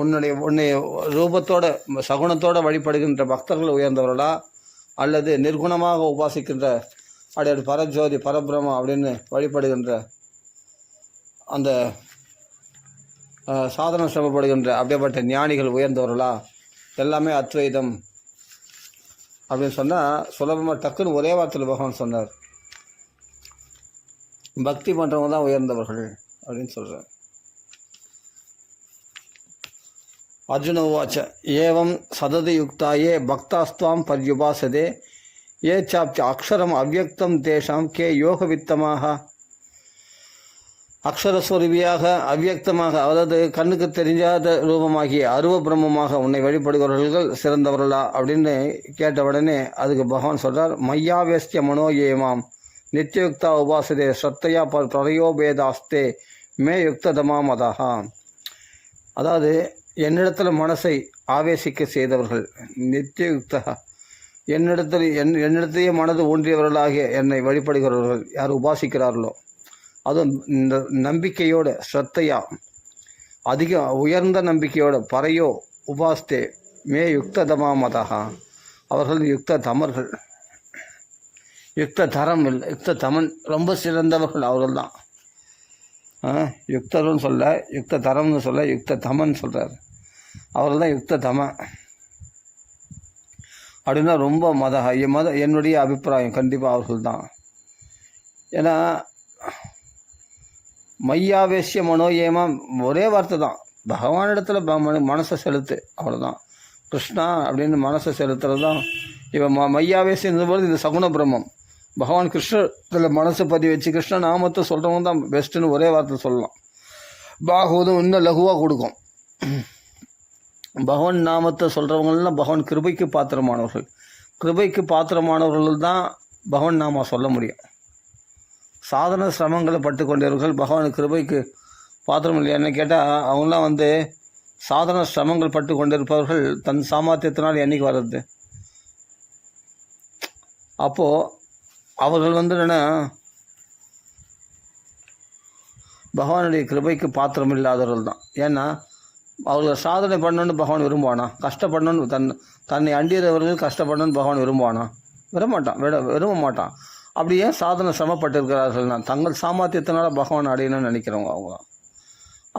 உன்னை ரூபத்தோட சகுனத்தோட வழிபடுகின்ற பக்தர்கள் உயர்ந்தவர்களா, அல்லது நிர்குணமாக உபாசிக்கின்ற அப்படியே பரஜோதி பரபிரமம் அப்படின்னு வழிபடுகின்ற அந்த சாதனம் சிரமப்படுகின்ற அப்படியேப்பட்ட ஞானிகள் உயர்ந்தவர்களா? எல்லாமே அத்வைதம் அப்படின்னு சொன்னால் சுலபமாக டக்குன்னு ஒரே வார்த்தையில் பகவான் சொன்னார், பக்தி பண்ணுறவங்க தான் உயர்ந்தவர்கள் அப்படின்னு சொல்கிறார். அர்ஜுன உவாச்ச ஏவம் சததி யுக்தாயே பக்தாஸ்துவாம் பர்யுபாசதே ஏ சாப்ச அக்ஷரம் அவ்யக்தம் தேஷாம் கே யோகவித்தமாக. அக்ஷரஸ்வரூபியாக அவ்யக்தமாக, அதாவது கண்ணுக்கு தெரியாத ரூபமாகிய அருவ பிரம்மமாக உன்னை வழிபடுகிறவர்கள் சிறந்தவர்களா அப்படின்னு கேட்ட உடனே அதுக்கு பகவான் சொல்கிறார், மையாவேஸ்ய மனோ ஏமாம் நித்தியுக்தா உபாசதே ஸ்ரத்தையா பிரயோபேதாஸ்தே மே யுக்ததமா மதா. அதாவது என்னிடத்தில் மனசை ஆவேசிக்க செய்தவர்கள், நித்தியுக்தா என்னிடத்திலேயே மனது ஊன்றியவர்களாகிய என்னை வழிபடுகிறவர்கள் யார் உபாசிக்கிறார்களோ, அதுவும் இந்த நம்பிக்கையோடு ஸ்ரத்தையா அதிக உயர்ந்த நம்பிக்கையோடு பரையோ உபாஸ்தே மே யுக்ததமா மதா, அவர்கள் யுக்த தமர்கள், யுக்த தரம் இல்லை யுக்த தமன், ரொம்ப சிறந்தவர்கள் அவர்கள் தான். யுக்தர்னு சொல்ல, யுக்த தரம்னு சொல்ல, யுக்த தமன் சொல்கிறார். அவர்கள் தான் யுக்த தம அப்படின்னா ரொம்ப என்னுடைய அபிப்பிராயம் கண்டிப்பாக அவர்கள் தான். ஏன்னா மையாவேசிய மனோ ஏமா ஒரே வார்த்தை தான், பகவானிடத்தில் மனசை செலுத்து, அவ்வளோதான். கிருஷ்ணா அப்படின்னு மனசை செலுத்துறது தான் இவன் மையாவேசியம் போது இது சகுன பிரம்மம். பகவான் கிருஷ்ணத்தில் மனசை பதிவு வச்சு கிருஷ்ண நாமத்தை சொல்கிறவங்க தான் பெஸ்ட்டுன்னு ஒரே வார்த்தை சொல்லலாம். பாகவதம் இன்னும் லகுவாக கொடுக்கும். பகவான் நாமத்தை சொல்கிறவங்களாம் பகவான் கிருபைக்கு பாத்திரமானவர்கள். கிருபைக்கு பாத்திரமானவர்கள் தான் பகவான் நாம சொல்ல முடியும். சாதன சிரமங்களை பட்டு கொண்டவர்கள் பகவான் கிருபைக்கு பாத்திரம் இல்லை. என்ன கேட்டால் அவங்களாம் சாதன சிரமங்கள் பட்டு கொண்டிருப்பவர்கள் தன் சாமர்த்தியத்தினால் என்னைக்கு வர்றது? அப்போது அவர்கள் என்னென்னா பகவானுடைய கிருபைக்கு பாத்திரம் இல்லாதவர்கள் தான். ஏன்னா அவர்கள் சாதனை பண்ணணுன்னு பகவான் விரும்புவானா? கஷ்டப்படணுன்னு தன்னை அண்டியவர்கள் கஷ்டப்படணுன்னு பகவான் விரும்புவானா? விரும்ப மாட்டான். அப்படியே சாதனை சிரமப்பட்டிருக்கிறார்கள்னா தங்கள் சாமர்த்தியத்தினால பகவான் அடையணும்னு நினைக்கிறவங்க அவங்க.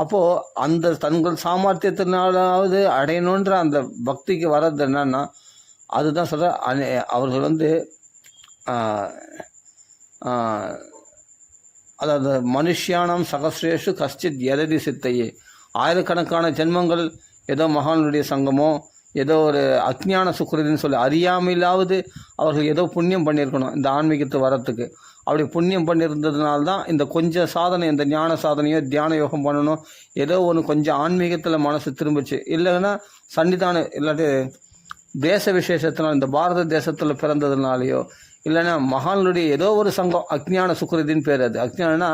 அப்போது அந்த தங்கள் சாமர்த்தியத்தினாலாவது அடையணுன்ற அந்த பக்திக்கு வர்றது என்னன்னா, அதுதான் சொல்கிற அவர்கள் அதாவது மனுஷியானம் சகசிரேஷு கஷ்டித் எததி சித்தையே, ஆயிரக்கணக்கான ஜென்மங்கள் ஏதோ மகானுடைய சங்கமோ ஏதோ ஒரு அஜ்ஞான சுக்கிரதின்னு சொல்லி அறியாமையிலாவது அவர்கள் ஏதோ புண்ணியம் பண்ணியிருக்கணும் இந்த ஆன்மீகத்து வரத்துக்கு. அப்படி புண்ணியம் பண்ணியிருந்ததுனால்தான் இந்த கொஞ்சம் சாதனை, இந்த ஞான சாதனையோ தியான யோகம் பண்ணணும், ஏதோ ஒன்று கொஞ்சம் ஆன்மீகத்தில் மனசு திரும்பிச்சு. இல்லைன்னா சன்னிதான இல்லாட்டி தேச விசேஷத்தினால் இந்த பாரத தேசத்தில் பிறந்ததுனாலேயோ இல்லைன்னா மகான்களுடைய ஏதோ ஒரு சங்கம், அஜ்ஞான சுக்கிரதின்னு பேர். அது அஜ்ஞானா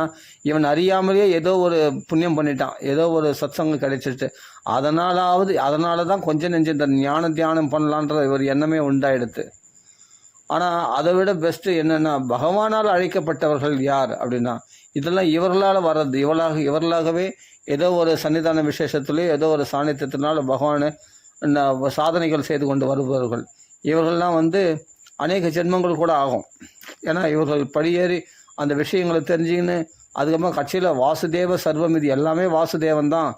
இவன் அறியாமலேயே ஏதோ ஒரு புண்ணியம் பண்ணிட்டான், ஏதோ ஒரு சத்சங்கம் கிடைச்சிட்டு, அதனால தான் கொஞ்சம் நெஞ்சு இந்த ஞான தியானம் பண்ணலான்ற ஒரு எண்ணமே உண்டாயிடுது. ஆனால் அதை விட பெஸ்ட்டு என்னென்னா, பகவானால் அழைக்கப்பட்டவர்கள் யார் அப்படின்னா இதெல்லாம் இவர்களால் வர்றது. இவர்களாகவே ஏதோ ஒரு சன்னிதான விசேஷத்துலேயோ ஏதோ ஒரு சாநித்தியத்தினால பகவானை சாதனைகள் செய்து கொண்டு வருபவர்கள். இவர்கள்லாம் அநேக ஜென்மங்கள் கூட ஆகும். ஏன்னா இவர்கள் படியேறி அந்த விஷயங்களை தெரிஞ்சுக்கின்னு அதுக்கப்புறம் கட்சியில் வாசுதேவ சர்வம், இது எல்லாமே வாசுதேவன் தான்.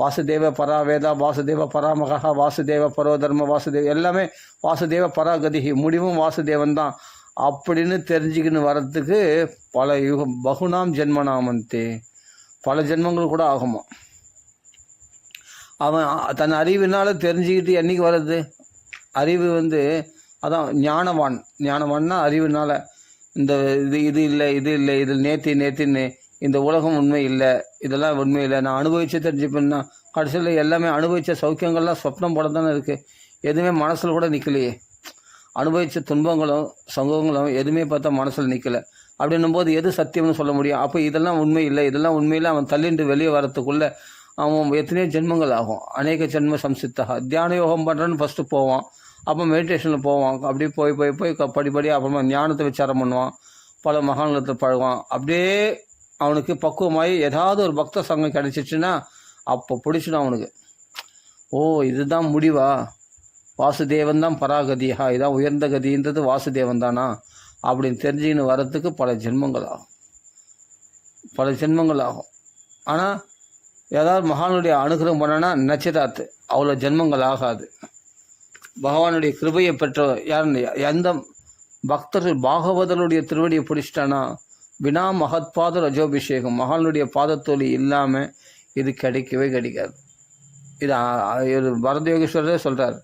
வாசுதேவ பராவேதா, வாசுதேவ பராமகா, வாசுதேவ பரோதர்ம, வாசுதேவ எல்லாமே வாசுதேவ பராகதிகி, முடிவும் வாசுதேவன் தான் அப்படின்னு தெரிஞ்சுக்கின்னு வர்றதுக்கு பல பகுனாம் ஜென்மனாமந்தே, பல ஜென்மங்கள் கூட ஆகுமா. அவன் தன் அறிவினால் தெரிஞ்சுக்கிட்டு என்றைக்கு வர்றது? அறிவு அதான் ஞானவான்னா அறிவுனால இந்த இது இல்லை இதில் நேத்தின்னு இந்த உலகம் உண்மை இல்லை, இதெல்லாம் உண்மை இல்லை, நான் அனுபவித்து தெரிஞ்சுப்பேன்னா கடைசியில் எல்லாமே அனுபவித்த சௌக்கியங்கள்லாம் சொப்னம் போல தானே இருக்குது. எதுவுமே மனசில் கூட நிற்கலையே. அனுபவித்த துன்பங்களும் சம்பவங்களும் எதுவுமே பார்த்தா மனசில் நிற்கலை. அப்படின்னும் போது எது சத்தியம்னு சொல்ல முடியும்? அப்போ இதெல்லாம் உண்மை இல்லை, இதெல்லாம் உண்மையில் அவன் தள்ளிட்டு வெளியே வரத்துக்குள்ளே அவன் எத்தனையோ ஜென்மங்கள் ஆகும். அநேக ஜென்ம சம்சித்தா. தியான யோகம் பண்ணுறன்னு ஃபஸ்ட்டு போவான், அப்போ மெடிடேஷனில் போவான், அப்படியே போய் படிப்படியாக அப்புறமா ஞானத்தை விசாரம் பண்ணுவான், பல மகான்களத்தை பழகுவான். அப்படியே அவனுக்கு பக்குவமாகி ஏதாவது ஒரு பக்த சங்கம் கிடைச்சிச்சுன்னா அப்போ பிடிச்சிடும் அவனுக்கு. ஓ இதுதான் முடிவா, வாசுதேவன் தான் பராகதியா, இதான் உயர்ந்த கதின்றது வாசுதேவன் தானா அப்படின்னு தெரிஞ்சுக்கின்னு வர்றதுக்கு பல ஜென்மங்கள் ஆகும். ஆனால் ஏதாவது மகானுடைய அனுகிரகம் பண்ணனா நச்சிராத்து அவ்வளோ ஜென்மங்கள் ஆகாது. பகவானுடைய கிருபையை பெற்ற யாருன்னு எந்த பக்தர்கள் பாகவதருடைய திருவடியை பிடிச்சிட்டானா வினா மகத்பாத ரஜோபிஷேகம், மகானுடைய பாதத்தோலி இல்லாமல் இது கிடைக்கவே கிடைக்காது. இது பரத யோகேஸ்வரரே சொல்கிறார்.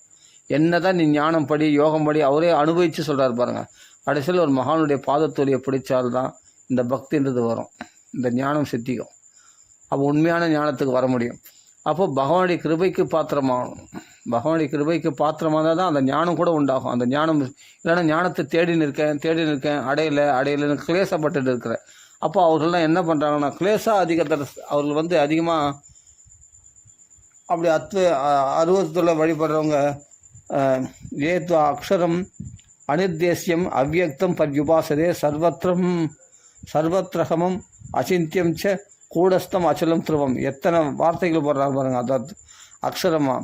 என்ன தான் நீ ஞானம் படி யோகம் படி அவரே அனுபவித்து சொல்கிறார் பாருங்கள். கடைசியில் ஒரு மகானுடைய பாதத்தோலியை பிடிச்சால்தான் இந்த பக்தின்றது வரும், இந்த ஞானம் சித்திக்கும். அப்போ உண்மையான ஞானத்துக்கு வர முடியும். அப்போ பகவானுடைய கிருபைக்கு பாத்திரமாகணும். பகவானுடைய கிருபைக்கு பாத்திரமாக தான் அந்த ஞானம் கூட உண்டாகும். அந்த ஞானம் இல்லைன்னா ஞானத்தை தேடி நிற்கேன் அடையலைன்னு கிளேசப்பட்டு இருக்கிறேன். அப்போ அவர்கள்லாம் என்ன பண்ணுறாங்கன்னா கிளேசா அவர்கள் அதிகமாக அப்படி அருவத்தில் வழிபடுறவங்க ஏத்து அக்ஷரம் அனிர்தேசியம் அவ்யக்தம் பர்யுபாசதே சர்வத்ரகமம் அச்சிந்தியம் ச கூடஸ்தம் அச்சலம் துருவம். எத்தனை வார்த்தைகள் போடுறாங்க பாருங்க. அதாவது அக்ஷரமாக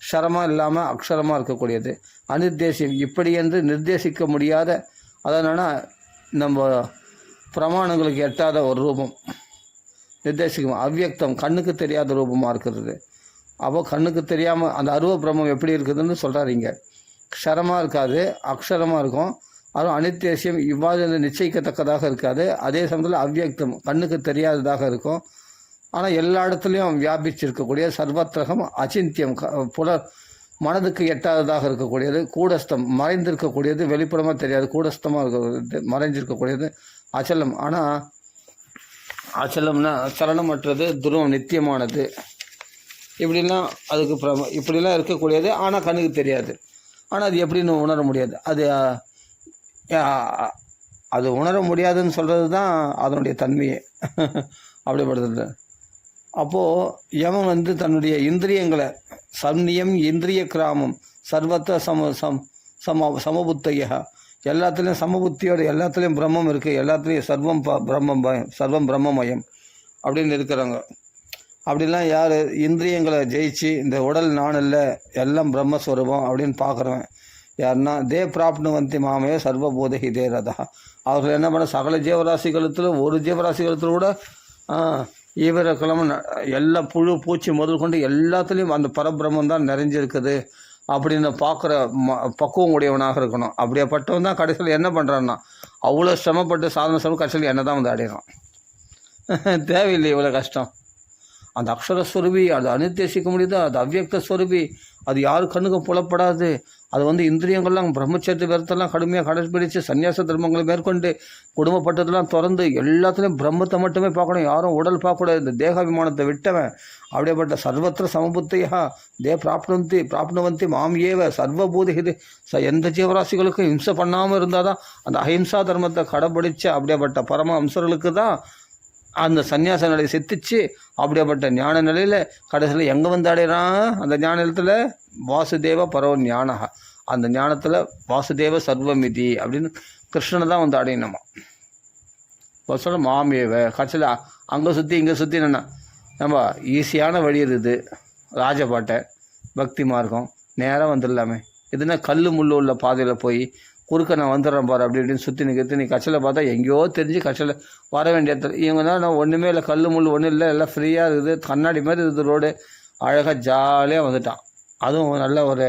ஷரமாக இல்லாமல் அக்ஷரமாக இருக்கக்கூடியது, அனிர்தேசியம் இப்படி என்று நிர்தேசிக்க முடியாத, அதனால நம்ம பிரமாணங்களுக்கு எட்டாத ஒரு ரூபம் நிர்தேசிக்கும். அவ்யக்தம் கண்ணுக்கு தெரியாத ரூபமாக இருக்கிறது. அப்போ கண்ணுக்கு தெரியாமல் அந்த அருவ பிரம்மம் எப்படி இருக்குதுன்னு சொல்கிறாருங்க. க்ஷரமாக இருக்காது, அக்ஷரமாக இருக்கும். அதுவும் அனிர்தேசியம் இவ்வாறு நிச்சயிக்கத்தக்கதாக இருக்காது. அதே சமயத்தில் அவ்யக்தம் கண்ணுக்கு தெரியாததாக இருக்கும். ஆனால் எல்லா இடத்துலையும் வியாபிச்சிருக்கக்கூடிய சர்வத்ரகம் அச்சிந்தியம் மனதுக்கு எட்டாததாக இருக்கக்கூடியது. கூடஸ்தம் மறைந்திருக்கக்கூடியது, வெளிப்புறமாக தெரியாது, கூடஸ்தமாக இருக்கக்கூடியது, மறைஞ்சிருக்கக்கூடியது. அச்சலம் ஆனால் அச்சலம்னா சலனமற்றது, துருவம் நித்தியமானது. இப்படிலாம் அதுக்கு இப்படிலாம் இருக்கக்கூடியது. ஆனால் கண்ணுக்கு தெரியாது. ஆனால் அது எப்படின்னு உணர முடியாது. அது உணர முடியாதுன்னு சொல்கிறது தான் அதனுடைய தன்மையே. அப்படிப்படுறது. அப்போது எவன் தன்னுடைய இந்திரியங்களை சம்னியம் இந்திரிய கிராமம் சர்வத்த சமபுத்தையா, எல்லாத்துலேயும் சமபுத்தியோட எல்லாத்துலேயும் பிரம்மம் இருக்குது, எல்லாத்துலேயும் சர்வம் பிரம்மமயம் அப்படின்னு இருக்கிறாங்க. அப்படிலாம் யார் இந்திரியங்களை ஜெயிச்சு இந்த உடல் நான் இல்லை எல்லாம் பிரம்மஸ்வரூபம் அப்படின்னு பார்க்குறவன் யாருன்னா தே பிராப்னுவந்தி மாமே சர்வபோத ஹிதே ரதா. அவர்கள் என்ன பண்ண சகல ஜீவராசிகளத்தில் ஒரு ஜீவராசிகளத்தில் கூட ஈவரக்கிழமை எல்லா புழு பூச்சி முதல் கொண்டு எல்லாத்துலேயும் அந்த பரபிரம்மம் தான் நிறைஞ்சிருக்குது அப்படின்னு பார்க்குற பக்குவம் உடையவனாக இருக்கணும். அப்படியேப்பட்டவன் தான் கடைசியில் என்ன பண்ணுறான்னா அவ்வளோ சிரமப்பட்டு சாதனை கடைசியில் என்ன தான் அடையணும். தேவையில்லை இவ்வளோ கஷ்டம். அந்த அக்ஷரஸ்வரூபி அது அனிர்தேசிக்க முடியுது, அது அவ்யக்த ஸ்வரூபி, அது யாரு கண்ணுக்கும் புலப்படாது. அது இந்திரியங்கள்லாம் பிரம்மச்சரிய விரத்தெல்லாம் கடுமையாக கடைபிடிச்சு சன்னியாச தர்மங்களை மேற்கொண்டு குடும்பப்பட்டதெல்லாம் திறந்து எல்லாத்துலேயும் பிரம்மத்தை மட்டுமே பார்க்கணும், யாரும் உடல் பார்க்கக்கூடாது. இந்த தேகாபிமானத்தை விட்டவன் அப்படியேப்பட்ட சர்வத்திர சமபுத்தையா தே பிராப்னுவந்தி மாம் ஏவ சர்வபூதிகிது. எந்த ஜீவராசிகளுக்கும் ஹிம்சை பண்ணாமல் இருந்தால் தான் அந்த அஹிம்சா தர்மத்தை கடைபிடிச்ச அப்படியேப்பட்ட பரம அம்சர்களுக்கு தான் அந்த சன்னியாச நிலையை சித்திச்சு அப்படியேப்பட்ட ஞான நிலையில் கடைசியில் எங்கே அடையிறான் அந்த ஞான நிலத்தில் வாசுதேவ பரவ ஞானகா. அந்த ஞானத்தில் வாசுதேவ சர்வமிதி அப்படின்னு கிருஷ்ணனை தான் அடையணுமா. சொல்ல மாமேவ கடைசியில் அங்கே சுற்றி இங்கே சுற்றி என்னென்னா நம்ம ஈஸியான வழி இருக்குது, ராஜபாட்டை பக்தி மார்க்கம் நேராக வந்துடலாமே. இதுனா கல் முள்ளு உள்ள பாதையில் போய் குறுக்க நான் வந்துடுறேன் பாரு அப்படி இப்படின்னு சுற்றி நிற்கிறது. நீ கட்சியில் பார்த்தா எங்கேயோ தெரிஞ்சு கட்சியில் வர வேண்டிய இடத்துல இவங்க தான் நான் ஒன்றுமே இல்லை, கல் முள் ஒன்றும் இல்லை, எல்லாம் ஃப்ரீயாக இருக்குது, கண்ணாடி மாதிரி இருக்குது ரோடு, அழகாக ஜாலியாக வந்துட்டான். அதுவும் நல்ல ஒரு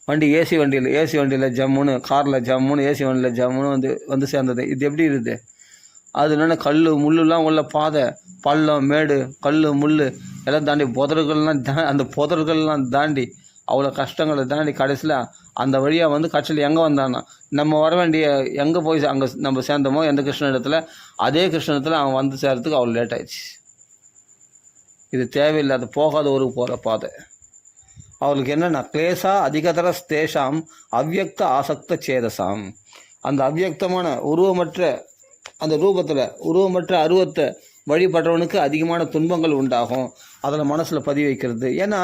வண்டி, ஏசி வண்டியில் ஜம்முன்னு, காரில் ஜம்முன்னு, ஏசி வண்டியில் ஜம்முன்னு வந்து சேர்ந்தது. இது எப்படி இருக்குது? அது என்னென்னா கல் முள்ளுலாம் உள்ள பாதை, பள்ளம் மேடு, கல் முள் எல்லாம் தாண்டி அந்த புதர்கள்லாம் தாண்டி அவ்வளோ கஷ்டங்களை தாண்டி கடைசியில் அந்த வழியாக கட்சியில் எங்கே வந்தான்னா நம்ம வர வேண்டிய எங்கே போய் அங்கே நம்ம சேர்ந்தோமோ எந்த கிருஷ்ண இடத்துல அதே கிருஷ்ண இடத்துல அவன் சேர்றதுக்கு அவ்வளோ லேட் ஆயிடுச்சு. இது தேவையில்லாத போகாத ஊருக்கு போகிற பாதை. அவளுக்கு என்னென்னா கிளேசா அதிகதர ஸ்தேஷாம் அவ்யக்த ஆசக்த சேதசாம். அந்த அவ்யக்தமான உருவமற்ற அந்த ரூபத்தில் உருவமற்ற அருவத்தை வழிபடுறவனுக்கு அதிகமான துன்பங்கள் உண்டாகும். அதில் மனசில் பதிவு வைக்கிறது. ஏன்னா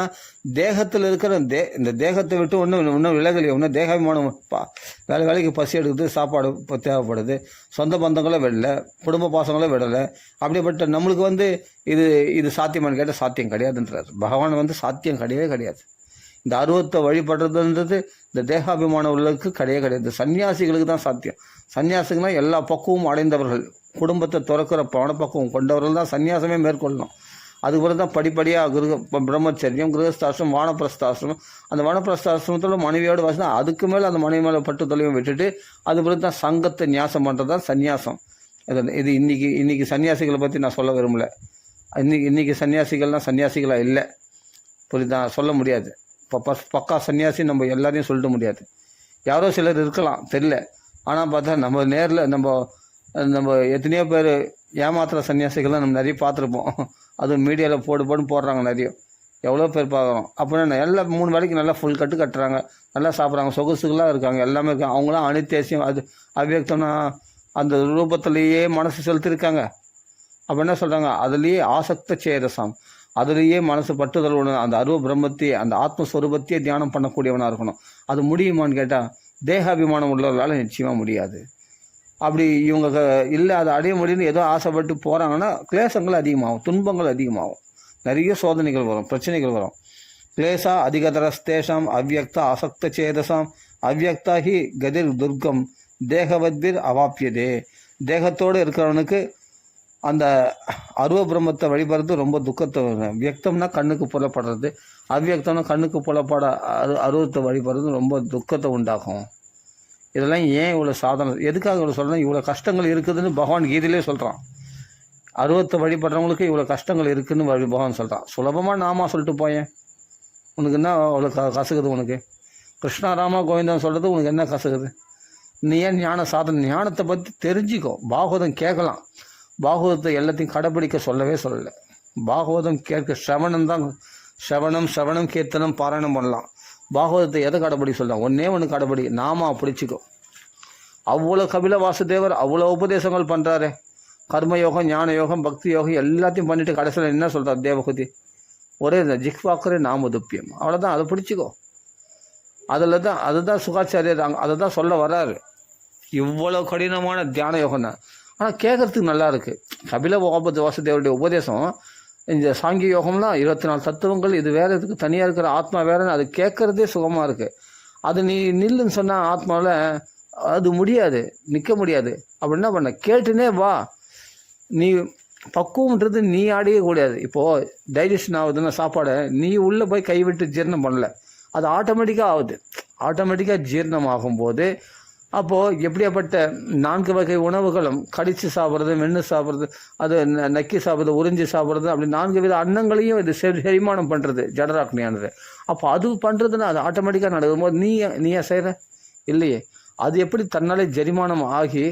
தேகத்தில் இருக்கிற இந்த தேகத்தை விட்டு இன்னும் விலகலையே, இன்னும் தேகாபிமானம் வேலைக்கு பசி எடுக்குது, சாப்பாடு தேவைப்படுது, சொந்த பந்தங்களை விடலை, குடும்ப பாசங்களை விடலை. அப்படிப்பட்ட நம்மளுக்கு இது சாத்தியமானு கேட்டால் சாத்தியம் கிடையாதுன்றார் பகவான். சாத்தியம் கிடையவே கிடையாது. இந்த அருவத்தை வழிபடுறதுன்றது இந்த தேகாபிமானம் உள்ளதுக்கு கிடையாது. சன்னியாசிகளுக்கு தான் சாத்தியம். சன்னியாசிகள்னா எல்லா பக்குவமும் அடைந்தவர்கள், குடும்பத்தை துறக்கிற பணப்பக்குவம் கொண்டவர்கள் தான் சன்னியாசமே மேற்கொள்ளணும். அதுக்கு தான் படிப்படியாக பிரம்மச்சரியம், கிரகஸ்தாசிரமம், வானப்பிரஸ்தாசிரமம். அந்த வானப்பிரஸ்தாசிரமத்தோட மனைவியோடு வாசினா அதுக்கு மேலே அந்த மனைவி மேலே பட்டு தொலைவும் விட்டுட்டு அது பிறகு தான் சங்கத்தை நியாசம் பண்ணுறது தான் சன்னியாசம். இது இன்னைக்கு சன்னியாசிகளை பற்றி நான் சொல்ல விரும்பலை. இன்னைக்கு சன்னியாசிகள்லாம் சன்னியாசிகளாக இல்லை, புரியுதா? சொல்ல முடியாது. இப்போ பக்கா சன்னியாசி நம்ம எல்லாரையும் சொல்லிட முடியாது. யாரோ சிலர் இருக்கலாம், தெரியல. ஆனால் பார்த்தா நம்ம நேரில் நம்ம எத்தனையோ பேர் ஏமாத்துகிற சன்னியாசிகள்லாம் நம்ம நிறைய பார்த்துருப்போம். அதுவும் மீடியாவில் போடுறாங்க நிறைய, எவ்வளோ பேர் பார்க்குறோம். அப்படின்னா எல்லாம் 3 வேளைக்கு நல்லா ஃபுல் கட்டுறாங்க, நல்லா சாப்பிட்றாங்க, சொகுசுகளாக இருக்காங்க, எல்லாமே இருக்காங்க. அவங்களாம் அனித்தேசியம், அது அவ்வியக்தம்னா அந்த ரூபத்திலேயே மனசு செலுத்திருக்காங்க. அப்போ என்ன சொல்கிறாங்க, அதுலேயே ஆசக்த சேரசாம், அதுலேயே மனசு பட்டுதல் ஒன்று, அந்த அருவ பிரம்மத்தையே, அந்த ஆத்மஸ்வரூபத்தையே தியானம் பண்ணக்கூடியவனாக இருக்கணும். அது முடியுமான்னு கேட்டால் தேகாபிமானம் உள்ளவர்களால் நிச்சயமாக முடியாது. அப்படி இவங்க இல்லை அதை அடைய முடியும்னு ஏதோ ஆசைப்பட்டு போகிறாங்கன்னா கிளேசங்கள் அதிகமாகும், துன்பங்கள் அதிகமாகும், நிறைய சோதனைகள் வரும், பிரச்சனைகள் வரும். கிளேசா அதிகதரஸ்தேஷாம் அவ்யக்தா ஆசக்த சேதசாம் அவ்யக்தா ஹி கதிர் துர்க்கம் தேகவத்பிர் அவாப்பியதே. தேகத்தோடு இருக்கிறவனுக்கு அந்த அருவ பிரம்மத்தை வழிபடுறது ரொம்ப துக்கத்தை. வியக்தம்னா கண்ணுக்கு புலப்படுறது, அவ்வியக்தம்னா கண்ணுக்கு புலப்பட அருவத்தை வழிபடுறது ரொம்ப துக்கத்தை உண்டாகும். இதெல்லாம் ஏன் இவ்வளோ சாதனை, எதுக்காக இவ்வளோ சொல்கிறேன்? இவ்வளோ கஷ்டங்கள் இருக்குதுன்னு பகவான் கீதையிலே சொல்கிறான். அருவத்தை வழிபடுறவங்களுக்கு இவ்வளோ கஷ்டங்கள் இருக்குதுன்னு பகவான் சொல்கிறான். சுலபமாக நாமா சொல்லிட்டு போயேன், உனக்கு என்ன அவ்வளோ கசகுது? உனக்கு கிருஷ்ணா ராமா கோவிந்தன் சொல்கிறது உனக்கு என்ன கசகுது? நீ ஏன் ஞான சாதனை, ஞானத்தை பற்றி தெரிஞ்சிக்கோ. பாகவதம் கேட்கலாம், பாகவதத்தை எல்லாத்தையும் கடைப்பிடிக்க சொல்லவே சொல்லலை. பாகவதம் கேட்க ஸ்ரவணம் கீர்த்தனம் பாராயணம் பண்ணலாம். பாகவதத்தை எதை கடைப்பிடி சொல்லலாம்? ஒன்று கடைப்பிடி, நாமா பிடிச்சிக்கோ. அவ்வளோ கபில வாசுதேவர் அவ்வளோ உபதேசங்கள் பண்ணுறாரு. கர்மயோகம், ஞான யோகம், பக்தி யோகம் எல்லாத்தையும் பண்ணிட்டு கடைசியில் என்ன சொல்கிறார் தேவகுதி? ஒரே ஜிக்வாக்கரே நாமதுப்பியம், அவ்வளோதான். அதை பிடிச்சிக்கோ. அதுதான் சுகாச்சாரியர் அதை தான் சொல்ல வர்றாரு. இவ்வளோ கடினமான தியான யோகம் தான், ஆனால் கேட்குறதுக்கு நல்லா இருக்குது. கபில வாசுதேவருடைய உபதேசம், இந்த சாங்கிய யோகம்லாம் 24 தத்துவங்கள், இது வேறு, இதுக்கு தனியாக இருக்கிற ஆத்மா வேறுன்னு அது கேட்குறதே சுகமாக இருக்குது. அது நீ நில்லுன்னு சொன்னால் ஆத்மாவில் அது முடியாது, நிற்க முடியாது. அப்படி என்ன பண்ண, கேட்டுனே வா. நீ பக்குவம்ன்றது நீ ஆடியே கூடாது. இப்போது டைஜஷன் ஆகுதுன்னா சாப்பாடை நீ உள்ளே போய் கைவிட்டு ஜீரணம் பண்ணல, அது ஆட்டோமேட்டிக்காக ஆகுது. ஆட்டோமேட்டிக்காக ஜீரணம் ஆகும்போது அப்போது எப்படியாப்பட்ட 4 வகை உணவுகளும் கடித்து சாப்பிட்றது, மென்று சாப்பிட்றது, அது நக்கி சாப்பிட்றது, உறிஞ்சி சாப்பிட்றது, அப்படி 4 வித அன்னங்களையும் இது செரிமானம் பண்ணுறது ஜடராக்னியானது. அப்போ அது பண்ணுறதுன்னா அது ஆட்டோமேட்டிக்காக நடக்கும்போது நீயே செய்கிற இல்லையே. அது எப்படி தன்னாலே ஜெரிமானம் ஆகி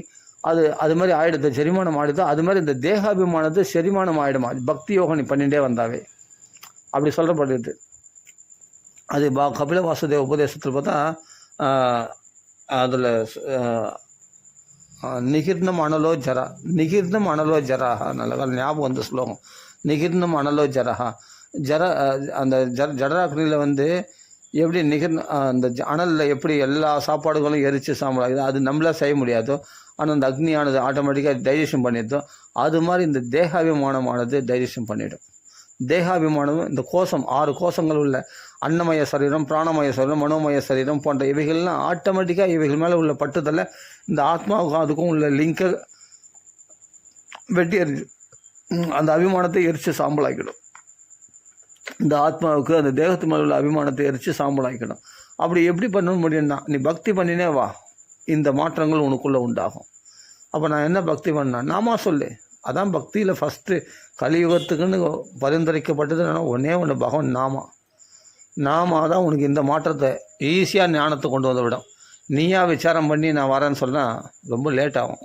அது மாதிரி ஆகிடுது, ஜெரிமானம் ஆகிடுதோ அது மாதிரி இந்த தேகாபிமானது செரிமானம் ஆகிடுமா பக்தி யோகம் நீ பண்ணிகிட்டே வந்தாவே. அப்படி சொல்லப்படுது. அது கபில வாசுதேவ உபதேசத்தில் பார்த்தா அதில் நிகிர்ணம் அனலோ ஜராஹா, நல்ல ஞாபகம் வந்து ஸ்லோகம். நிகிர்ணம் அனலோ ஜரஹா, அந்த ஜடராக்னியில் எப்படி அந்த அனலில் எப்படி எல்லா சாப்பாடுகளும் எரித்து சாம்பலாகுது, அது நம்மளாக செய்ய முடியாதோ, ஆனால் அந்த அக்னியானது ஆட்டோமேட்டிக்காக டைஜஷன் பண்ணிடுதோ, அது மாதிரி இந்த தேகாபிமானமானது டைஜஷன் பண்ணிவிடும். தேகாபிமானம் இந்த கோஷம் 6 கோஷங்கள் உள்ள அன்னமய சரீரம், பிராணமய சரீரம், மனோமய சரீரம் போன்ற இவைகள்லாம் ஆட்டோமேட்டிக்காக இவைகள் மேலே உள்ள பட்டுதல்ல இந்த ஆத்மாவுக்கும் அதுக்கும் உள்ள லிங்கை வெட்டி எரிஞ்சு அந்த அபிமானத்தை எரித்து சாம்பலாக்கிடும். இந்த ஆத்மாவுக்கு அந்த தேகத்து மேலே உள்ள அபிமானத்தை எரித்து சாம்பலாக்கிடும். அப்படி எப்படி பண்ண முடியும்னா நீ பக்தி பண்ணினே வா, இந்த மாற்றங்கள் உனக்குள்ளே உண்டாகும். அப்போ நான் என்ன பக்தி பண்ணேன்? நாமா சொல்லு. அதான் பக்தியில் ஃபஸ்ட்டு கலியுகத்துக்குன்னு பரிந்துரைக்கப்பட்டது ஒன்று பகவான் நாமா தான் உனக்கு இந்த மாற்றத்தை ஈஸியாக ஞானத்தை கொண்டு வந்து விடும். நீயா விசாரம் பண்ணி நான் வரேன்னு சொன்னால் ரொம்ப லேட் ஆகும்.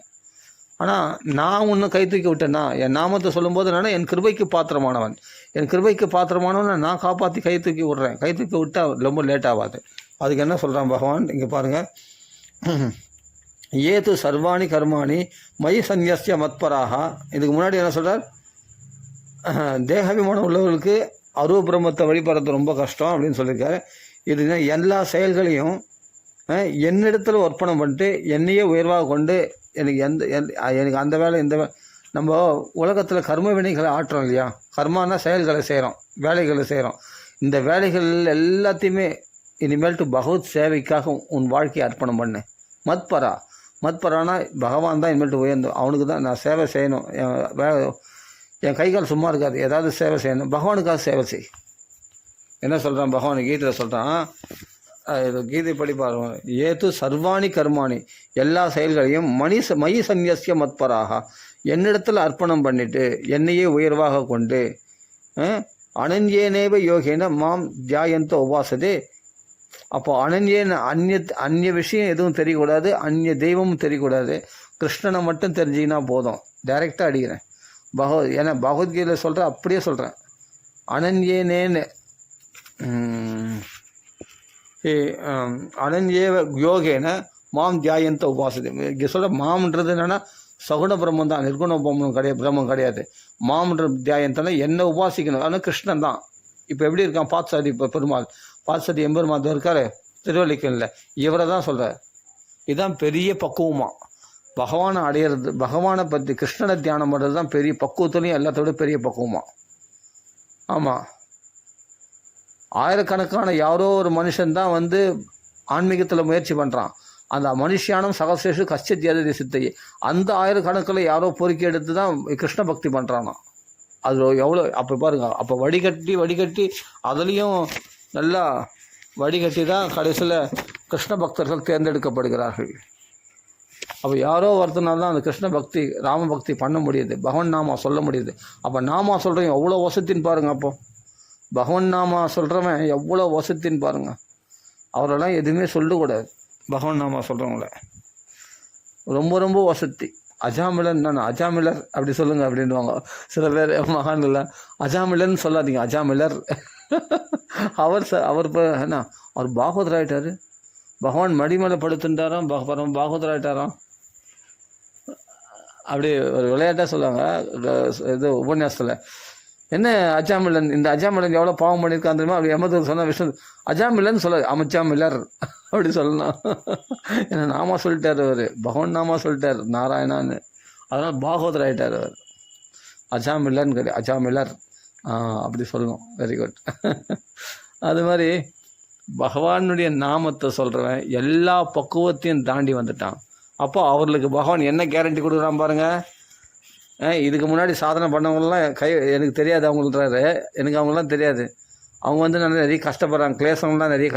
ஆனால் நான் ஒன்று கை தூக்கி விட்டேன்னா, என் நாமத்தை சொல்லும்போது என் கிருபைக்கு பாத்திரமானவன், என் கிருபைக்கு பாத்திரமானவன் நான் காப்பாற்றி கை தூக்கி விட்றேன். கை தூக்கி விட்டால் ரொம்ப லேட் ஆகாது. அதுக்கு என்ன சொல்கிறான் பகவான் இங்கே பாருங்கள். ஏது சர்வாணி கர்மாணி மயி சந்நியஸ்ய மத்பராக. இதுக்கு முன்னாடி என்ன சொல்கிறார்? தேகாபிமானம் உள்ளவர்களுக்கு அருவ பிரம்மத்தை வழிபடுறது ரொம்ப கஷ்டம் அப்படின்னு சொல்லியிருக்காரு. இது எல்லா செயல்களையும் என்னிடத்துல ஒர்ப்பணம் பண்ணிட்டு என்னையே உயர்வாக கொண்டு எனக்கு எனக்கு அந்த வேலை இந்த நம்ம உலகத்தில் கர்ம வினைகளை ஆற்றுறோம் இல்லையா, கர்மானா செயல்களை செய்கிறோம், வேலைகளை செய்கிறோம். இந்த வேலைகள் எல்லாத்தையுமே இனிமேல்ட்டு பகவத் சேவைக்காக உன் வாழ்க்கையை அர்ப்பணம் பண்ணு. மத்பரானா பகவான் தான் இனிமேல்ட்டு உயர்ந்து அவனுக்கு தான் நான் சேவை செய்யணும். என் கைகால் சும்மா இருக்காது, ஏதாவது சேவை செய்யணும், பகவானுக்காக சேவை செய். என்ன சொல்கிறான் பகவான் கீதையில் சொல்கிறான், இது கீதை படி பாருங்க. ஏது சர்வாணி கர்மாணி, எல்லா செயல்களையும் மயி சந்நியசிய மத்பராக, என்னிடத்தில் அர்ப்பணம் பண்ணிட்டு என்னையே உயர்வாக கொண்டு அனன்யேனேவ யோகேன மாம் தியாயந்த உபாசதே. அப்போ அனன்யேன அந்நிய விஷயம் எதுவும் தெரியக்கூடாது, அந்நிய தெய்வமும் தெரியக்கூடாது, கிருஷ்ணனை மட்டும் தெரிஞ்சிங்கன்னா போதும். டைரெக்டாக அடிக்கிறேன் ஏன்னா பகவத்கீதையில் சொல்கிறேன், அப்படியே சொல்கிறேன். அனன்யேனேன்னு அனன்யேவ யோகேன மாம் தியாயந்த உபாசதே. இங்கே சொல்கிற மாம்ன்றது என்னென்னா சகுண பிரம்மம் தான், நிர்குண பிரம்மம் கிடையாது. மாம்ன்ற தியாயந்தனா என்ன உபாசிக்கணும், ஆனால் கிருஷ்ணன் தான். இப்போ எப்படி இருக்கான் பாத்சாதி, இப்போ பெருமாள் பாத்சாதி எம்பெருமாள் இருக்காரு திருவள்ளிக்கல்ல, இவரை தான் சொல்கிறார். இதுதான் பெரிய பக்குவமாக பகவானை அடையிறது, பகவானை பற்றி கிருஷ்ணனை தியானம் பண்ணுறது தான் பெரிய பக்குவத்துலேயும் எல்லாத்தோட பெரிய பக்குவமாக. ஆமாம், ஆயிரக்கணக்கான யாரோ ஒரு மனுஷன்தான் ஆன்மீகத்தில் முயற்சி பண்ணுறான். அந்த மனுஷியானம் சகசேஷு கஷ்டத்தியாதி சித்தையே, அந்த ஆயிரக்கணக்கில் யாரோ பொறுக்கி எடுத்து தான் கிருஷ்ண பக்தி பண்ணுறானா. அது எவ்வளோ அப்போ பாருங்க, அப்போ வடிகட்டி அதுலேயும் நல்லா வடிகட்டி தான் கடைசியில் கிருஷ்ண பக்தர்கள் தேர்ந்தெடுக்கப்படுகிறார்கள். அப்போ யாரோ ஒருத்தனால தான் அந்த கிருஷ்ண பக்தி ராம பக்தி பண்ண முடியுது, பகவான் நாமா சொல்ல முடியுது. அப்போ நாமா சொல்கிறேன் எவ்வளோ வசத்தின்னு பாருங்கள். அப்போது பகவான் நாமா சொல்கிறவன் எவ்வளோ வசத்தின்னு பாருங்கள். அவரெல்லாம் எதுவுமே சொல்லக்கூடாது. பகவான் நாமா சொல்கிறவங்கள ரொம்ப ரொம்ப வசதி. அஜாமிலன் நான் அஜாமிலர் அப்படி சொல்லுங்கள் அப்படின்வாங்க சில பேர் மகான்கள். அஜாமிலர்னு சொல்லாதீங்க, அஜாமிலர். அவர் என்ன அவர் பாகவதர் ஆகிட்டார். பகவான் மடிமலை படுத்துட்டாராம், பாகவதர் ஆகிட்டாராம். அப்படி ஒரு விளையாட்டாக சொல்லுவாங்க இது உபன்யாசத்தில். என்ன அஜாமிலன், இந்த அஜாமிலன் எவ்வளோ பாவம் பண்ணியிருக்கான் தெரியுமா? அப்படி எமது சொன்ன விஷ்ணு அஜாமிலன் சொல்ல அமச்சாமிலர் அப்படி சொல்லலாம். ஏன்னா நாமா சொல்லிட்டார் அவர், பகவான் நாமா சொல்லிட்டார் நாராயணான்னு, அதனால் பாகவதர் ஆகிட்டார் அவர். அஜாமிலர்னு கிடையாது, அஜாமிலர் அப்படி சொல்லணும். Very good. அது மாதிரி பகவானுடைய நாமத்தை சொல்கிறவன் எல்லா பக்குவத்தையும் தாண்டி வந்துட்டான். அப்போ அவர்களுக்கு பகவான் என்ன கேரண்டி கொடுக்குறான் பாருங்கள். இதுக்கு முன்னாடி சாதனை பண்ணவங்களாம் எனக்கு தெரியாது அவங்கள்ன்றாரு, எனக்கு அவங்களாம் தெரியாது. அவங்க நிறைய கஷ்டப்படுறாங்க, கிளேசங்கள்லாம் நிறைய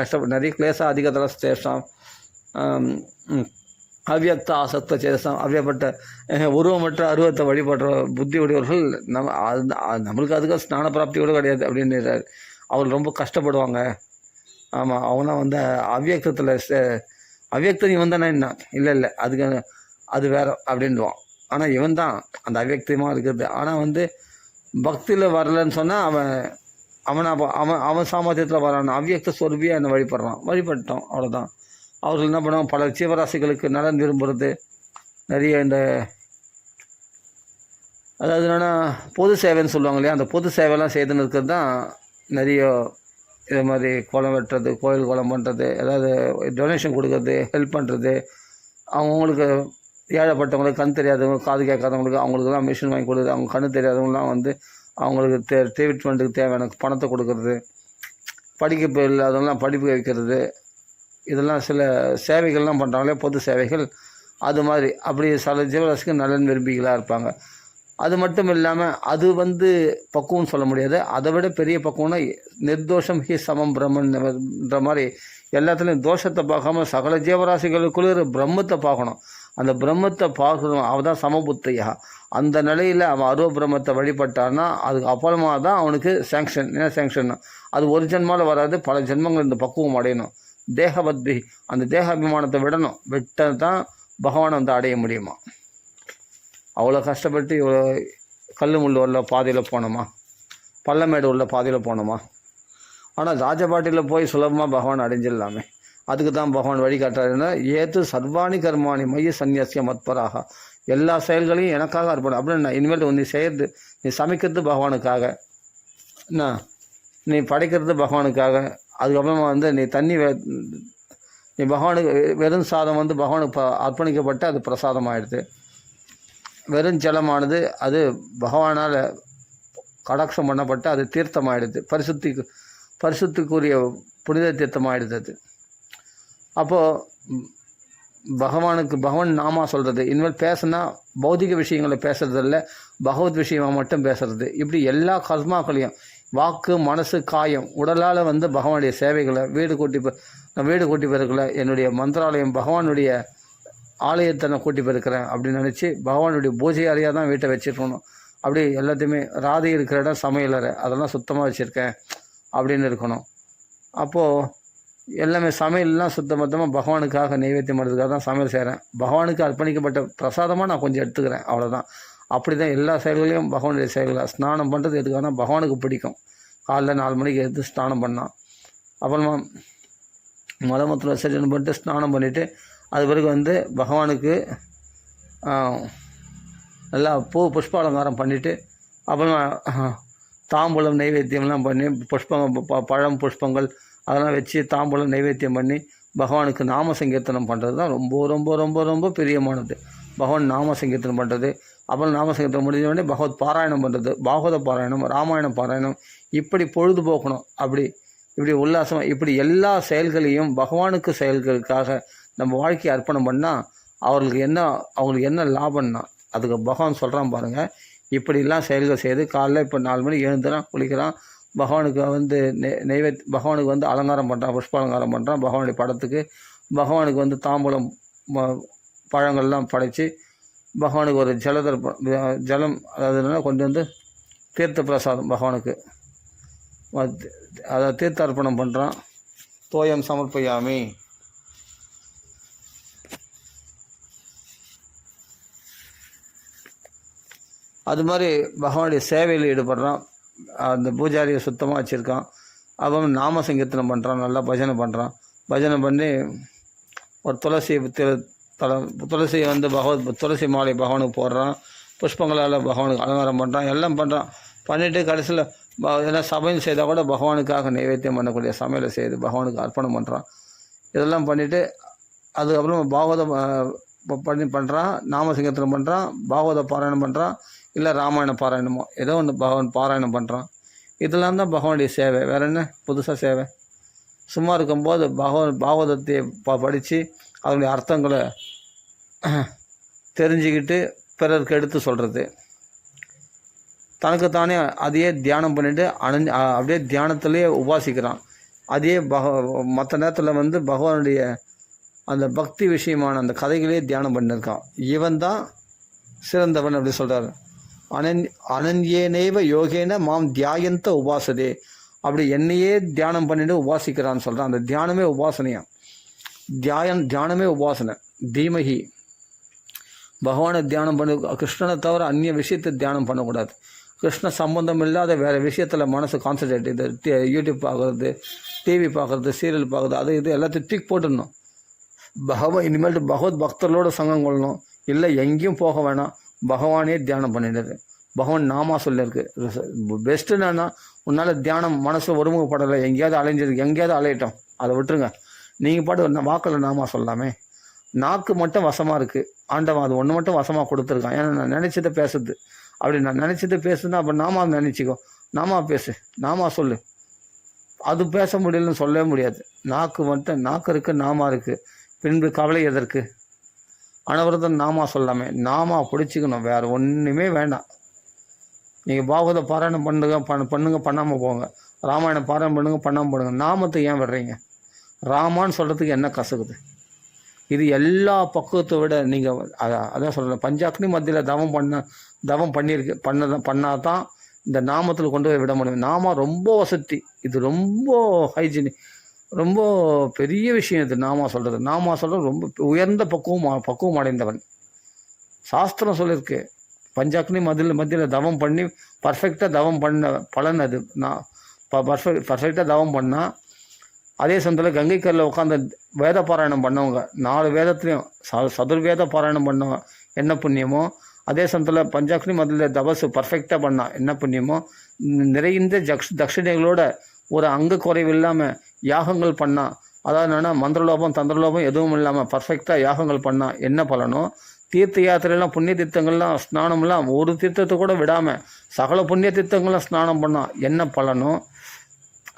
கிளேசம் அதிகத்தில் சேஷம் அவ்வியக்த ஆசக்த சேஷம் அவ்வியப்பட்ட உருவமற்ற அருவத்தை வழிபடுற புத்தி உடையவர்கள் நம்மளுக்கு அதுக்கு ஸ்நான பிராப்தி கூட கிடையாது அப்படின்றார். அவர் ரொம்ப கஷ்டப்படுவாங்க. ஆமாம், அவங்களாம் அவ்வியக்தத்தில் அவ்வியக்த இவன் தானே என்ன இல்லை அதுக்கு அது வேற அப்படின்வான். ஆனால் இவன் தான் அந்த அவ்வியக்தமாக இருக்கிறது. ஆனால் பக்தியில் வரலன்னு சொன்னால் அவன் சாமர்த்தியத்தில் வரான். அவ்வியக்த சொருபியாக என்னை வழிபட்டோம் அவ்வளோதான். அவர்கள் என்ன பண்ணுவாங்க, பல ஜீவராசிகளுக்கு நலன் விரும்புகிறது. நிறைய அதாவது என்னென்னா பொது சேவைன்னு சொல்லுவாங்க இல்லையா, அந்த பொது சேவைலாம் செய்துன்னு இருக்கிறது தான் நிறைய. இது மாதிரி குளம் வெட்டுறது, கோயில் குளம் பண்ணுறது, ஏதாவது டொனேஷன் கொடுக்கறது, ஹெல்ப் பண்ணுறது, அவங்களுக்கு ஏழைப்பட்டவங்களுக்கு கண் தெரியாதவங்க காது கேட்காதவங்களுக்கு அவங்களுக்குலாம் மிஷின் வாங்கி கொடுக்குறது, அவங்க கண் தெரியாதவங்களாம் அவங்களுக்கு ட்ரீட்மெண்ட்டுக்கு தேவையான பணத்தை கொடுக்கறது, படிக்க இல்லாதவங்களாம் படிப்பு வைக்கிறது, இதெல்லாம் சில சேவைகள்லாம் பண்ணுறாங்களே பொது சேவைகள். அது மாதிரி அப்படி சில ஜீவராசிக்கு நலன் விரும்பிகளாக இருப்பாங்க. அது மட்டும் இல்லாமல் அது பக்குவம்னு சொல்ல முடியாது. அதை விட பெரிய பக்குவம்னா நிர்தோஷம் ஹி சமம் பிரம்மன்ற மாதிரி எல்லாத்துலேயும் தோஷத்தை பார்க்காம சகல ஜீவராசிகளுக்குள்ள பிரம்மத்தை பார்க்கணும். அந்த பிரம்மத்தை பார்க்கணும், அவன் தான் சமபுத்தையா. அந்த நிலையில் அவன் அருவ பிரம்மத்தை வழிபட்டான்னா அதுக்கு அப்புறமா தான் அவனுக்கு சேங்ஷன். என்ன சேங்ஷன்? அது ஒரு ஜென்மாவில் வராது, பல ஜென்மங்கள் இந்த பக்குவம் அடையணும். தேகவத்பி, அந்த தேகாபிமானத்தை விட்டால் தான் பகவானை அடைய முடியுமா. அவ்வளோ கஷ்டப்பட்டு இவ்வளோ கல் முள் உள்ள பாதையில் போனோமா, பள்ளமேடு உள்ள பாதையில் போனோமா. ஆனால் ராஜபாட்டியில் போய் சுலபமாக பகவான் அடைஞ்சிடலாமே. அதுக்கு தான் பகவான் வழிகாட்டுறாருன்னா ஏத்து சர்வாணி கர்மாணி மைய சந்நியாசிய மத்பராக, எல்லா செயல்களையும் எனக்காக அர்ப்பணம். அப்படின்னு இனிமேல் நீ செய்கிறது, நீ சமைக்கிறது பகவானுக்காக, என்ன நீ படைக்கிறது பகவானுக்காக, அதுக்கப்புறமா வந்து நீ நீ பகவானுக்கு வெறும் சாதம் வந்து பகவானுக்கு அர்ப்பணிக்கப்பட்டு அது பிரசாதம் ஆகிடுது. வெறும் ஜலமானது அது பகவானால் கடாட்சம் பண்ணப்பட்டு அது தீர்த்தமாகிடுது, பரிசுத்திக்குரிய புனித தீர்த்தமாகிடுது அது. அப்போது பகவான் நாமா சொல்கிறது. இனிமேல் பேசுனா பௌதிக விஷயங்களை பேசுறது இல்லை, பகவத் விஷயமாக மட்டும் பேசுறது. இப்படி எல்லா கர்மாக்களையும் வாக்கு மனசு காயம் உடலால் வந்து பகவானுடைய சேவைகளை வீடு கூட்டி பெருக்கல, என்னுடைய மந்திராலயம் பகவானுடைய ஆலயத்தை நான் கூட்டி பெருக்கிறேன் அப்படின்னு நினச்சி பகவானுடைய பூஜை அறையாக தான் வீட்டை வச்சுருக்கணும். அப்படி எல்லாத்தையுமே ராதை இருக்கிற இடம் சமையலறை அதெல்லாம் சுத்தமாக வச்சுருக்கேன் அப்படின்னு இருக்கணும். அப்போது எல்லாமே சமையல்லாம் சுத்தமொத்தமாக பகவானுக்காக நைவேத்தியம் பண்ணுறதுக்காக தான் சமையல் செய்கிறேன். பகவானுக்கு அர்ப்பணிக்கப்பட்ட பிரசாதமாக நான் கொஞ்சம் எடுத்துக்கிறேன், அவ்வளோதான். அப்படி தான் எல்லா செயல்களையும் பகவானுடைய செயல்கள். ஸ்நானம் பண்ணுறது எதுக்காக தான் பகவானுக்கு பிடிக்கும். காலைல 4 மணிக்கு எடுத்து ஸ்நானம் பண்ணான். அப்புறமா மலமூத்திர விசர்ஜனம் பண்ணிட்டு ஸ்நானம் பண்ணிவிட்டு அது பிறகு வந்து பகவானுக்கு நல்லா புஷ்ப அலங்காரம் பண்ணிவிட்டு அப்புறமா தாம்பூலம் நைவேத்தியம்லாம் பண்ணி பழம் புஷ்பங்கள் அதெல்லாம் வச்சு தாம்பூலம் நைவேத்தியம் பண்ணி பகவானுக்கு நாம சங்கீர்த்தனம் பண்ணுறது தான் ரொம்ப ரொம்ப ரொம்ப ரொம்ப பிரியமானது. பகவான் நாம சங்கீர்த்தனம் பண்ணுறது, அப்புறம் நாம சங்கீர்த்தனம் முடிஞ்ச உடனே பகவத் பாராயணம் பண்ணுறது, பாகவத பாராயணம், ராமாயணம் பாராயணம், இப்படி பொழுதுபோக்கணும். இப்படி உல்லாசமாக இப்படி எல்லா செயல்களையும் பகவானுக்கு செயல்களுக்காக நம்ம வாழ்க்கையை அர்ப்பணம் பண்ணால் அவங்களுக்கு என்ன லாபம்னா அதுக்கு பகவான் சொல்கிறான் பாருங்கள். இப்படிலாம் செயல்கள் செய்து காலைல இப்போ 4 மணிக்கு எழுந்துறான், குளிக்கிறான், பகவானுக்கு வந்து பகவானுக்கு வந்து அலங்காரம் பண்ணுறான், புஷ்ப அலங்காரம் பண்ணுறான், பகவானுடைய படத்துக்கு பகவானுக்கு வந்து தாம்பூலம் பழங்கள்லாம் படைத்து பகவானுக்கு ஒரு ஜலம் அதாவது கொண்டு வந்து தீர்த்த பிரசாதம் பகவானுக்கு அதை தீர்த்த அர்ப்பணம் பண்ணுறான். தோயம் சமர்ப்பயாமி. அது மாதிரி பகவானுடைய சேவையில் ஈடுபடுறான். அந்த பூஜாரியை சுத்தமாக வச்சுருக்கான். அப்புறம் நாம சங்கீர்த்தனம் பண்ணுறான், நல்லா பஜனை பண்ணுறான். பஜனை பண்ணி ஒரு துளசி வந்து துளசி மாலை பகவானுக்கு போடுறான், புஷ்பங்களால் பகவானுக்கு அலங்காரம் பண்ணுறான், எல்லாம் பண்ணுறான். பண்ணிவிட்டு கடைசியில் ஏன்னா சமையல் செய்தால் கூட பகவானுக்காக நைவேத்தியம் பண்ணக்கூடிய சமையலை செய்து பகவானுக்கு அர்ப்பணம் பண்ணுறான். இதெல்லாம் பண்ணிவிட்டு அதுக்கப்புறம் பாகவதம் பண்ணுறான், நாம சங்கீர்த்தனம் பண்ணுறான், பாகவத பாராயணம் பண்ணுறான், இல்லை ராமாயண பாராயணமோ ஏதோ ஒன்று பகவான் பாராயணம் பண்ணுறான். இதெல்லாம் தான் பகவானுடைய சேவை. வேறு என்ன புதுசாக சேவை? சும்மா இருக்கும்போது பாகவதத்தை படித்து அதனுடைய அர்த்தங்களை தெரிஞ்சுக்கிட்டு பிறருக்கு எடுத்து சொல்கிறது, தனக்குத்தானே அதையே தியானம் பண்ணிவிட்டு அப்படியே தியானத்திலேயே உபாசிக்கிறான். அதே மற்ற நேரத்தில் வந்து பகவானுடைய அந்த பக்தி விஷயமான அந்த கதைகளே தியானம் பண்ணியிருக்கான். இவன் தான் சிறந்தவன் அப்படி சொல்கிறார். அனன்யேனேவ யோகேன மாம் தியாயந்த உபாசதே. அப்படி என்னையே தியானம் பண்ணிட்டு உபாசிக்கிறான்னு சொல்கிறான். அந்த தியானமே உபாசனையா, தியானமே உபாசனை. தீமகி பகவானை தியானம் பண்ண, கிருஷ்ணனை தவிர அந்நிய விஷயத்தை தியானம் பண்ணக்கூடாது. கிருஷ்ண சம்பந்தம் இல்லாத வேறு விஷயத்தில் மனசு கான்சன்ட்ரேட். இது யூடியூப் பார்க்குறது, டிவி பார்க்குறது, சீரியல் பார்க்குறது, அது இது எல்லாத்தையும் தூக்கி போட்டுடணும். இனிமேல் பகவத் பக்தர்களோட சங்கம் கொள்ளணும். இல்லை எங்கேயும் போக வேணாம், பகவானே தியானம் பண்ணிடுது. பகவான் நாமா சொல்லியிருக்கு. பெஸ்ட்டு என்னன்னா உன்னால் தியானம் மனசு ஒருமுகப்படலை, எங்கேயாவது அலையிட்டோம், அதை விட்டுருங்க. நீங்கள் பாட்டு வாக்கில் நாமா சொல்லாமே. நாக்கு மட்டும் வசமாக இருக்குது, ஆண்டவன் அது ஒன்று மட்டும் வசமாக கொடுத்துருக்கான். ஏன்னா நான் நினச்சதை பேசுது. அப்படி நான் நினச்சதை பேசுனா அப்போ நாமா நினச்சிக்கோ, நாமா பேசு, நாமா சொல்லு. அது பேச முடியலன்னு சொல்லவே முடியாது. நாக்கு இருக்குது, நாமா இருக்குது, பின்பு கவலை எதற்கு? அனவரதம் நாமா சொல்லாமே, நாமா பிடிச்சிக்கணும், வேறு ஒன்றுமே வேண்டாம். நீங்கள் பாகவத பாராயணம் பண்ணுங்க, பண்ணாமல் போங்க. ராமாயணம் பாராயணம் பண்ணுங்க, பண்ணாமல் போடுங்க. நாமத்தை ஏன் விடுறீங்க? ராமான்னு சொல்கிறதுக்கு என்ன கசக்குது? இது எல்லா பக்குவத்தை விட நீங்கள் அதான் சொல்கிறேன், பஞ்சாக்னி மத்தியில் தவம் பண்ணால் தான் இந்த நாமத்தில் கொண்டு போய் விட முடியும். நாம ரொம்ப வசதி, இது ரொம்ப ஹைஜீனிக், ரொம்ப பெரிய விஷயம் இது. நாமா சொல்கிறது ரொம்ப உயர்ந்த பக்குவம் அடைந்தவன். சாஸ்திரம் சொல்லியிருக்கு, பஞ்சாக்னி மத்தியில் தவம் பண்ணி பர்ஃபெக்டாக தவம் பண்ண பலன் அது. நான் பர்ஃபெக்டாக தவம் பண்ணால் அதே சமயத்தில் கங்கைக்கரில் உட்காந்து வேத பாராயணம் பண்ணவங்க, 4 வேதத்துலேயும் சதுர்வேத பாராயணம் பண்ணவங்க என்ன புண்ணியமோ, அதே சமயத்தில் பஞ்சாக்னி முதல்ல தபசு பர்ஃபெக்டாக பண்ணால் என்ன புண்ணியமோ, நிறைந்த தட்சிணைகளோட ஒரு அங்க குறைவு இல்லாமல் யாகங்கள் பண்ணால், அதாவது என்னென்னா மந்திரலோபம் தந்திரலோபம் எதுவும் இல்லாமல் பர்ஃபெக்டாக யாகங்கள் பண்ணால் என்ன பலனோ, தீர்த்த யாத்திரையெல்லாம் புண்ணிய தீர்த்தங்கள்லாம் ஸ்நானம்லாம் ஒரு தீர்த்தத்தை கூட விடாமல் சகல புண்ணிய தீர்த்தங்கள்லாம் ஸ்நானம் பண்ணால் என்ன பலனோ,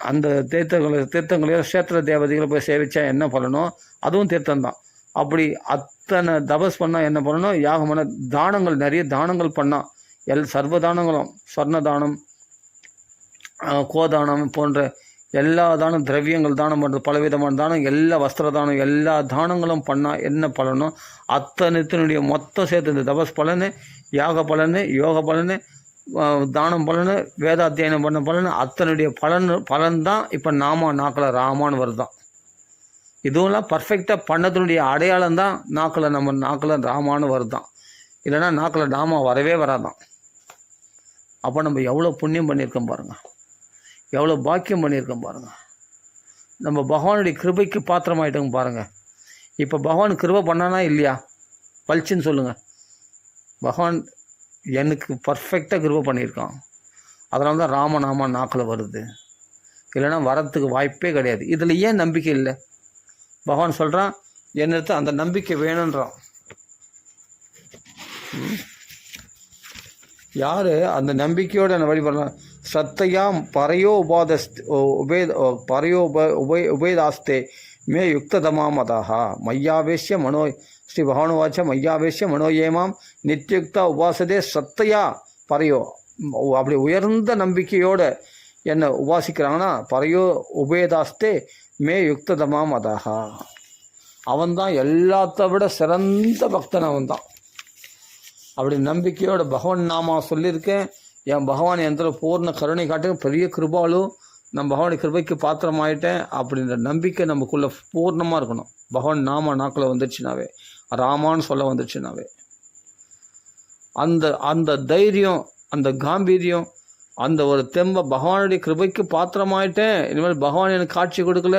அந்த தீர்த்தங்களையோ க்ஷேத்திர தேவதைகளை போய் சேவிச்சா என்ன பலனோ அதுவும் தீர்த்தம்தான். அப்படி அத்தனை தபஸ் பண்ணால் என்ன பண்ணணும், யாகம் பண்ண தானங்கள் நிறைய தானங்கள் பண்ணால் சர்வ தானங்களும் சொர்ண தானம், கோதானம் போன்ற எல்லா தானம், திரவியங்கள் தானம் பண்ணுறது, பலவிதமான தானம், எல்லா வஸ்திர தானம், எல்லா தானங்களும் பண்ணால் என்ன பலனோ அத்தனைத்தினுடைய மொத்தம் சேர்த்து இந்த தபஸ் பலனு, யாக பலனு, யோக பலனு, தானம் பலனு, வேதாத்தியனம் பண்ண பலனு, அத்தனுடைய பலன் தான் இப்போ நாக்கில் ராமான்னு வருதான். இதுவெல்லாம் பர்ஃபெக்டாக பண்ணத்தினுடைய அடையாளம் தான் நம்ம நாக்கில் ராமான்னு வருதான். இல்லைன்னா நாக்கில் நாமா வரவே வராதான். அப்போ நம்ம எவ்வளோ புண்ணியம் பண்ணியிருக்கோம் பாருங்கள், எவ்வளோ பாக்கியம் பண்ணியிருக்கோம் பாருங்கள். நம்ம பகவானுடைய கிருபைக்கு பாத்திரமாயிட்டோங்க பாருங்கள். இப்போ பகவான் கிருபை பண்ணானா இல்லையா, பளிச்சுன்னு சொல்லுங்கள். பகவான் எனக்கு பர்ஃபெக்டாக கிருபை பண்ணியிருக்கான், அதனால தான் ராமநாமா நாக்கில் வருது. இல்லைன்னா வரத்துக்கு வாய்ப்பே கிடையாது. இதில் ஏன் நம்பிக்கை இல்லை? பகவான் சொல்கிறான், என்னது அந்த நம்பிக்கை வேணுன்றான். யார் அந்த நம்பிக்கையோடு என்ன வழிபடலாம்? சத்தையாம் பரையோ உபேதாஸ்தே மே யுக்ததமா மதா மையாவேஷ்ய மனோ ஸ்ரீ பகவானுவாச்ச மையாவேஷ்ய மனோயேமாம் நித்தியுக்தா உபாசதே சத்தையா பரையோ. அப்படி உயர்ந்த நம்பிக்கையோடு என்னை உபாசிக்கிறாங்கன்னா பரையோ உபேதாஸ்தே மே யுக்ததமா மதா, அவன்தான் எல்லாத்த விட சிறந்த பக்தன் அவன்தான். அப்படி நம்பிக்கையோட பகவான் நாமா சொல்லியிருக்கேன், என் பகவான் என் பூர்ண கருணை காட்டு, பெரிய கிருபாலு, நான் பகவானுடைய கிருபைக்கு பாத்திரமாயிட்டேன் அப்படின்ற நம்பிக்கை நமக்குள்ளே பூர்ணமாக இருக்கணும். பகவான் நாம நாக்கில் வந்துருச்சுனாவே, ராமான்னு சொல்ல வந்துருச்சுனாவே அந்த தைரியம், அந்த காம்பீரியம், அந்த ஒரு பகவானுடைய கிருபைக்கு பாத்திரமாயிட்டேன், இனிமேல் பகவான் எனக்கு காட்சி கொடுக்கல,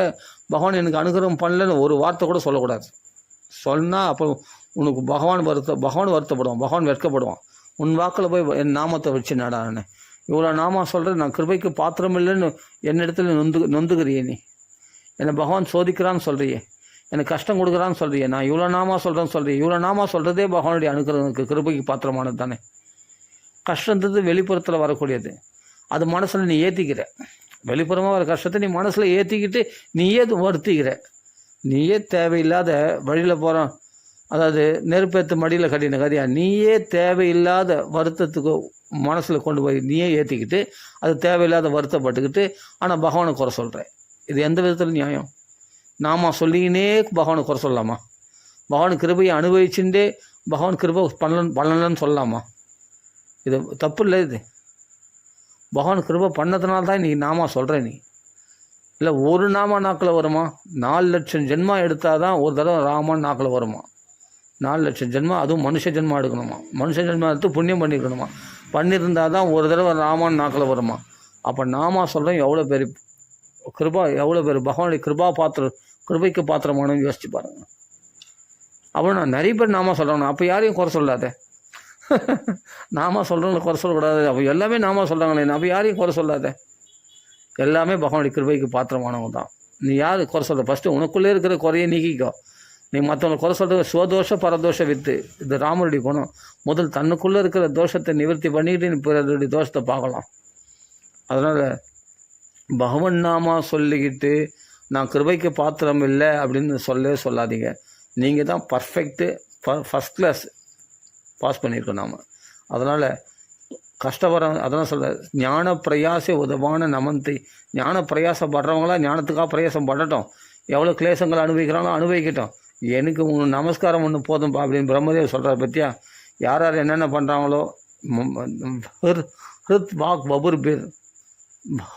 பகவான் எனக்கு அனுகிரகம் பண்ணலன்னு ஒரு வார்த்தை கூட சொல்லக்கூடாது. சொன்னால் அப்போ உனக்கு பகவான் வருத்தப்படுவான், பகவான் வெட்கப்படுவான். உன் வாக்கில் போய் என் நாமத்தை வச்சு நடான்னு இவ்வளோ நாமா சொல்கிறேன், நான் கிருபைக்கு பாத்திரம் இல்லைன்னு என்னிடத்துல நொந்துக்கிறியே, நீ என்னை பகவான் சோதிக்கிறான்னு சொல்கிறியே, எனக்கு கஷ்டம் கொடுக்குறான்னு சொல்கிறியே, நான் இவ்வளோ நாமா சொல்கிறேன்னு சொல்கிறேன். இவ்வளோ நாமா சொல்கிறதே பகவானுடைய அனுகிரகத்துக்கு கிருபைக்கு பாத்திரமானது தானே. கஷ்டன்றது வெளிப்புறத்தில் வரக்கூடியது, அது மனசில் நீ ஏற்றிக்கிற. வெளிப்புறமாக வர கஷ்டத்தை நீ மனசில் ஏற்றிக்கிட்டு நீயே வருத்திக்கிற. நீயே தேவையில்லாத வழியில் போகிறான், அதாவது நெருப்பேற்று மடியில் கட்டின கதையா, நீயே தேவையில்லாத வருத்தத்துக்கு மனசில் கொண்டு போய் நீயே ஏற்றிக்கிட்டு அது தேவையில்லாத வருத்தப்பட்டுக்கிட்டு ஆனால் பகவானை குறை சொல்கிறேன். இது எந்த விதத்தில் நியாயம்? நாம சொல்லிக்கினே பகவானை குறை சொல்லலாமா? பகவான் கிருபையை அனுபவிச்சுட்டே பகவான் கிருபை பண்ணலன்னு சொல்லலாமா? இது தப்பு இல்லை. இது பகவான் கிருபை பண்ணதுனால தான் நீ நாமா சொல்கிறேன். நீ இல்லை ஒரு நாமா நாக்கில் வருமா? 4 லட்சம் ஜென்மா எடுத்தால் தான் ஒரு தடவை ராமான் நாக்கில் வருமா? 4 லட்சம் ஜென்மா, அதுவும் மனுஷ ஜென்மா எடுக்கணுமா? மனுஷ ஜென்மா எடுத்து புண்ணியம் பண்ணியிருக்கணுமா? பண்ணியிருந்தால் தான் ஒரு தடவை ராமான் நாக்கில் வருமா? அப்போ நாமா சொல்கிறேன் எவ்வளோ பேர் கிருபா, எவ்வளோ பேர் பகவானுடைய கிருபைக்கு பாத்திரமானு யோசிச்சு பாருங்கள். அப்புறம் நான் நிறைய பேர் நாமா சொல்கிறாங்க, அப்போ யாரையும் குறை சொல்லாத. நாமா சொல்கிறவங்களை குறை சொல்லக்கூடாது. அப்போ எல்லாமே நாமா சொல்கிறாங்களே, அப்போ யாரையும் குறை சொல்லாத. எல்லாமே பகவானுடைய கிருபைக்கு பாத்திரமானவங்க தான். நீ யார் குறை சொல்கிற? ஃபஸ்ட்டு உனக்குள்ளே இருக்கிற குறையை நீக்கிக்கோ. நீ மற்றவங்களை குறை சொல்கிறது சுவதோஷ பரதோஷ வித்து, இது ராமருடைய குணம். முதல் தன்னுக்குள்ளே இருக்கிற தோஷத்தை நிவர்த்தி பண்ணிக்கிட்டு நீ பிறருடைய தோஷத்தை பார்க்கலாம். அதனால் பகவன் நாமா சொல்லிக்கிட்டு நான் கிருபைக்கு பாத்திரம் இல்லை அப்படின்னு சொல்லாதீங்க. நீங்கள் தான் பர்ஃபெக்ட்டு, ஃபஸ்ட் கிளாஸ் பாஸ் பண்ணியிருக்கோம் நாம். அதனால் கஷ்டப்படுற, அதெல்லாம் சொல்ல ஞான பிரயாச உதவான நமந்தி. ஞான பிரயாசம் படுறவங்களாம் ஞானத்துக்காக பிரயாசம் படட்டும், எவ்வளோ கிளேசங்கள் அனுபவிக்கிறாங்களோ அனுபவிக்கட்டும், எனக்கு நமஸ்காரம் ஒன்று போதும்பா அப்படின்னு பிரம்மதேவ் சொல்கிறார். பற்றியா யார் யார் என்னென்ன பண்ணுறாங்களோ, ஹிருத் வாக் பபுர் பேர்,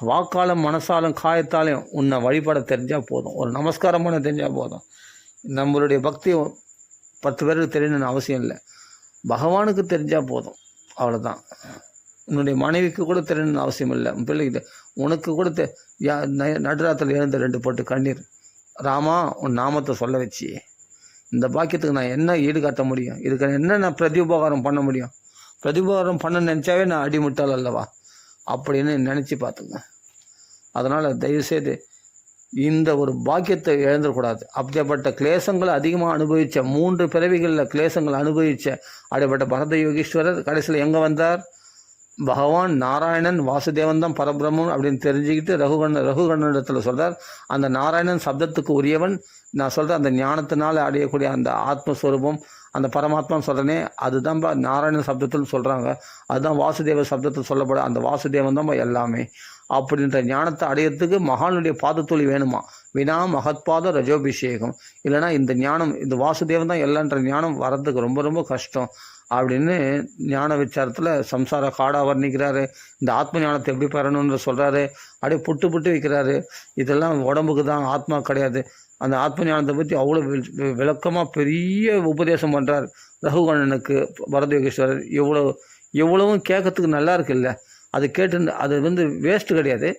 வாக்காலும் மனசாலும் காயத்தாலையும் உன்னை வழிபட தெரிஞ்சால் போதும், ஒரு நமஸ்காரம் பண்ண தெரிஞ்சால் போதும். நம்மளுடைய பக்தி 10 பேருக்கு தெரியணும்னு அவசியம் இல்லை, பகவானுக்கு தெரிஞ்சால் போதும், அவ்வளோதான். உன்னுடைய மனைவிக்கு கூட தெரியணும்னு அவசியம் இல்லை, பிள்ளைகிட்ட உனக்கு கூட நடுராத்திரில் எழுந்த 2 பொட்டு கண்ணீர் ராமா உன் நாமத்தை சொல்ல வச்சு இந்த பாக்கியத்துக்கு நான் என்ன ஈடுகாட்ட முடியும், இதுக்கு என்ன நான் பிரதிபகாரம் பண்ண முடியும், பிரதிபகாரம் பண்ண நினச்சாவே நான் அடிமுட்டால் அல்லவா அப்படின்னு நினச்சி பார்த்துங்க. அதனால் தயவுசெய்து இந்த ஒரு பாக்கியத்தை இழந்துடக்கூடாது. அப்படிப்பட்ட கிளேசங்களை அதிகமாக அனுபவித்த 3 பிறவிகளில் கிளேசங்களை அனுபவித்த அப்படிப்பட்ட பரத யோகீஸ்வரர் கடைசியில் எங்கே வந்தார்? பகவான் நாராயணன் வாசுதேவன் தான் பரபிரம்மன் அப்படின்னு தெரிஞ்சுக்கிட்டு ரகுகண்ணனிடத்தில் சொல்கிறார். அந்த நாராயணன் சப்தத்துக்கு உரியவன், நான் சொல்கிறேன் அந்த ஞானத்தினால் அடையக்கூடிய அந்த ஆத்மஸ்வரூபம், அந்த பரமாத்மான்னு சொல்கிறேனே அதுதான் நாராயணன் சப்தத்தில் சொல்கிறாங்க. அதுதான் வாசுதேவ சப்தத்தில் சொல்லப்பட அந்த வாசுதேவன் தான் எல்லாமே. அப்படின்ற ஞானத்தை அடையிறதுக்கு மகானுடைய பாதத்தொழி வேணுமா? வினா மகத்பாத ரஜோபிஷேகம், இல்லைனா இந்த ஞானம், இந்த வாசுதேவன் தான் எல்லான்ற ஞானம் வர்றதுக்கு ரொம்ப ரொம்ப கஷ்டம் அப்படின்னு ஞான விசாரத்தில் சம்சார காடாக வர்ணிக்கிறாரு. இந்த ஆத்ம ஞானத்தை எப்படி பெறணும்னு சொல்கிறாரு. அப்படியே புட்டு வைக்கிறாரு. இதெல்லாம் உடம்புக்கு தான், ஆத்மா கிடையாது. அந்த ஆத்ம ஞானத்தை பற்றி அவ்வளோ விளக்கமாக பெரிய உபதேசம் பண்ணுறார் ரகுகண்ணனுக்கு பரத யோகீஸ்வரர். எவ்வளவும் கேட்கறதுக்கு நல்லா இருக்குல்ல, அது கேட்டு அது வேஸ்ட்டு கிடையாது.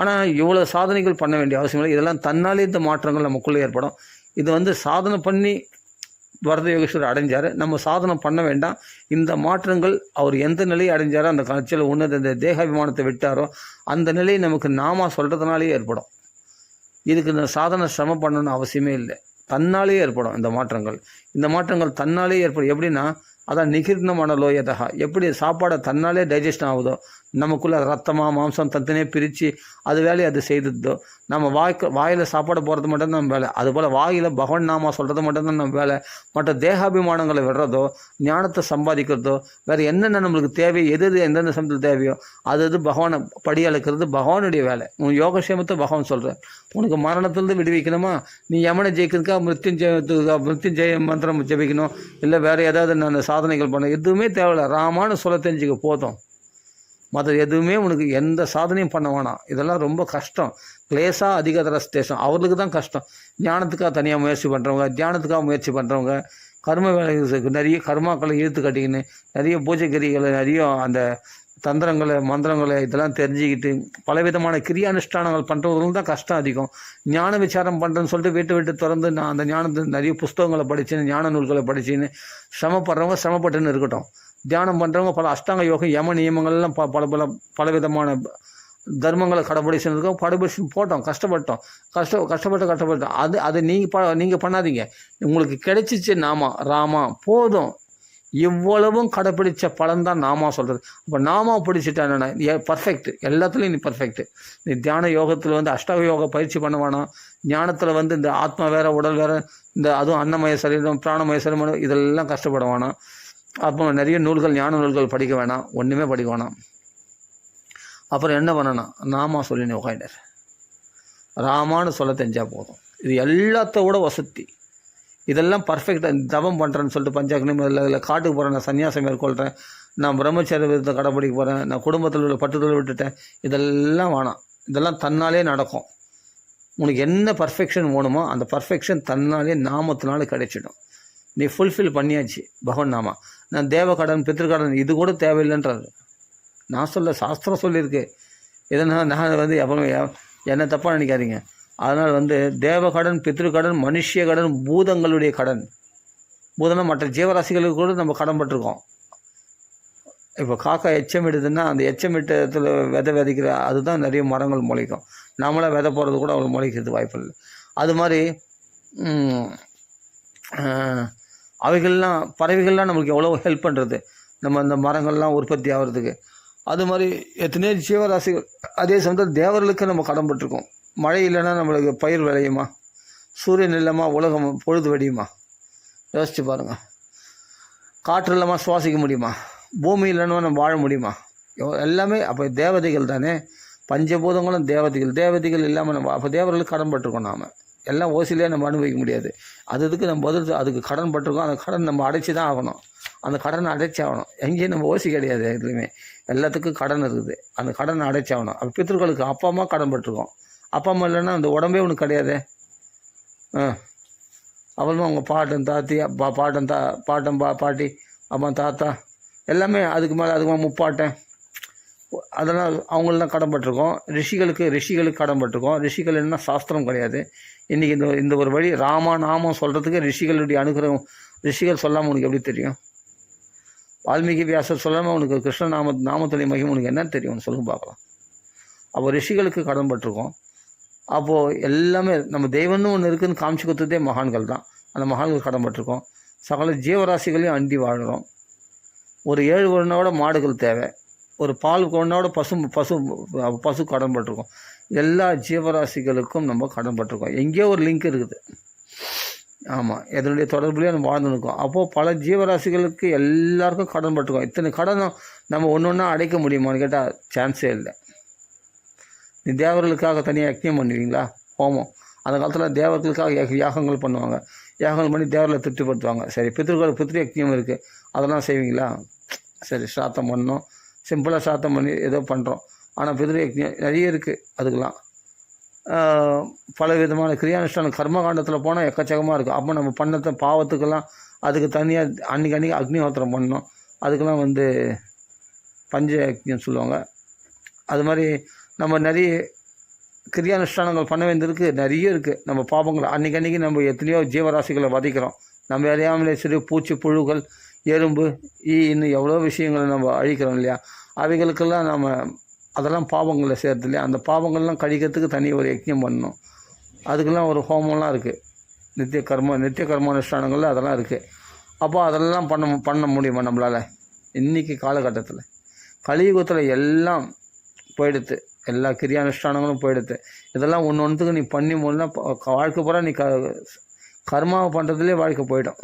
ஆனால் இவ்வளோ சாதனைகள் பண்ண வேண்டிய அவசியம் இல்லை. இதெல்லாம் தன்னாலே இந்த மாற்றங்கள் நமக்குள்ளே ஏற்படும். இது சாதனை பண்ணி பரத யோகீஸ்வரர் அடைஞ்சார். நம்ம சாதனை பண்ண வேண்டாம். இந்த மாற்றங்கள் அவர் எந்த நிலையை அடைஞ்சாரோ, அந்த கட்சியில் உன்னத இந்த தேகாபிமானத்தை விட்டாரோ அந்த நிலையை நமக்கு நாம சொல்கிறதுனாலே ஏற்படும். இதுக்கு இந்த சாதனை சிரமம் பண்ணணும்னு அவசியமே இல்லை, தன்னாலே ஏற்படும் இந்த மாற்றங்கள். இந்த மாற்றங்கள் தன்னாலே ஏற்படும். எப்படின்னா அதான் நிகிர்ணமான லோயதா, எப்படி சாப்பாடை தன்னாலே டைஜஷன் ஆகுதோ, நமக்குள்ளே ரத்தமாக மாம்சம் தத்தனையே பிரித்து அது வேலையை அது செய்ததோ, நம்ம வாயில் சாப்பாடு போகிறது மட்டும்தான் நம்ம வேலை. அதுபோல் வாயில் பகவான் நாமா சொல்கிறது மட்டும்தான் நம்ம வேலை. மற்ற தேகாபிமானங்களை விடுறதோ, ஞானத்தை சம்பாதிக்கிறதோ, வேறு என்னென்ன நம்மளுக்கு தேவையோ, எது எந்தெந்த சமயத்தில் தேவையோ அது பகவானை படியளக்கிறது பகவானுடைய வேலை. உன் யோகக்ஷேமத்தை பகவான் சொல்கிறார். உனக்கு மரணத்திலிருந்து விடுவிக்கணுமா, நீ யமனை ஜெயிக்கிறதுக்காக மிருத்யுஞ்சய மந்திரம் ஜெபிக்கணும், இல்லை வேறு ஏதாவது நான் சாதனைகள் பண்ண எதுவுமே தேவையில்லை. ராமான்னு சொல்ல தெரிஞ்சுக்க போதும். மற்ற எதுவுமே உனக்கு எந்த சாதனையும் பண்ண வேணாம். இதெல்லாம் ரொம்ப கஷ்டம். கிளேசா அதிகதர ஸ்டேஷன் அவர்களுக்கு தான் கஷ்டம். ஞானத்துக்காக தனியாக முயற்சி பண்ணுறவங்க, தியானத்துக்காக முயற்சி பண்ணுறவங்க, கர்ம வேலைகளுக்கு நிறைய கர்மாக்களை இழுத்து கட்டிக்கின்னு நிறைய பூஜைக்கரிகளை, நிறைய அந்த தந்திரங்களை மந்திரங்களை இதெல்லாம் தெரிஞ்சுக்கிட்டு பலவிதமான கிரியானுஷ்டானங்கள் பண்ணுறவங்களும் தான் கஷ்டம் அதிகம். ஞான விசாரம் பண்ணுறேன்னு சொல்லிட்டு விட்டு திறந்து நான் அந்த ஞானத்தை நிறைய புஸ்தகங்களை படிச்சுன்னு, ஞான நூல்களை படிச்சுன்னு சிரமப்படுறவங்க சிரமப்பட்டுன்னு இருக்கட்டும். தியானம் பண்ணுறவங்க பல அஷ்டாங்க யோகம் யம நியமங்கள்லாம் பலவிதமான தர்மங்களை கடைபிடிச்சுருக்கோம். கடைபிடிச்சு போட்டோம், கஷ்டப்பட்டோம். அது நீங்கள் பண்ணாதீங்க. உங்களுக்கு கிடைச்சிச்சு ராமா போதும். இவ்வளவும் கடைப்பிடிச்ச பலன்தான் நாமா சொல்கிறது. அப்போ நாமா பிடிச்சிட்டா என்னென்ன பர்ஃபெக்ட், எல்லாத்துலேயும் நீ பர்ஃபெக்ட். நீ தியான யோகத்தில் அஷ்டாங்க யோக பயிற்சி பண்ண வேணாம். ஞானத்தில் இந்த ஆத்மா வேற உடல் வேற, இந்த அதுவும் அன்னமய சரீரம் பிராணமய சரீரம் இதெல்லாம் கஷ்டப்பட வேணாம். அப்போ நிறைய நூல்கள், ஞான நூல்கள் படிக்க வேணாம், ஒன்றுமே படிக்க வேணாம். அப்புறம் என்ன பண்ணணும், நாமா சொல்லினே உட்காண்டார். ராமான்னு சொல்ல தெரிஞ்சால் போதும். இது எல்லாத்தோட வசதி. இதெல்லாம் பர்ஃபெக்டாக தவம் பண்ணுறேன்னு சொல்லிட்டு பஞ்சாக்னி இல்லை காட்டுக்கு போகிறேன், நான் சன்னியாசம் மேற்கொள்கிறேன், நான் பிரம்மச்சரிய விதத்தை கடைப்பிடிக்க போகிறேன், நான் குடும்பத்தில் உள்ள பட்டுதல் விட்டுட்டேன், இதெல்லாம் வேணாம். இதெல்லாம் தன்னாலே நடக்கும். உனக்கு என்ன பர்ஃபெக்ஷன் வேணுமோ அந்த பர்ஃபெக்ஷன் தன்னாலே நாமத்தினால கிடைச்சிடும். நீ ஃபுல்ஃபில் பண்ணியாச்சு பகவான் நாமா. நான் தேவகடன் பித்திருக்கடன் இது கூட தேவையில்லைன்றது நான் சொல்ல, சாஸ்திரம் சொல்லியிருக்கு. இதனால் நான் எப்பவுமே என்ன தப்பாக நினைக்காதீங்க. அதனால் தேவகடன் பித்திருக்கடன் மனுஷிய கடன் பூதங்களுடைய கடன். பூதம்னா மற்ற ஜீவராசிகளுக்கு கூட நம்ம கடன் பட்டிருக்கோம். இப்போ காக்கா எச்சமிடுதுன்னா அந்த எச்சமிட்டத்தில் விதை விதைக்கிற அதுதான் நிறைய மரங்கள் முளைக்கும். நம்மளாம் விதை போகிறது கூட அவ்வளோ முளைக்கிறது வாய்ப்பு இல்லை. அது மாதிரி அவைகள்லாம் பறவைகள்லாம் நம்மளுக்கு எவ்வளோ ஹெல்ப் பண்ணுறது, நம்ம அந்த மரங்கள்லாம் உற்பத்தி ஆகிறதுக்கு. அது மாதிரி எத்தனையோ ஜீவராசிகள். அதே சமயத்தில் தேவர்களுக்கு நம்ம கடன்பட்டிருக்கோம். மழை இல்லைன்னா நம்மளுக்கு பயிர் விளையுமா, சூரியன் இல்லாமல் உலகம் பொழுது வெடியுமா, யோசிச்சு பாருங்கள். காற்று இல்லாமல் சுவாசிக்க முடியுமா, பூமி இல்லைன்னா நம்ம வாழ முடியுமா, எல்லாமே அப்போ தேவதைகள் தானே. பஞ்சபூதங்களும் தேவதைகள் இல்லாமல் நம்ம அப்போ தேவர்களுக்கு கடன்பட்டிருக்கோம். நாம் எல்லாம் ஓசிலே நம்ம அனுபவிக்க முடியாது. அதுக்கு நம்ம அதுக்கு கடன் பட்டிருக்கோம். அந்த கடன் நம்ம அடைச்சி தான் ஆகணும். அந்த கடனை அடைச்சி ஆகணும். எங்கேயும் நம்ம ஓசி கிடையாது. எதுலையுமே எல்லாத்துக்கும் கடன் இருக்குது. அந்த கடனை அடைச்சி ஆகணும். அப்போ பித்திருக்களுக்கு அப்பா அம்மா கடன் பட்டிருக்கோம். அப்பா அம்மா இல்லைன்னா அந்த உடம்பே ஒன்று கிடையாது. அப்புறமா அவங்க பாட்டன் தாத்தி பாட்டன் பாட்டி அம்மா தாத்தா எல்லாமே அதுக்கு மேலே முப்பாட்டன் அதெல்லாம் அவங்களெலாம் கடன்பட்டிருக்கோம். ரிஷிகளுக்கு கடன்பட்டிருக்கோம். ரிஷிகள் என்ன சாஸ்திரம் கிடையாது. இன்றைக்கி இந்த ஒரு வழி நாமம் சொல்கிறதுக்கு ரிஷிகளுடைய அனுகிரகம். ரிஷிகள் சொல்லாமல் உனக்கு எப்படி தெரியும்? வால்மீகி வியாசர் சொல்லாமல் உனக்கு கிருஷ்ண நாமத்துடைய மகிமை உனக்கு என்னன்னு தெரியும்? சொல்லுங்க பார்க்கலாம். அப்போ ரிஷிகளுக்கு கடன்பட்டிருக்கோம். அப்போது எல்லாமே நம்ம தெய்வம்னு ஒன்று இருக்குதுன்னு காமிச்சு கொடுத்ததே மகான்கள் தான். அந்த மகான்கள் கடன்பட்டிருக்கோம். சகல ஜீவராசிகளையும் அண்டி வாழ்கிறோம். ஒரு 7 வருடனோட மாடுகள் தேவை. ஒரு பால் கொண்டோட பசு கடன்பட்டிருக்கோம். எல்லா ஜீவராசிகளுக்கும் நம்ம கடன்பட்டிருக்கோம். எங்கேயோ ஒரு லிங்க் இருக்குது. ஆமாம், எதனுடைய தொடர்புலேயே நம்ம வாழ்ந்துருக்கோம். அப்போது பல ஜீவராசிகளுக்கு எல்லாருக்கும் கடன்பட்டிருக்கோம். இத்தனை கடனும் நம்ம ஒன்று ஒன்றா அடைக்க முடியுமான்னு கேட்டால் சான்ஸே இல்லை. நீ தேவர்களுக்காக தனியாக யக்ஞம் பண்ணுவீங்களா? ஹோமம். அந்த காலத்தில் தேவர்களுக்காக யாகங்கள் பண்ணுவாங்க. யாகங்கள் பண்ணி தேவர்களை திருப்திப்படுத்துவாங்க. சரி, பித்ரு யக்ஞம் இருக்குது, அதெல்லாம் செய்வீங்களா? சரி, ஸ்ராத்தம் பண்ணோம், சிம்பிளாக ஸ்ராத்தம் பண்ணி ஏதோ பண்ணுறோம். ஆனால் பித்ரு யக்ஞம் நிறைய இருக்குது. அதுக்கெலாம் பல விதமான கிரியானுஷ்டான கர்மகாண்டத்தில் போனால் எக்கச்சக்கமாக இருக்குது. அப்போ நம்ம பண்ணத்த பாவத்துக்கெல்லாம் அதுக்கு தனியாக அன்றைக்கி அக்னிஹோத்திரம் பண்ணோம். அதுக்கெல்லாம் பஞ்ச யக்ஞம் சொல்லுவாங்க. அது மாதிரி நம்ம நிறைய கிரியானுஷ்டானங்கள் பண்ண வேண்டியதுக்கு நிறைய இருக்குது. நம்ம பாவங்கள் அன்றைக்கி நம்ம எத்தனையோ ஜீவராசிகளை வதைக்கிறோம். நம்ம அறியாமலே சரி, பூச்சி, புழுகள், எறும்பு, இன்னும் எவ்வளோ விஷயங்களை நம்ம அழிக்கிறோம் இல்லையா? அவைகளுக்கெல்லாம் நம்ம அதெல்லாம் பாவங்களை சேர்த்து இல்லையா? அந்த பாவங்கள்லாம் கழிக்கிறதுக்கு தனி ஒரு யக்ஞம் பண்ணணும். அதுக்கெல்லாம் ஒரு ஹோமம்லாம் இருக்குது. நித்திய கர்மானுஷ்டானங்கள் அதெல்லாம் இருக்குது. அப்போ அதெல்லாம் பண்ண முடியுமா நம்மளால்? இன்றைக்கி காலகட்டத்தில் கலியுகத்தில் எல்லாம் போயிடுத்து. எல்லா கிரியானுஷ்டானங்களும் போயிடுது. இதெல்லாம் ஒன்றுத்துக்கு நீ பண்ணி முடியல வாழ்க்கை பூரா நீ கர்மாவை பண்ணுறதுலேயே வாழ்க்கை போயிடும்.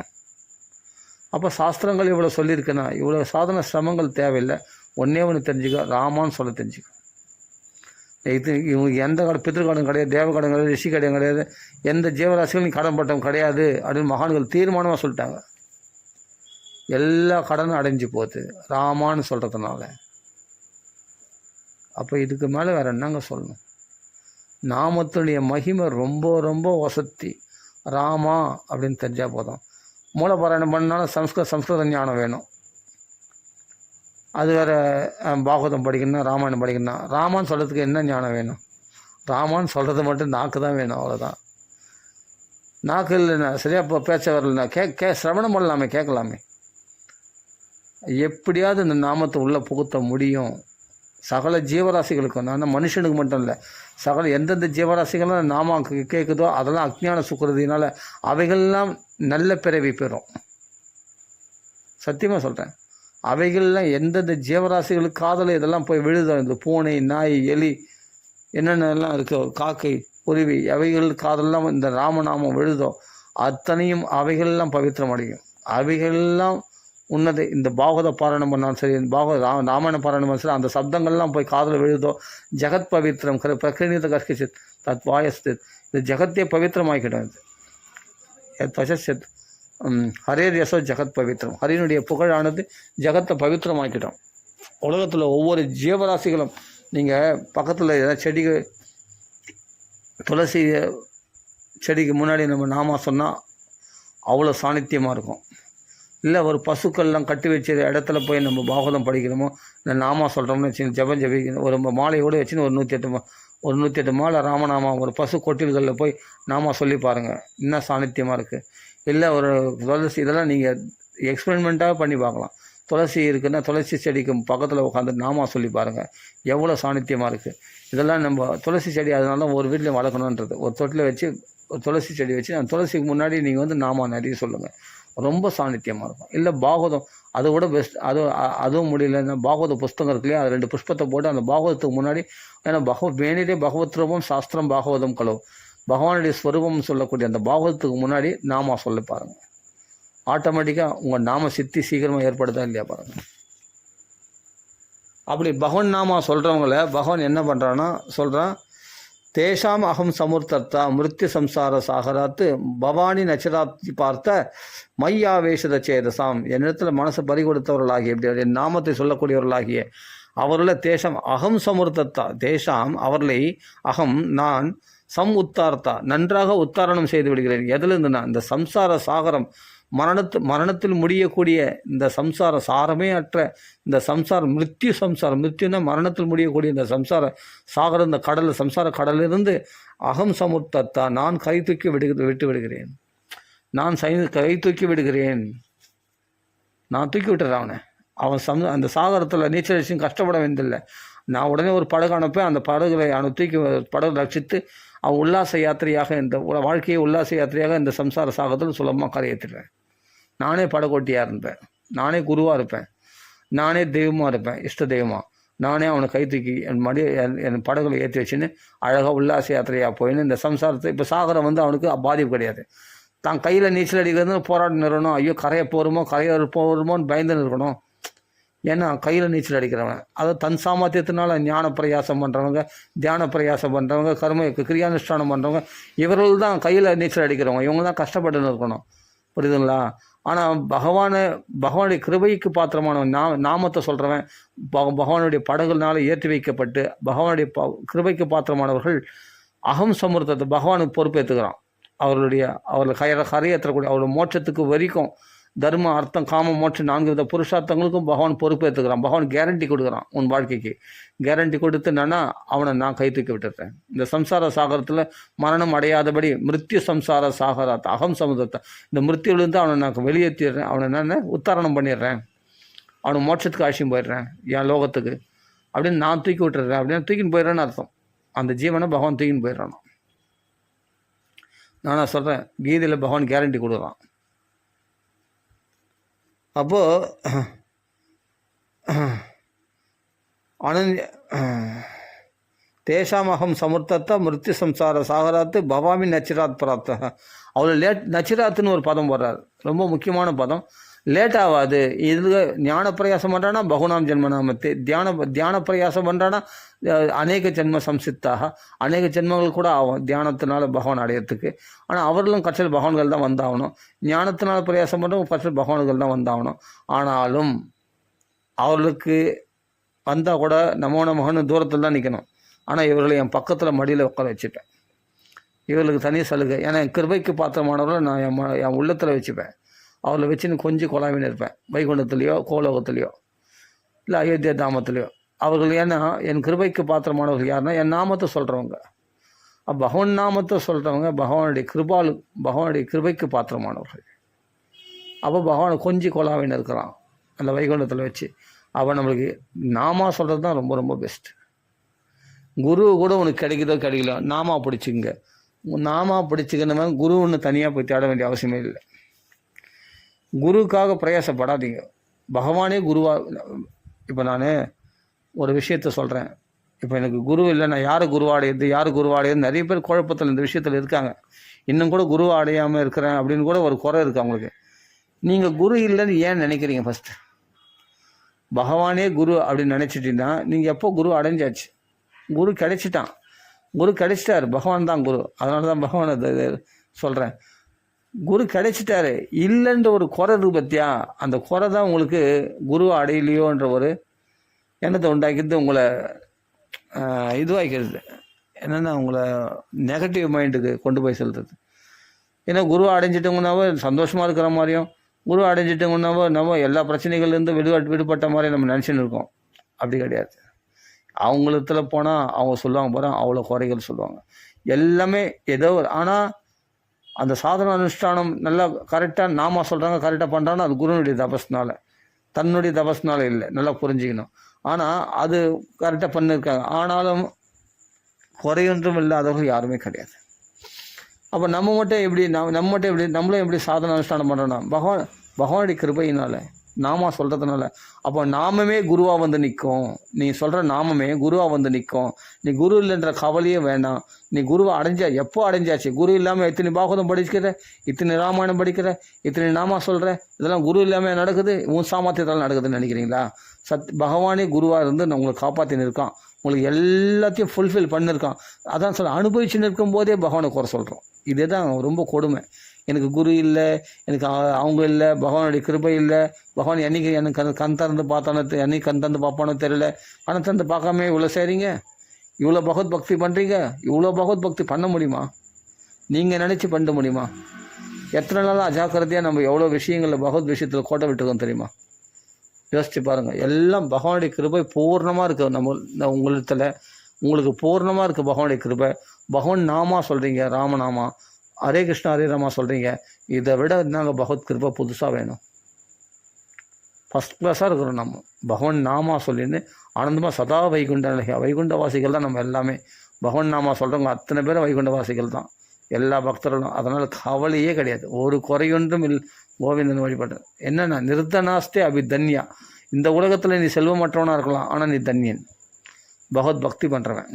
அப்போ சாஸ்திரங்கள் இவ்வளோ சொல்லியிருக்குன்னா இவ்வளோ சாதன சிரமங்கள் தேவையில்லை. ஒன்றே ஒன்று தெரிஞ்சுக்க, ராமான்னு சொல்ல தெரிஞ்சுக்க. இவங்களுக்கு எந்த பித்திருக்கடன் கிடையாது, தேவக்கடன் கிடையாது, ரிஷி கடன் கிடையாது, எந்த ஜீவராசிகளும் நீ கடன் பட்டம் கிடையாது அப்படின்னு மகான்கள் தீர்மானமாக சொல்லிட்டாங்க. எல்லா கடனும் அடைஞ்சு போகுது ராமான்னு சொல்கிறதுனால. அப்போ இதுக்கு மேலே வேறு என்னங்க சொல்லணும்? நாமத்துடைய மகிமை ரொம்ப ரொம்ப வசத்தி. ராமா அப்படின்னு தெரிஞ்சால் போதும். மூலபாராயணம் பண்ணாலும் சம்ஸ்கிருத ஞானம் வேணும். அது வேறு பாகவதம் படிக்கணும்னா, ராமாயணம் படிக்கணும்னா, ராமான்னு சொல்கிறதுக்கு என்ன ஞானம் வேணும்? ராமான்னு சொல்கிறது மட்டும் நாக்கு தான் வேணும், அவ்வளோதான். நாக்கு இல்லைண்ணா சரியாக இப்போ பேச்ச வரலண்ணா சிரவணம் பண்ணலாமே, கேட்கலாமே. எப்படியாவது இந்த நாமத்தை உள்ளே புகுத்த முடியும். சகல ஜீவராசிகளுக்கும், நான் மனுஷனுக்கு மட்டும் இல்லை, சகல எந்தெந்த ஜீவராசிகளும் நாம கேட்குதோ அதெல்லாம் அஜ்ஞான சுக்கிரதினால அவைகள்லாம் நல்ல பிறவி பெறும். சத்தியமாக சொல்கிறேன். அவைகள்லாம் எந்தெந்த ஜீவராசிகளுக்கு காதல் இதெல்லாம் போய் விழுதோ, இந்த பூனை, நாய், எலி, என்னென்னலாம் இருக்கோ, காக்கை, குருவி, அவைகள் காதெல்லாம் இந்த ராமநாமம் விழுதோ அத்தனையும் அவைகள்லாம் பவித்திரம் அடையும். அவைகள்லாம் உன்னது இந்த பாகவத பாராயணம் பண்ணாலும் சரி, ராமாயண பாராயணம் பண்ணாலும் சரி, அந்த சப்தங்கள்லாம் போய் காதில் விழுதோ ஜெகத் பவித்திரம் பிரகிருணித கர்க்கிச்சித் தத் வாயஸ்து. இது ஜெகத்தே பவித்திரமாக்கிடும். இது ஹரேர் யசோ ஜெகத் பவித்திரம். ஹரியனுடைய புகழானது ஜெகத்தை பவித்திரமாக்கிட்டோம். உலகத்தில் ஒவ்வொரு ஜீவராசிகளும் நீங்கள் பக்கத்தில் ஏதாவது செடிகள், துளசி செடிக்கு முன்னாடி நம்ம நாம சொன்னால் அவ்வளோ சாநித்தியமாக இருக்கும். இல்லை ஒரு பசுக்கள்லாம் கட்டி வச்ச இடத்துல போய் நம்ம பாகவதம் படிக்கிறோமோ, இந்த நாமா சொல்கிறோம்னு வச்சுன்னு ஜபம் ஜபிக்கணும். ஒரு மாலையோடு வச்சுன்னு ஒரு 108 மாலை ராமநாமா ஒரு பசு கொட்டில்களில் போய் நாமா சொல்லி பாருங்கள், இன்னும் சாநித்தியமாக இருக்குது. இல்லை ஒரு துளசி, இதெல்லாம் நீங்கள் எக்ஸ்பெரிமெண்ட்டாக பண்ணி பார்க்கலாம். துளசி இருக்குன்னா துளசி செடிக்கு பக்கத்தில் உட்காந்து நாமா சொல்லி பாருங்கள், எவ்வளோ சாநித்தியமாக இருக்குது. இதெல்லாம் நம்ம துளசி செடி அதனால ஒரு வீட்டில் வளர்க்கணுன்றது. ஒரு தொட்டில் வச்சு ஒரு துளசி செடி வச்சு அந்த துளசிக்கு முன்னாடி நீங்கள் நாமா நிறைய சொல்லுங்கள், ரொம்ப சாநித்தியமாக இருக்கும். இல்லை பாகவதம், அதை விட பெஸ்ட். அதுவும் முடியலன்னா பாகவத புஸ்தகம் இருக்கு இல்லையா, அது 2 புஷ்பத்தை போட்டு அந்த பாகவதத்துக்கு முன்னாடி, ஏன்னா வேணிலே பகவத் ரூபம் சாஸ்திரம் பாகவதம் கலவு, பகவானுடைய ஸ்வரூபம் சொல்லக்கூடிய அந்த பாகவதத்துக்கு முன்னாடி நாமா சொல்ல பாருங்கள். ஆட்டோமேட்டிக்காக உங்கள் நாம சித்தி சீக்கிரமாக ஏற்படுதா இல்லையா பாருங்கள். அப்படி பகவன் நாமா சொல்கிறவங்கள பகவான் என்ன பண்ணுறான்னா சொல்கிறான், தேஷாம் அகம் சமுர்த்தர்த்தா மிருத்யு சம்சார சாகராத்து பவானி நச்சராத்தி பார்த்த மையாவேஷத சேதசாம். என்னிடத்தில் மனசை பறி கொடுத்தவர்களாகிய, எப்படி என் நாமத்தை சொல்லக்கூடியவர்களாகிய அவர்களை தேஷாம் அகம் சமுர்த்தத்தா, தேஷாம் அவர்களை அகம் நான் உத்தார்த்தா நன்றாக உத்தாரணம் செய்து விடுகிறேன். எதிலிருந்து நான் இந்த சம்சார சாகரம் மரணத்தில் முடியக்கூடிய இந்த சம்சார சாரமே அற்ற இந்த சம்சாரம் மிருத்யுனா மரணத்தில் முடியக்கூடிய இந்த சம்சார சாகர இந்த கடல் சம்சார கடலிலிருந்து அகம் சமுர்த்தத்தா நான் கை தூக்கி விட்டு விடுகிறேன். நான் கை தூக்கி விடுகிறேன். நான் தூக்கி விட்டுறேன் அவன் அந்த சாகரத்தில் நீச்சல் அடிச்சும் கஷ்டப்பட வேண்டியதில்லை. நான் உடனே ஒரு படகு அனுப்பேன். அந்த படகுகளை அவனை தூக்கி படகு ரட்சித்து அவன் உல்லாச யாத்திரையாக இந்த வாழ்க்கையை உல்லாச யாத்திரையாக இந்த சம்சார சாகரத்தில் சுலபமாக கரையேற்றுறேன். நானே படகோட்டியாக இருப்பேன். நானே குருவாக இருப்பேன். நானே தெய்வமாக இருப்பேன். இஷ்ட தெய்வமாக நானே அவனை கை தூக்கி என் படகுகளை ஏற்றி வச்சுன்னு அழகாக உல்லாச யாத்திரையாக போயின்னு இந்த சம்சாரத்தை இப்போ சாகரம் அவனுக்கு பாதிப்பு கிடையாது. தான் கையில் நீச்சல் அடிக்கிறது போராட்டம் நிறுவனம். ஐயோ கரையை போருமோன்னு பயந்து இருக்கணும். ஏன்னா கையில் நீச்சல் அடிக்கிறவன் அதை தன் சாமர்த்தியத்தினால ஞான பிரயாசம் பண்ணுறவங்க, தியான பிரயாசம் பண்ணுறவங்க, கிரியானுஷ்டானம் பண்ணுறவங்க இவர்கள் தான் கையில் நீச்சல் அடிக்கிறவங்க. இவங்க தான் கஷ்டப்பட்டு இருக்கணும். புரியுதுங்களா? ஆனால் பகவானுடைய கிருபைக்கு பாத்திரமானவன் நாமத்தை சொல்கிறவன் பகவானுடைய படகுனால ஏற்றி வைக்கப்பட்டு பகவானுடைய கிருபைக்கு பாத்திரமானவர்கள் அகம் சமுர்த்தத்தை பகவானுக்கு பொறுப்பேற்றுக்கிறான். அவர்கள் கரையேற்றக்கூடிய அவரோட மோட்சத்துக்கு வரைக்கும் தர்ம அர்த்தம் காம மோட்சம் 4 வித புருஷார்த்தங்களுக்கும் பகவான் பொறுப்பேற்றுக்கிறான். பகவான் கேரண்டி கொடுக்குறான். உன் வாழ்க்கைக்கு கேரண்டி கொடுத்து என்னன்னா அவனை நான் கை தூக்கி விட்டுறேன். இந்த சம்சார சாகரத்தில் மரணம் அடையாதபடி மிருத்யு சம்சார சாகரத்தை அகம் சமுதத்தை இந்த மிருத்யுவிலிருந்து அவனை நான் வெளியேற்றிடுறேன். அவனை நான் உத்தாரணம் பண்ணிடுறேன். அவனை மோட்சத்துக்கு ஆட்சியும் போயிடுறேன் என் லோகத்துக்கு அப்படின்னு நான் தூக்கி விட்டுறேன். அப்படின்னு தூக்கின்னு போயிடுறேன்னு அர்த்தம். அந்த ஜீவனை பகவான் தூக்கின்னு போயிடுறான். நான் சொல்கிறேன், கீதையில் பகவான் கேரண்டி கொடுக்குறான். அப்போது தேசாமகம் சமுர்த்தத்தை மிருத்யு சம்சார சாகராத்து பவாமி நச்சிராத் பிராப்த. அவ்வளோ நச்சிராத்துன்னு ஒரு பதம் போடுறார். ரொம்ப முக்கியமான பதம். லேட் ஆகாது. இது ஞான பிரயாசம் பண்ணுறானா பகுனாம் ஜென்மநாமத்தை தியான பிரயாசம் பண்ணுறானா அநேக ஜென்ம சம்சித்தாக அநேக ஜென்மங்கள் கூட ஆகும் தியானத்தினால பகவான் அடையிறதுக்கு. ஆனால் அவர்களும் கற்றல் பகவான்கள் தான் வந்தாகணும். ஞானத்தினால பிரயாசம் பண்ணுறவங்க கற்றல் பகவான்கள் தான் வந்தாகணும். ஆனாலும் அவர்களுக்கு வந்தால் கூட நமோ நமகன்னு தூரத்தில் தான் நிற்கணும். ஆனால் இவர்களை என் பக்கத்தில் மடியில் உட்கார வச்சுப்பேன். இவர்களுக்கு தனி சலுகை. ஏன்னா என் கிருபைக்கு பாத்திரமானவர்களை நான் என் உள்ளத்தில் வச்சுப்பேன். அவளை வச்சுன்னு கொஞ்சம் கொலாவின்னு இருப்பேன். வைகுண்டத்துலேயோ கோலோகத்துலேயோ இல்லை அயோத்தியா தாமத்துலேயோ. அவர்கள் ஏன்னா என் கிருபைக்கு பாத்திரமானவர்கள் யாருன்னா என் நாமத்தை சொல்கிறவங்க. பகவான் நாமத்தை சொல்கிறவங்க பகவானுடைய கிருபைக்கு பாத்திரமானவர்கள். அப்போ பகவானை கொஞ்சம் கொலாவின்னு இருக்கிறான் அந்த வைகுண்டத்தில் வச்சு. அவன் நம்மளுக்கு நாமா சொல்கிறது தான் ரொம்ப ரொம்ப பெஸ்ட்டு. குரு கூட உனக்கு கிடைக்குதோ கிடைக்கல நாமா பிடிச்சிங்க. நாமா பிடிச்சிக்கணுமே குரு ஒன்று தனியாக போய் தேட வேண்டிய அவசியமே இல்லை. குருவுக்காக பிரயாசப்படாதீங்க. பகவானே குருவாக. இப்போ நான் ஒரு விஷயத்த சொல்கிறேன். இப்போ எனக்கு குரு இல்லை, நான் யார் குருவாடையது நிறைய பேர் குழப்பத்தில் இந்த விஷயத்தில் இருக்காங்க. இன்னும் கூட குரு அடையாமல் இருக்கிறேன் அப்படின்னு கூட ஒரு குறை இருக்குது அவங்களுக்கு. நீங்கள் குரு இல்லைன்னு ஏன் நினைக்கிறீங்க? ஃபஸ்ட்டு பகவானே குரு அப்படின்னு நினச்சிட்டிங்கன்னா நீங்கள் எப்போ குரு அடைஞ்சாச்சு. குரு கிடைச்சிட்டார். பகவான் தான் குரு. அதனால தான் பகவான் அதை சொல்கிறேன். குரு கிடைச்சிட்டாரு. இல்லைன்ற ஒரு குறை இருக்கு பற்றியா? அந்த குறை தான் உங்களுக்கு குரு அடையலையோன்ற ஒரு எண்ணத்தை உண்டாக்கிட்டு உங்களை இதுவாக்கிறது. என்னென்னா உங்களை நெகட்டிவ் மைண்டுக்கு கொண்டு போய் செலுத்துறது. ஏன்னா குரு அடைஞ்சிட்டோங்கன்னாவோ சந்தோஷமாக இருக்கிற மாதிரியும், குரு அடைஞ்சிட்டோங்கன்னாவோ நம்ம எல்லா பிரச்சனைகள்லேருந்து விடுபட்ட மாதிரி நம்ம நினச்சின்னு இருக்கோம். அப்படி கிடையாது. அவங்களத்துல போனால் அவங்க சொல்லுவாங்க போகிறோம் அவ்வளோ குறைகள் சொல்லுவாங்க. எல்லாமே ஏதோ ஆனால் அந்த சாதன அனுஷ்டானம் நல்லா கரெக்டாக நாம சொல்கிறாங்க கரெக்டாக பண்ணுறாங்கன்னா அது குருனுடைய தபஸ்னால, தன்னுடைய தபஸ்னால இல்லை. நல்லா புரிஞ்சுக்கணும். ஆனால் அது கரெக்டாக பண்ணியிருக்காங்க. ஆனாலும் குறையொன்றும் இல்லாதவர்கள் யாருமே கிடையாது. அப்போ நம்ம மட்டும் எப்படி நம்மளும் எப்படி சாதன அனுஷ்டானம் பண்ணுறோன்னா பகவானுடைய கிருபையினால நாமா சொல்கிறதுனால. அப்போ நாமமே குருவாக வந்து நிற்கும். நீ சொல்கிற நாமமே குருவாக வந்து நிற்கும். நீ குரு இல்லைன்ற கவலையே வேணாம். நீ குருவை எப்போ அடைஞ்சாச்சு? குரு இல்லாமல் இத்தனை பாகவதம் படிக்கிற, இத்தனை ராமாயணம் படிக்கிற, இத்தனை நாமா சொல்கிற, இதெல்லாம் குரு இல்லாமல் நடக்குது. உன் சாமர்த்தியத்தால் நடக்குதுன்னு நினைக்கிறீங்களா? பகவானே குருவாக இருந்து நான் உங்களை காப்பாற்றின்னு இருக்கான். உங்களுக்கு எல்லாத்தையும் ஃபுல்ஃபில் பண்ணியிருக்கான். அதான் அனுபவிச்சுன்னு இருக்கும் போதே பகவானை குறை சொல்கிறோம். இதே தான் ரொம்ப கொடுமை. எனக்கு குரு இல்லை, எனக்கு அவங்க இல்லை, பகவானுடைய கிருபை இல்லை, பகவான் என்னைக்கு எனக்கு கண் திறந்து பார்த்தானோ, என்னைக்கு கண் திறந்து பார்ப்பானோ தெரியல. கண் திறந்து பார்க்காம இவ்வளோ செய்கிறீங்க, இவ்வளோ பகவத் பக்தி பண்ணுறீங்க. இவ்வளோ பகவத் பக்தி பண்ண முடியுமா? நீங்கள் நினச்சி பண்ண முடியுமா? எத்தனை நாளாக அஜாக்கிரதையாக நம்ம எவ்வளோ விஷயங்களில் பகவத் விஷயத்தில் கோட்டை விட்டுருக்கோம் தெரியுமா? யோசிச்சு பாருங்கள். எல்லாம் பகவானுடைய கிருபை பூர்ணமாக இருக்குது. உங்களுக்கு பூர்ணமாக இருக்குது பகவானுடைய கிருபை. பகவான் நாமா சொல்கிறீங்க, ராமநாமா, ஹரே கிருஷ்ணா ஹரே ராமா சொல்கிறீங்க. இதை விட நாங்கள் பகவத் கிருபை புதுசாக வேணும். ஃபஸ்ட் கிளாஸாக இருக்கிறோம். நம்ம பகவான் நாமா சொல்லின்னு ஆனந்தமாக சதா வைகுண்டவாசிகள் தான் நம்ம எல்லாமே. பகவான் நாமா சொல்கிறவங்க அத்தனை பேரும் வைகுண்டவாசிகள் தான், எல்லா பக்தர்களும். அதனால் கவலையே கிடையாது, ஒரு குறையொன்றும் கோவிந்தன் வழிபடுறது. என்னென்னா நிர்தனாஸ்தே அபிதன்யா. இந்த உலகத்தில் நீ செல்வமற்றவனாக இருக்கலாம், ஆனால் நீ தன்யன், பகவத் பக்தி பண்ணுறவன்.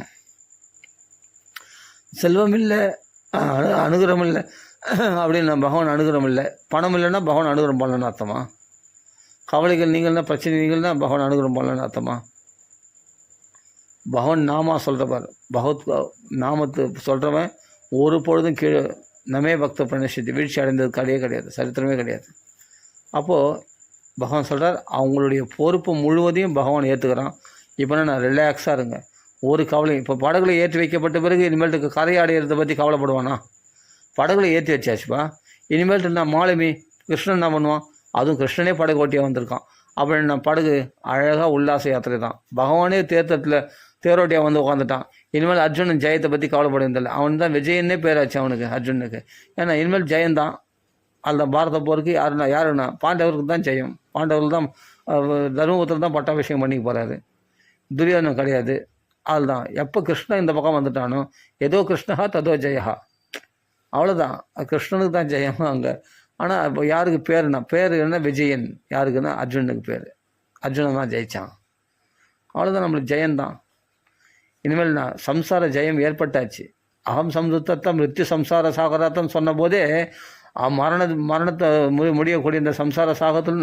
செல்வம் இல்லை, அனுகிரகம் இல்லை அப்படின்னு பகவான் அனுகிரகம் இல்லை. பணம் இல்லைன்னா பகவான் அனுகிரகம் பண்ணலன்னு அர்த்தமா? கவலைகள் நீங்கள்னா, பிரச்சனை நீங்கள்னா பகவான் அனுகிரகம் பண்ணலன்னு அர்த்தமா? பகவான் நாமா சொல்கிறவர், பகவத் நாமத்து சொல்கிறவன் ஒரு பொழுதும் கீழே நமே பக்த பிரணசித்து வீழ்ச்சி அடைந்தது கிடையாது, சரித்திரமே கிடையாது. அப்போது பகவான் சொல்கிறார், அவங்களுடைய பொறுப்பு முழுவதையும் பகவான் ஏற்றுக்கிறான். இப்போ நான் ரிலாக்ஸாக இருங்க, ஒரு கவலையும். இப்போ படகுல ஏற்றி வைக்கப்பட்ட பிறகு இனிமேல்ட்டு கரையாடையிறதை பற்றி கவலைப்படுவானா? படகுல ஏற்றி வச்சாச்சுப்பா, இனிமேல்ட்டு நான் மாலுமி கிருஷ்ணன் என்ன பண்ணுவான்? அதுவும் கிருஷ்ணனே படகு ஓட்டியாக வந்திருக்கான். அப்படின்னு நான் படகு அழகாக உல்லாச யாத்திரை தான். பகவானே தேரோட்டியாக வந்து உட்காந்துட்டான். இனிமேல் அர்ஜுனன் ஜெயத்தை பற்றி கவலைப்படுவதில்லை. அவன் தான் விஜயன்னே பேராச்சு அவனுக்கு, அர்ஜுனுக்கு. ஏன்னா இனிமேல் ஜெயந்தான். அதில் பாரத போருக்கு யாருன்னா பாண்டவருக்கு தான் ஜெயம். பாண்டவர்கள் தான், தர்மபுத்திரர் தான் பட்டாபிஷேகம் பண்ணிக்க போகிறாரு, துரியோதனன் கிடையாது. அதுதான் எப்போ கிருஷ்ணன் இந்த பக்கம் வந்துட்டானோ, ஏதோ கிருஷ்ணஹா ததோ ஜெயஹா, அவ்வளோதான். கிருஷ்ணனுக்கு தான் ஜெயம் அங்கே. ஆனால் இப்போ யாருக்கு பேர் என்ன? விஜயன். யாருக்குன்னா அர்ஜுனனுக்கு பேர். அர்ஜுனன் தான் ஜெயித்தான், அவ்வளோதான். நம்மளுக்கு ஜெயந்தான். இனிமேல் சம்சார ஜெயம் ஏற்பட்டாச்சு. அகம் சம்சுத்தத்தை மிருத்யு சம்சார சாகராத்தம் சொன்ன போதே மரணத்தை முடியக்கூடிய இந்த சம்சார சாகத்தில்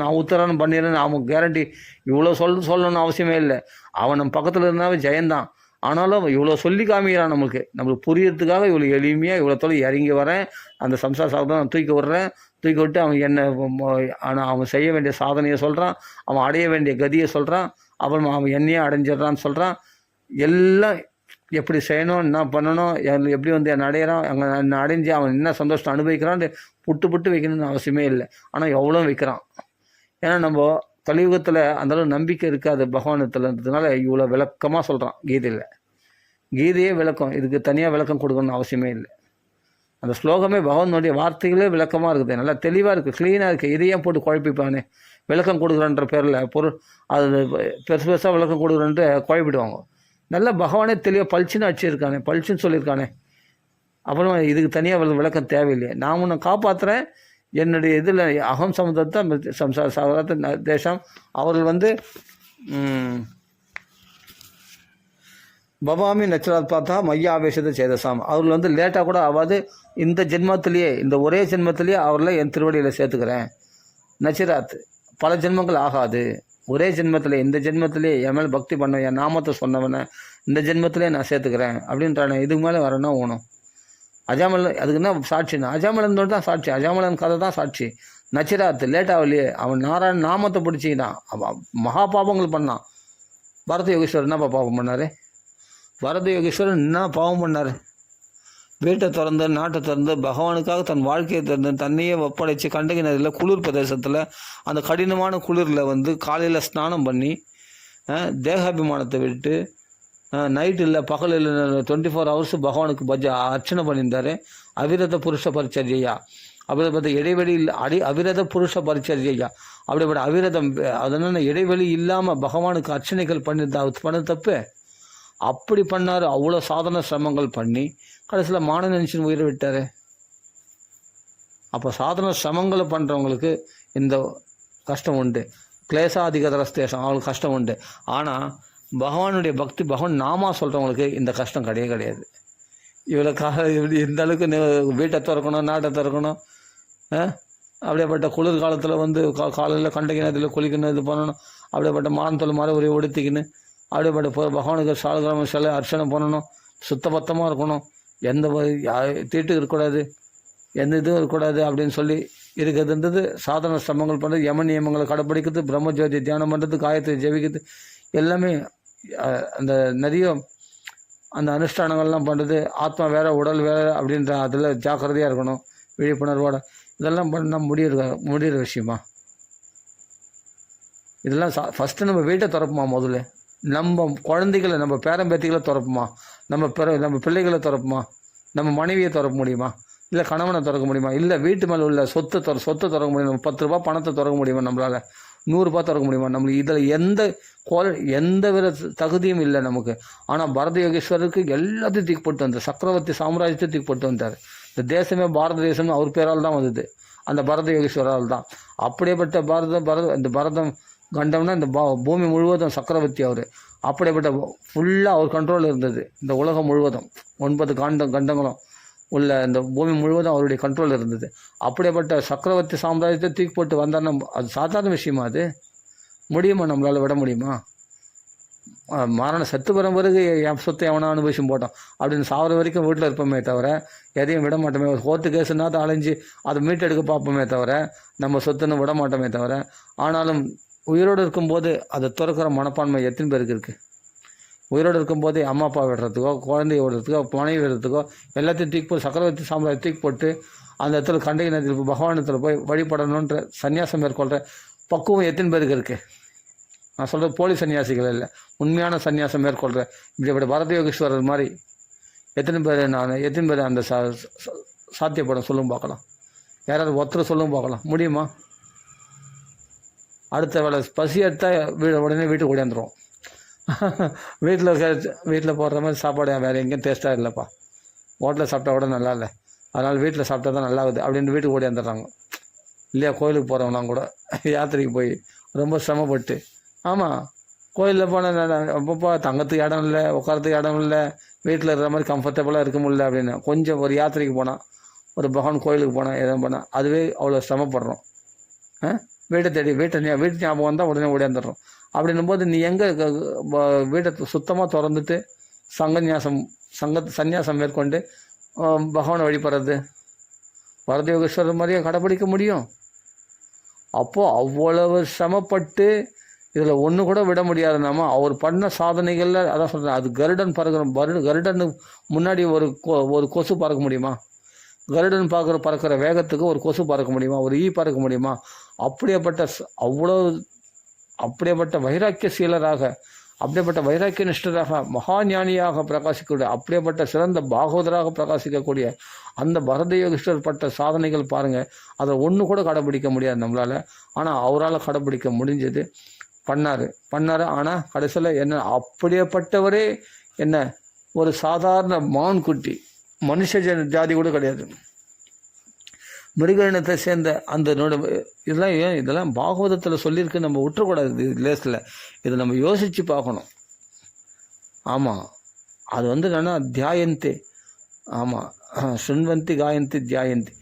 நான் உத்தரன்னு பண்ணிடுறேன்னு அவன் கேரண்டி. இவ்வளோ சொல்லணும்னு அவசியமே இல்லை. அவன் நம்ம பக்கத்தில் இருந்தாவே ஜெயந்தான். ஆனாலும் இவ்வளோ சொல்லி காமிக்கிறான் நம்மளுக்கு புரியறதுக்காக இவ்வளோ எளிமையாக இவ்வளோ தொலை இறங்கி வரேன். அந்த சம்சார சாகத்தை நான் தூக்கி விட்டு அவன் ஆனால் அவன் செய்ய வேண்டிய சாதனையை சொல்கிறான், அவன் அடைய வேண்டிய கதியை சொல்கிறான், அப்புறம் அவன் என்னையே அடைஞ்சிட்றான்னு சொல்கிறான். எல்லாம் எப்படி செய்யணும், என்ன பண்ணணும், எப்படி வந்து என்னை அடையிறான், என்னை அடைஞ்சு அவன் என்ன சந்தோஷத்தை அனுபவிக்கிறான்னு புட்டு வைக்கணும்னு அவசியமே இல்லை. ஆனால் எவ்வளோ வைக்கிறான். ஏன்னா நம்ம கலியுகத்தில் அந்தளவு நம்பிக்கை இருக்காது பகவானத்துலன்றதுனால இவ்வளோ விளக்கமாக சொல்கிறான் கீதையில். கீதையே விளக்கம், இதுக்கு தனியாக விளக்கம் கொடுக்கணும்னு அவசியமே இல்லை. அந்த ஸ்லோகமே பகவானுடைய வார்த்தைகளே விளக்கமாக இருக்குது, நல்லா தெளிவாக இருக்குது, க்ளீனாக இருக்குது. இதையே போட்டு குழப்பிப்பானே விளக்கம் கொடுக்குறன்ற பேரில் அது பெருசாக விளக்கம் கொடுக்குறன்ட்டு குழப்பிடுவாங்க. நல்லா பகவானே தெளிவாக பளிச்சுன்னு அடிச்சிருக்கானே, பளிச்சுன்னு சொல்லியிருக்கானே. அப்புறம் இதுக்கு தனியாக விளக்கம் தேவையில்லையே. நான் உன்னை காப்பாற்றுறேன், என்னுடைய இதில் அகம் சமுதத்தை சம்சார சாகரத்தை தேசம். அவர்கள் வந்து பவாமி நச்சராத் பார்த்தா மைய ஆவேசத்தை சேதசாம். அவர்கள் வந்து லேட்டாக கூட ஆகாது, இந்த ஜென்மத்திலேயே, இந்த ஒரே ஜென்மத்திலேயே அவர்களை என் திருவடியில் சேர்த்துக்கிறேன். நச்சிராத் பல ஜென்மங்கள் ஆகாது, ஒரே ஜென்மத்தில், இந்த ஜென்மத்திலே என் மேலே பக்தி பண்ண, என் நாமத்தை சொன்னவனை இந்த ஜென்மத்திலே நான் சேர்த்துக்கிறேன் அப்படின்றானே. இதுக்கு மேலே வரணும்னா ஓணும். அஜாமலன் அதுக்கு என்ன சாட்சினா? அஜாமலன் தான் சாட்சி, அஜாமலன் கதை தான் சாட்சி. நச்சிராத்து லேட்டாகலையே, அவன் நாராயண நாமத்தை பிடிச்சிக்கிட்டான், அவன் மகா பாபங்கள் பண்ணான். பரத யோகேஸ்வரர் என்ன பாவம் பண்ணார்? பரத யோகேஸ்வரன் என்ன பாவம் பண்ணார்? வீட்டை திறந்து, நாட்டை திறந்து, பகவானுக்காக தன் வாழ்க்கையை திறந்து, தன்னையே ஒப்படைச்சு கண்டகி நதியில் குளிர் பிரதேசத்தில் அந்த கடினமான குளிரில் வந்து காலையில் ஸ்நானம் பண்ணி தேகாபிமானத்தை விட்டு நைட்டு இல்லை பகல் இல்லை 24 hours பகவானுக்கு அர்ச்சனை பண்ணியிருந்தார். அவிரத புருஷ பரிச்சர்யா, அப்படிப்பட்ட இடைவெளி இல்லை, அவிரத புருஷ பரிச்சர்யா, அப்படிப்பட்ட அவிரதம், அதனால இடைவெளி இல்லாமல் பகவானுக்கு அர்ச்சனைகள் பண்ண தப்பு. அப்படி பண்ணார். அவ்வளோ சாதன சிரமங்கள் பண்ணி கடைசியில் மான நினைச்சின்னு உயிரை விட்டார். அப்போ சாதன சிரமங்களை பண்ணுறவங்களுக்கு இந்த கஷ்டம் உண்டு. கிளேசாதிகதரஸ்தேஷம், அவங்களுக்கு கஷ்டம் உண்டு. ஆனால் பகவானுடைய பக்தி, பகவான் நாமா சொல்கிறவங்களுக்கு இந்த கஷ்டம் கிடையாது. இவ்வளோ இந்த அளவுக்கு வீட்டை திறக்கணும், நாட்டை திறக்கணும், அப்படியேப்பட்ட குளிர் காலத்தில் வந்து காலையில் கண்டகி நதியில் குளிக்கணும், இது பண்ணணும், அப்படியேப்பட்ட மானத்தொல் மாதிரி ஒரு உடுத்திக்கின்னு, அப்படியேப்பட்ட பகவானுக்கு சாலகிராம சிலை அர்ச்சனை பண்ணணும், சுத்தபத்தமாக இருக்கணும், எந்த தீட்டு இருக்கக்கூடாது, எந்த இதுவும் இருக்கக்கூடாது அப்படின்னு சொல்லி இருக்கிறதுன்றது சாதன சிரமங்கள் பண்ணுறது, யம நியமங்களை கடைப்பிடிக்கிறது, பிரம்மஜோதி தியானம் பண்ணுறது, காயத்ரி ஜெபிக்கிறது, எல்லாமே அந்த நிறைய அந்த அனுஷ்டானங்கள்லாம் பண்ணுறது. ஆத்மா வேறு உடல் வேறு அப்படின்ற அதில் ஜாக்கிரதையாக இருக்கணும். விழிப்புணர்வோட இதெல்லாம் பண்ணால் முடிகிற விஷயமா? இதெல்லாம் ஃபஸ்ட்டு நம்ம வீட்டை திறப்புமா? முதல்ல நம்ம குழந்தைகளை, நம்ம பேரம்பேத்திகளை திறப்புமா? நம்ம பிள்ளைகளை திறப்புமா? நம்ம மனைவியை திறக்க முடியுமா? இல்லை கணவனை திறக்க முடியுமா? இல்லை வீட்டு மேலே உள்ள சொத்தை திறக்க முடியும்? நம்ம 10 ரூபா பணத்தை திறக்க முடியுமா? நம்மளால் 100 ரூபா திறக்க முடியுமா? நம்மளுக்கு இதில் எந்த வித தகுதியும் இல்லை நமக்கு. ஆனால் பரத யோகேஸ்வரருக்கு எல்லாத்தையும் தூக்கி போட்டு வந்தார். சக்கரவர்த்தி சாம்ராஜ்யத்தை தூக்கி போட்டு வந்தார். இந்த தேசமே பாரத தேசம் அவர் பேரால் தான் வந்தது, அந்த பரத யோகேஸ்வரால் தான். அப்படியேப்பட்ட இந்த பரதம் கண்டம்னா இந்த பூமி முழுவதும் சக்கரவர்த்தி அவர். அப்படிப்பட்ட ஃபுல்லாக அவர் கண்ட்ரோலில் இருந்தது. இந்த உலகம் முழுவதும் 9 கண்டங்களும் உள்ள இந்த பூமி முழுவதும் அவருடைய கண்ட்ரோலில் இருந்தது. அப்படியேப்பட்ட சக்கரவர்த்தி சாம்ராஜ்யத்தை தூக்கி போட்டு வந்தார். அது சாதாரண விஷயமா? அது முடியுமா? நம்மளால் விட முடியுமா? மரணம் செத்து பெற பிறகு என் சொத்தை எவனா அனுபவிச்சும் போட்டோம் அப்படின்னு சாவர வரைக்கும் வீட்டில் இருப்போமே தவிர எதையும் விட மாட்டோமே. ஒரு கோர்ட்டு கேஸுன்னா அதை அலைஞ்சு அதை மீட்டெடுக்க பார்ப்போமே தவிர நம்ம சொத்துன்னு விட மாட்டோமே தவிர. ஆனாலும் உயிரோடு இருக்கும்போது அதை துறக்கிற மனப்பான்மை எத்தனை பேருக்கு இருக்குது? உயிரோடு இருக்கும்போதே அம்மா அப்பா விடுறதுக்கோ, குழந்தைய விடுறதுக்கோ, மனைவி விடுறதுக்கோ எல்லாத்தையும் தூக்கி போட்டு சக்கரவர்த்தி சாம்ராஜ்யம் தூக்கி போட்டு அந்த இடத்துல கண்டகி நதியில் பகவானத்தில் போய் வழிபடணுன்ற சன்னியாசம் மேற்கொள்கிற பக்குவம் எத்தனை பேருக்கு இருக்குது? நான் சொல்கிறது போலி சன்னியாசிகள் இல்லை, உண்மையான சன்னியாசம் மேற்கொள்கிற இப்படி பரத யோகேஸ்வரர் மாதிரி எத்தனை பேர் அந்த சாத்தியப்படம் சொல்லும் பார்க்கலாம். யாராவது ஒருத்தர் சொல்லும் பார்க்கலாம். முடியுமா? அடுத்த வேலை பசி எடுத்தால் உடனே வீட்டுக்கு ஓடியாந்துருவோம். வீட்டில் போடுற மாதிரி சாப்பாடு வேறு எங்கேயும் டேஸ்ட்டாக இல்லைப்பா, ஹோட்டலில் சாப்பிட்டா கூட நல்லா இல்லை, அதனால் வீட்டில் சாப்பிட்டா தான் நல்லா ஆகுது அப்படின்னு வீட்டுக்கு ஓடியாந்துடுறாங்க இல்லையா? கோயிலுக்கு போகிறவங்களாம் கூட யாத்திரைக்கு போய் ரொம்ப சிரமப்பட்டு, ஆமாம் கோயிலில் போனால் அப்பப்போ தங்கத்துக்கு இடம் இல்லை, உட்காரத்துக்கு இடம் இல்லை, வீட்டில் இருக்கிற மாதிரி கம்ஃபர்டபுளாக இருக்க முடியல அப்படின்னு கொஞ்சம் ஒரு யாத்திரைக்கு போனால், ஒரு பகவான் கோயிலுக்கு போனால், எதுவும் போனால் அதுவே அவ்வளோ சிரமப்படுறோம். வீட்டு ஞாபகம் வந்தால் உடனே ஓடியாந்துடுறோம். அப்படின்னும் போது நீ எங்கே வீட்டை சுத்தமாக திறந்துட்டு சந்நியாசம் மேற்கொண்டு பகவானை வழிபடுறது? பரத யோகேஸ்வரர் மாதிரியே கடைப்பிடிக்க முடியும்? அப்போது அவ்வளவு சிரமப்பட்டு இதில் ஒன்று கூட விட முடியாது. நாம அவர் பண்ண சாதனைகளில் அதான் சொல்கிறேன், அது கருடன் கருடனுக்கு முன்னாடி ஒரு கொசு பறக்க முடியுமா? கருடன் பறக்கிற வேகத்துக்கு ஒரு கொசு பறக்க முடியுமா? ஒரு ஈ பறக்க முடியுமா? அப்படியேப்பட்ட வைராக்கியசீலராக, அப்படியேப்பட்ட வைராக்கிய நிஷ்டராக, மகா ஞானியாக பிரகாசிக்கக்கூடிய, அப்படியேப்பட்ட சிறந்த பாகவதராக பிரகாசிக்கக்கூடிய அந்த பரத யோகேஸ்வரர் பட்ட சாதனைகள் பாருங்கள். அதை ஒன்று கூட கடைப்பிடிக்க முடியாது நம்மளால். ஆனால் அவரால் கடைப்பிடிக்க முடிஞ்சது. பண்ணார். ஆனால் கடைசியில் என்ன, அப்படியேப்பட்டவரே என்ன ஒரு சாதாரண மான்குட்டி, மனுஷ ஜாதி கூட கிடையாது, மிருக இனத்தை சேர்ந்த அந்த இதெல்லாம் பாகவதத்தில் சொல்லியிருக்கு. நம்ம விட்டுறக்கூடாது இது லேஸில். இதை நம்ம யோசித்து பார்க்கணும். ஆமாம், அது என்னன்னா தியாயந்தி, ஆமாம் சுன்வந்தி காயந்தி தியாயந்தி,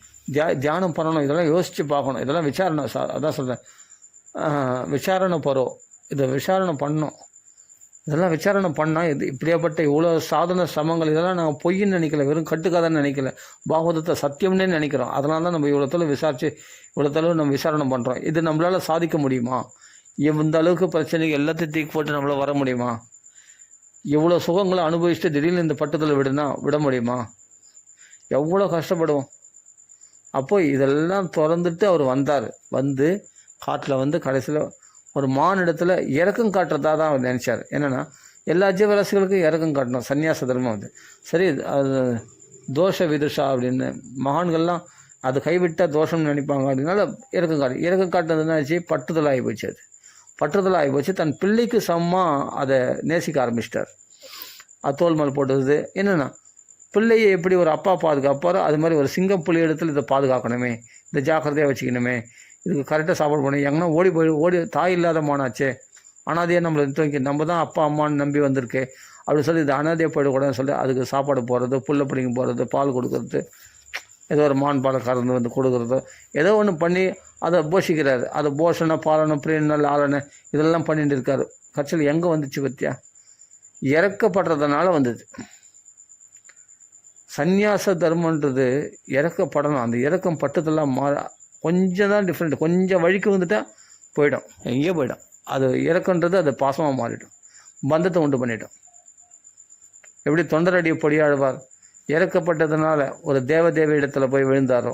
தியானம் பண்ணணும். இதெல்லாம் யோசித்து பார்க்கணும். இதெல்லாம் விசாரணை, அதான் சொல்கிறேன், விசாரணை பருவம். இதை விசாரணை பண்ணணும். இதெல்லாம் விசாரணை பண்ணால் இது இப்படியாப்பட்ட இவ்வளோ சாதன சிரமங்கள் இதெல்லாம் நாங்கள் பொய்ன்னு நினைக்கல, வெறும் கட்டுக்காதன்னு நினைக்கல, பாகவதத்தை சத்தியம்னே நினைக்கிறோம். அதனால தான் நம்ம இவ்வளோத்தளவு விசாரித்து இவ்வளோத்தளவு நம்ம விசாரணை பண்ணுறோம். இது நம்மளால் சாதிக்க முடியுமா? இந்த அளவுக்கு பிரச்சனைக்கு எல்லாத்தையும் தூக்கி போட்டு நம்மளால் வர முடியுமா? எவ்வளோ சுகங்களை அனுபவிச்சுட்டு திடீர்னு இந்த பட்டத்தில் விட முடியுமா? எவ்வளோ கஷ்டப்படுவோம். அப்போது இதெல்லாம் திறந்துட்டு அவர் வந்தார். காட்டில் கடைசியில் ஒரு மானிடத்தில் இறக்கம் காட்டுறதா தான் அவர் நினச்சார். என்னென்னா எல்லா ஜீவராசிகளுக்கும் இறக்கம் காட்டணும், சன்னியாச தர்மம். சரி, அது தோஷ விதுஷா அப்படின்னு மகான்கள்லாம் அது கைவிட்டால் தோஷம்னு நினைப்பாங்க. அப்படின்னால இறக்கம் காட்டுனதுன்னா பட்டுதல் ஆகி போச்சு. பட்டுதல் ஆகி போச்சு. தன் பிள்ளைக்கு சமமாக அதை நேசிக்க ஆரம்பிச்சிட்டார். அது தோல் மேல் போட்டது. என்னென்னா பிள்ளையை எப்படி ஒரு அப்பா பாதுகாப்பாரோ அது மாதிரி ஒரு சிங்கம் புலி இடத்துல இதை பாதுகாக்கணுமே, இதை ஜாக்கிரதையாக வச்சுக்கணுமே, இதுக்கு கரெக்டாக சாப்பாடு பண்ணணும். எங்கன்னா ஓடி தாய் இல்லாத மானாச்சே, அனாதையாக நம்மளை தூக்கி நம்ம தான் அப்பா அம்மான்னு நம்பி வந்திருக்கு அப்படின்னு சொல்லி இது அனாதையாக போயிடக்கூடாதுன்னு சொல்லி அதுக்கு சாப்பாடு போடுறது, புல்லை பிடிங்க போகிறது, பால் கொடுக்கறது, ஏதோ ஒரு மான் பாலை கறந்து கொடுக்குறதோ ஏதோ ஒன்று பண்ணி அதை போஷிக்கிறாரு. அதை போஷணம், பாலனம், பிரீணல், ஆலனை இதெல்லாம் பண்ணிட்டு இருக்காரு. கட்சியில் எங்கே வந்துச்சு பத்தியா? இறக்கப்படுறதுனால வந்தது. சந்நியாச தர்மன்றது இறக்கப்படணும். அந்த இறக்கம் பட்டதெல்லாம் கொஞ்சம் தான் டிஃப்ரெண்ட். கொஞ்சம் வழிக்கு வந்துட்டால் போயிடும், எங்கேயோ போயிடும். அது இறக்கன்றது அது பாசமாக மாறிடும், பந்தத்தை உண்டு பண்ணிட்டோம். எப்படி தொண்டரடியை பொடியாழ்வார் இறக்கப்பட்டதுனால ஒரு தேவ இடத்துல போய் விழுந்தாரோ,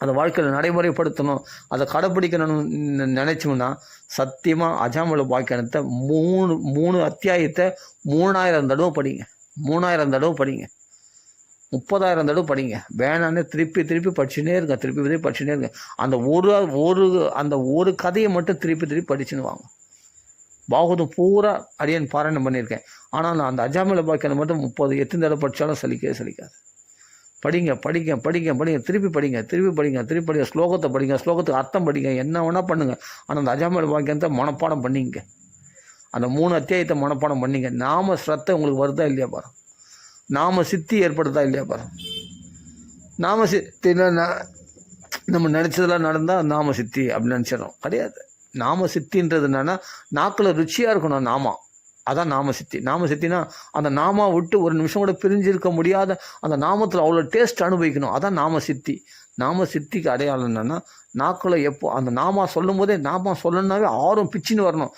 அதை வாழ்க்கையில் நடைமுறைப்படுத்தணும், அதை கடைப்பிடிக்கணும்னு நினச்சோம்னா சத்தியமாக அஜாமில பாக்கியத்தை 3 அத்தியாயத்தை 3000 தடவை படிங்க. 3000 தடவை படிங்க, 30,000 தடவை படிங்க. வேணான்னு திருப்பி படிச்சுனே இருங்க, திருப்பி படிச்சுனே இருங்க. அந்த ஒரு கதையை மட்டும் திருப்பி படிச்சுன்னு வாங்க. பாகவதம் பூரா அடியன் பாராயணம் பண்ணியிருக்கேன். ஆனால் நான் அந்த அஜாமில பாக்கியம் மட்டும் 30 எத்தனை தடவை படித்தாலும் சலிக்காது. படிங்க, திருப்பி படிங்க. ஸ்லோகத்தை படிங்க, ஸ்லோகத்துக்கு அர்த்தம் படிங்க, என்ன வேணால் பண்ணுங்கள். ஆனால் அந்த அஜாமில பாக்கியத்தை மனப்பாடம் பண்ணிங்க. அந்த 3 அத்தியாயத்தை மனப்பாடம் பண்ணிங்க. நாம ஸ்ரத்தை உங்களுக்கு வருதா இல்லையா பாரு, நாம சித்தி ஏற்படுதா இல்லையா பாரு. நாம சித்தி நம்ம நினச்சதெல்லாம் நடந்தால் நாம சித்தி அப்படின்னு நினச்சிடறோம். கிடையாது. நாம சித்தின்றது என்னென்னா நாக்கில் ருச்சியாக இருக்கணும் நாமா, அதான் நாம சித்தி. நாம சித்தினா அந்த நாமா விட்டு ஒரு நிமிஷம் கூட பிரிஞ்சிருக்க முடியாத அந்த நாமத்தில் அவ்வளோ டேஸ்ட் அனுபவிக்கணும், அதான் நாம சித்தி. நாம சித்திக்கு அடையாளம் என்னென்னா நாக்கில் எப்போ அந்த நாமா சொல்லும் போதே நாமா சொல்லணுன்னாவே ஆர்வம் பிச்சுன்னு வரணும்.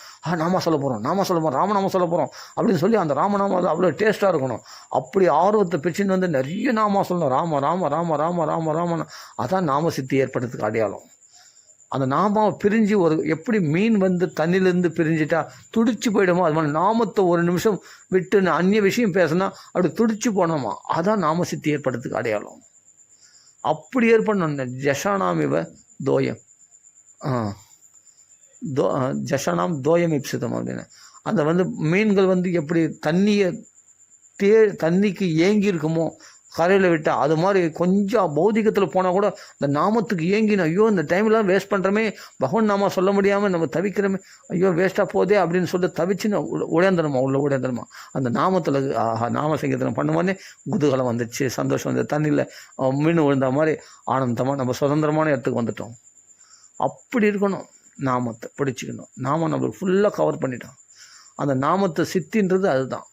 நாமா சொல்ல போகிறோம், ராமநாமம் சொல்ல போகிறோம் அப்படின்னு சொல்லி அந்த ராமநாமா அவ்வளோ டேஸ்ட்டாக இருக்கணும். அப்படி ஆர்வத்தை பிச்சுன்னு வந்து நிறைய நாமா சொல்லணும், ராம ராம ராம ராம ராம ராம. அதான் நாம சித்தி ஏற்படுறதுக்கு அடையாளம். அந்த நாமாவை பிரிஞ்சு எப்படி மீன் வந்து தண்ணியிலேருந்து பிரிஞ்சுட்டா துடிச்சு போயிடுமோ, அது மாதிரி நாமத்தை ஒரு நிமிஷம் விட்டு அந்நிய விஷயம் பேசினா அப்படி துடிச்சு போனோமா, அதான் நாம சித்தி ஏற்படுறதுக்கு அடையாளம். அப்படி ஏற்படணும். ஜஷானாமிவ தோயம், ஜஷானாம் தோயம் இப்சிதம் அப்படின்னு. அந்த வந்து மீன்கள் வந்து எப்படி தண்ணிக்கு ஏங்கி இருக்குமோ கரையில் விட்டால், அது மாதிரி கொஞ்சம் பௌதிகத்தில் போனால் கூட இந்த நாமத்துக்கு ஏங்கின, ஐயோ இந்த டைம்லாம் வேஸ்ட் பண்ணுறமே, பகவான் நாம சொல்ல முடியாமல் நம்ம தவிக்கிறோமே, ஐயோ வேஸ்ட்டாக போதே அப்படின்னு சொல்லிட்டு தவிச்சுன்னு உடையந்தரமா அந்த நாமத்தில் நாம சங்கீதம் பண்ணும்போதே குதூகலம் வந்துச்சு, சந்தோஷம் வந்து தண்ணியில் மீன் விழுந்த மாதிரி ஆனந்தமாக நம்ம சுதந்திரமான இடத்துக்கு வந்துட்டோம். அப்படி இருக்கணும். நாமத்தை பிடிச்சிக்கணும். நாமம் நம்மளுக்கு ஃபுல்லாக கவர் பண்ணிட்டோம். அந்த நாமத்தை சித்தின்றது அதுதான்,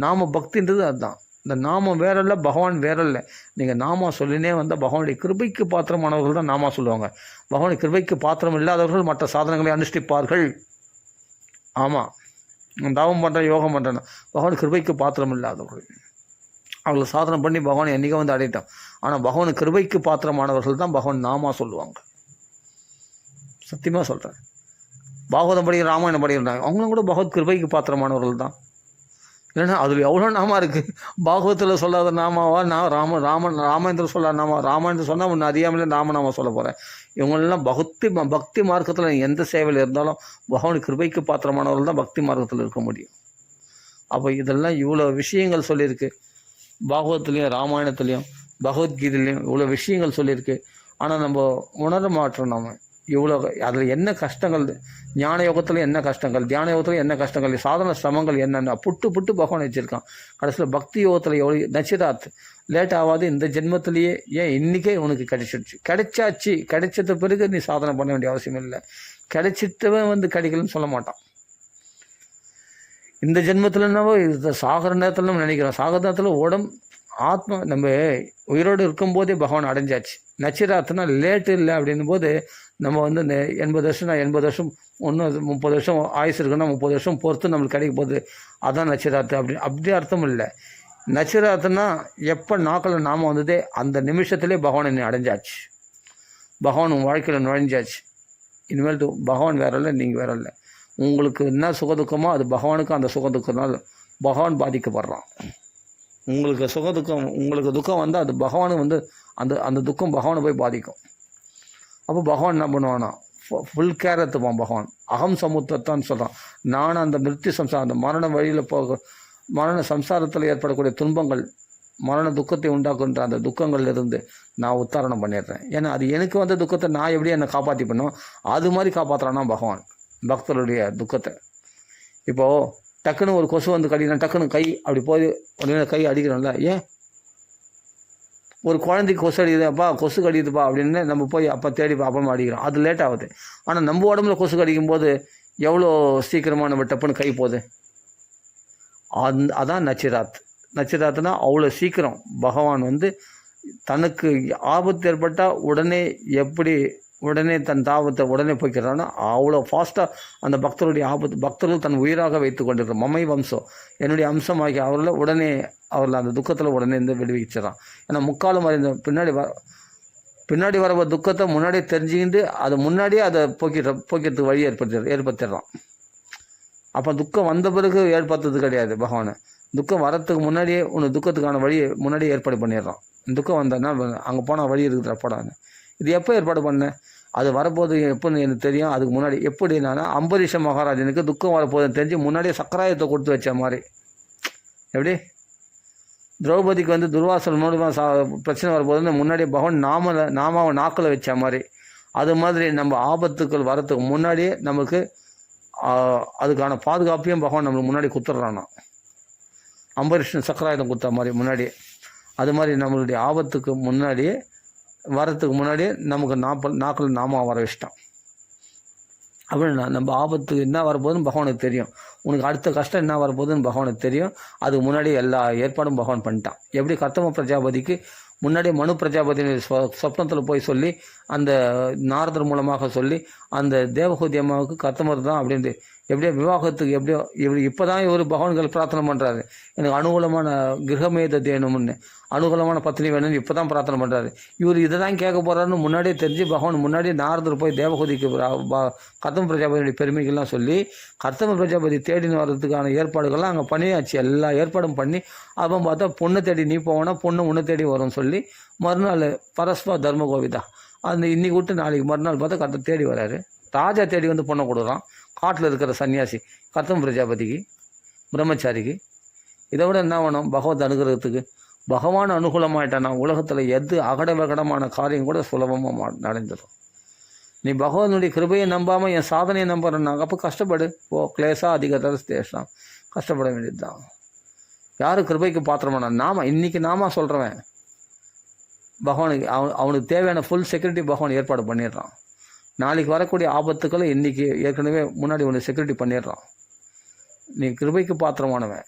நாம பக்தின்றது அதுதான். இந்த நாமம் வேற இல்லை, பகவான் வேற இல்லை. நீங்கள் நாமா சொல்லினே வந்தால் பகவானுடைய கிருபைக்கு பாத்திரமானவர்கள் தான் நாமா சொல்லுவாங்க. பகவானுடைய கிருபைக்கு பாத்திரம் இல்லாதவர்கள் மற்ற சாதனங்களை அனுஷ்டிப்பார்கள். ஆமாம், தாவம் பண்ணுறேன், யோகம் பண்ணுறேன்னா பகவான் கிருபைக்கு பாத்திரம் இல்லாதவர்கள். அவங்களை சாதனை பண்ணி பகவான் என்றைக்கும் வந்து அடையிட்டோம். ஆனால் பகவான் கிருபைக்கு பாத்திரமானவர்கள் தான் பகவான் நாமா சொல்லுவாங்க. சத்தியமாக சொல்கிறேன். பாகவதம் படிக்கிற, ராமாயணம் படிக்கிறாங்க, அவங்களும் கூட பகவத் கிருபைக்கு பாத்திரமானவர்கள் தான். இல்லைன்னா அதில் எவ்வளோ நாமா இருக்குது. பாகவத்தில் சொல்லாத நாமாவா நான் ராமாயணத்தில் சொல்லாத நாமா, ராமாயணத்தில் சொன்னால் ஒன்று அறியாமலே நாம சொல்ல போகிறேன். இவங்களெல்லாம் பக்தி மார்க்கத்தில் எந்த சேவையில் இருந்தாலும் பகவான் கிருபைக்கு பாத்திரமானவர்கள் தான் பக்தி மார்க்கத்தில் இருக்க முடியும். அப்போ இதெல்லாம் இவ்வளோ விஷயங்கள் சொல்லியிருக்கு. பாகவத்துலேயும் ராமாயணத்துலேயும் பகவத்கீதையிலையும் இவ்வளோ விஷயங்கள் சொல்லியிருக்கு. ஆனால் நம்ம உணர மாற்றோம். நம்ம இவ்வளோ அதில் என்ன கஷ்டங்கள், ஞான யோகத்தில் என்ன கஷ்டங்கள், தியான யோகத்தில் என்ன கஷ்டங்கள், சாதன சிரமங்கள் என்னென்ன புட்டு பகவான் வச்சுருக்கான். கடைசியில் பக்தி யோகத்தில் எவ்வளோ நச்சிதாத் லேட் ஆகாது. இந்த ஜென்மத்திலேயே ஏன் இன்றைக்கே உனக்கு கிடைச்சாச்சு. கிடைச்சத பிறகு நீ சாதனை பண்ண வேண்டிய அவசியம் இல்லை. கிடைச்சிட்டவன் வந்து கிடைக்கலன்னு சொல்ல மாட்டான். இந்த ஜென்மத்தில்னாவோ இது சாகர நேரத்தில் நம்ம நினைக்கிறோம். சாகர நேரத்தில் ஆத்மா நம்ம உயிரோடு இருக்கும்போதே பகவான் அடைஞ்சாச்சு. நச்சிராத்துனா லேட்டு இல்லை அப்படின்னும் போது நம்ம வந்து இந்த 80 வருஷம் ஒன்றும் 30 வருஷம் ஆயுசு இருக்குன்னா 30 வருஷம் பொறுத்து நம்மளுக்கு கிடைக்க போகுது, அதான் நச்சிராத்து அப்படி அர்த்தம் இல்லை. நச்சிராத்துனா எப்போ நாக்கில் நாம வந்ததே அந்த நிமிஷத்துலேயே பகவான் என்னை அடைஞ்சாச்சு, பகவான் உங்கள் வாழ்க்கையில் நுழைஞ்சாச்சு. இனிமேல் பகவான் வேற இல்லை, நீங்கள் வேற இல்லை. உங்களுக்கு என்ன சுகதுக்கமோ அது பகவானுக்கும் அந்த சுகதுக்கனால் பகவான் பாதிக்கப்படுறான். உங்களுக்கு துக்கம் வந்தால் அது பகவானுக்கு வந்து அந்த துக்கம் பகவானை போய் பாதிக்கும். அப்போ பகவான் என்ன பண்ணுவானா, ஃபுல் கேர் எடுத்துப்பான். பகவான் அகம் சமுத்திரத்தான்னு சொல்கிறான். நான் அந்த மிருத்தி சம்சாரம், அந்த மரண வழியில் மரண சம்சாரத்தில் ஏற்படக்கூடிய துன்பங்கள், மரண துக்கத்தை உண்டாக்குன்ற அந்த துக்கங்கள்லேருந்து நான் உத்தாரணம் பண்ணிடுறேன். ஏன்னா அது எனக்கு வந்த துக்கத்தை நான் எப்படி என்னை காப்பாற்றிப்பணும், அது மாதிரி காப்பாற்றுறான்னா பகவான் பக்தருடைய துக்கத்தை. இப்போது டக்குன்னு ஒரு கொசு வந்து கடிக்கிறேன், டக்குன்னு கை அப்படி போய் உடனே கை அடிக்கிறோம்ல, ஏன் ஒரு குழந்தைக்கு கொசு அடிக்குதுப்பா, கொசு கடிக்குதுப்பா அப்படின்னு நம்ம போய் அப்போ தேடி அப்புறமா அடிக்கிறோம், அது லேட் ஆகுது. ஆனால் நம்ம உடம்புல கொசு கடிக்கும் போது எவ்வளோ சீக்கிரமாக நம்ம டப்புன்னு கை போகுது. அதான் நச்சிராத்துனா அவ்வளோ சீக்கிரம் பகவான் வந்து தனக்கு ஆபத்து ஏற்பட்டால் உடனே தன் தாபத்தை உடனே போய்க்கிறான்னா அவ்வளோ ஃபாஸ்ட்டாக அந்த பக்தர்கள் தன் உயிராக வைத்து கொண்டிருக்கிறோம். மம்மை வம்சம், என்னுடைய அம்சமாகி அவர்களை அந்த துக்கத்தில் உடனே இருந்து விடுவிச்சிடறான். ஏன்னா முக்காலம் அறிந்த பின்னாடி பின்னாடி வர துக்கத்தை முன்னாடியே தெரிஞ்சுக்கிட்டு அது முன்னாடியே அதை போக்கிறதுக்கு வழி ஏற்படுத்திடுறான். அப்போ துக்கம் வந்த பிறகு ஏற்படுத்துறது கிடையாது பகவானை. துக்கம் வரத்துக்கு முன்னாடியே உனக்கு துக்கத்துக்கான வழியை முன்னாடியே ஏற்பாடு பண்ணிடுறான். துக்கம் வந்தேன்னா அங்கே போனால் வழி இருக்குதுற போடான்னு. இது எப்போ ஏற்பாடு பண்ணேன்? அது வரப்போது எப்போன்னு எனக்கு தெரியும். அதுக்கு முன்னாடி எப்படின்னா அம்பரீஷ மகாராஜனுக்கு துக்கம் வரப்போதுன்னு தெரிஞ்சு முன்னாடியே சக்கராயத்தை கொடுத்து வச்ச மாதிரி. எப்படி திரௌபதிக்கு வந்து துர்வாசன் மூலமாக பிரச்சனை வரப்போதுன்னு முன்னாடியே பகவான் நாமாவை நாக்கில் வச்ச மாதிரி. அது மாதிரி நம்ம ஆபத்துக்கள் வரத்துக்கு முன்னாடியே நமக்கு அதுக்கான பாதுகாப்பையும் பகவான் நம்மளுக்கு முன்னாடி குத்துட்றானா. அம்பரீஷன் சக்கராயுதம் குத்த மாதிரி முன்னாடியே. அது மாதிரி நம்மளுடைய ஆபத்துக்கு முன்னாடியே வரத்துக்கு முன்னாடியே நமக்கு நாக்கில் நாம வர வச்சிட்டான். அப்படின்னா நம்ம ஆபத்துக்கு என்ன வரப்போகுதுன்னு பகவானுக்கு தெரியும். உனக்கு அடுத்த கஷ்டம் என்ன வரப்போகுதுன்னு பகவானுக்கு தெரியும். அதுக்கு முன்னாடி எல்லா ஏற்பாடும் பகவான் பண்ணிட்டான். எப்படி கர்த்தம பிரஜாபதிக்கு முன்னாடியே மனு பிரஜாபதியின் சொப்னத்தில் போய் சொல்லி அந்த நாரதர் மூலமாக சொல்லி அந்த தேவகூதி அம்மாவுக்கு கர்த்தமர் தான் அப்படின்ட்டு எப்படியோ விவாகத்துக்கு இப்போ தான் இவர் பகவான்கள் பிரார்த்தனை பண்ணுறாரு. எனக்கு அனுகூலமான கிரகமேத தேணும்னு அனுகூலமான பத்னி வேணும்னு இப்போ தான் பிரார்த்தனை பண்ணுறாரு. இவர் இதை தான் கேட்க போகிறாருன்னு முன்னாடியே தெரிஞ்சு பகவான் முன்னாடியே நாரதர் போய் தேவகூதிக்கு கர்த்தம பிரஜாபதியுடைய பெருமைகள்லாம் சொல்லி கர்த்தம பிரஜாபதி தேடின்னு வர்றதுக்கான ஏற்பாடுகள்லாம் அங்கே பண்ணியாச்சு. எல்லா ஏற்பாடும் பண்ணி அவன் பார்த்தா பொண்ணை தேடி நீ போவோன்னா பொண்ணு உன்னை தேடி வரும்னு சொல்லி மறுநாள் பரஸ்பா தர்ம கோவிதா அந்த இன்னைக்கு விட்டு நாளைக்கு மறுநாள் பார்த்தா கர்த்தர் தேடி வராரு. ராஜா தேடி வந்து பொண்ணை கொடுக்குறான். காட்டில் இருக்கிற சன்னியாசி கர்த்தம பிரஜாபதிக்கு பிரம்மச்சாரிக்கு. இதை விட என்ன வேணும் பகவத் அனுகிரகத்துக்கு? பகவான் அனுகூலமாயிட்டானா உலகத்தில் எது அகடவகடமான காரியம் கூட சுலபமாக நடந்துடும். நீ பகவானுடைய கிருபையை நம்பாமல் என் சாதனையை நம்புறேன்னாங்க அப்போ கஷ்டப்படு. கிளேசா அதிக தரஸ்தேஷம் கஷ்டப்பட வேண்டியது தான். யாரும் கிருபைக்கு பாத்திரமான நாம இன்னைக்கு நாம சொல்கிறவன் பகவானுக்கு அவனுக்கு தேவையான ஃபுல் செக்யூரிட்டி பகவான் ஏற்பாடு பண்ணிடுறான். நாளைக்கு வரக்கூடிய ஆபத்துக்களை இன்றைக்கி ஏற்கனவே முன்னாடி ஒன்று செக்யூரிட்டி பண்ணிடுறான். நீ கிருபைக்கு பாத்திரமானவன்.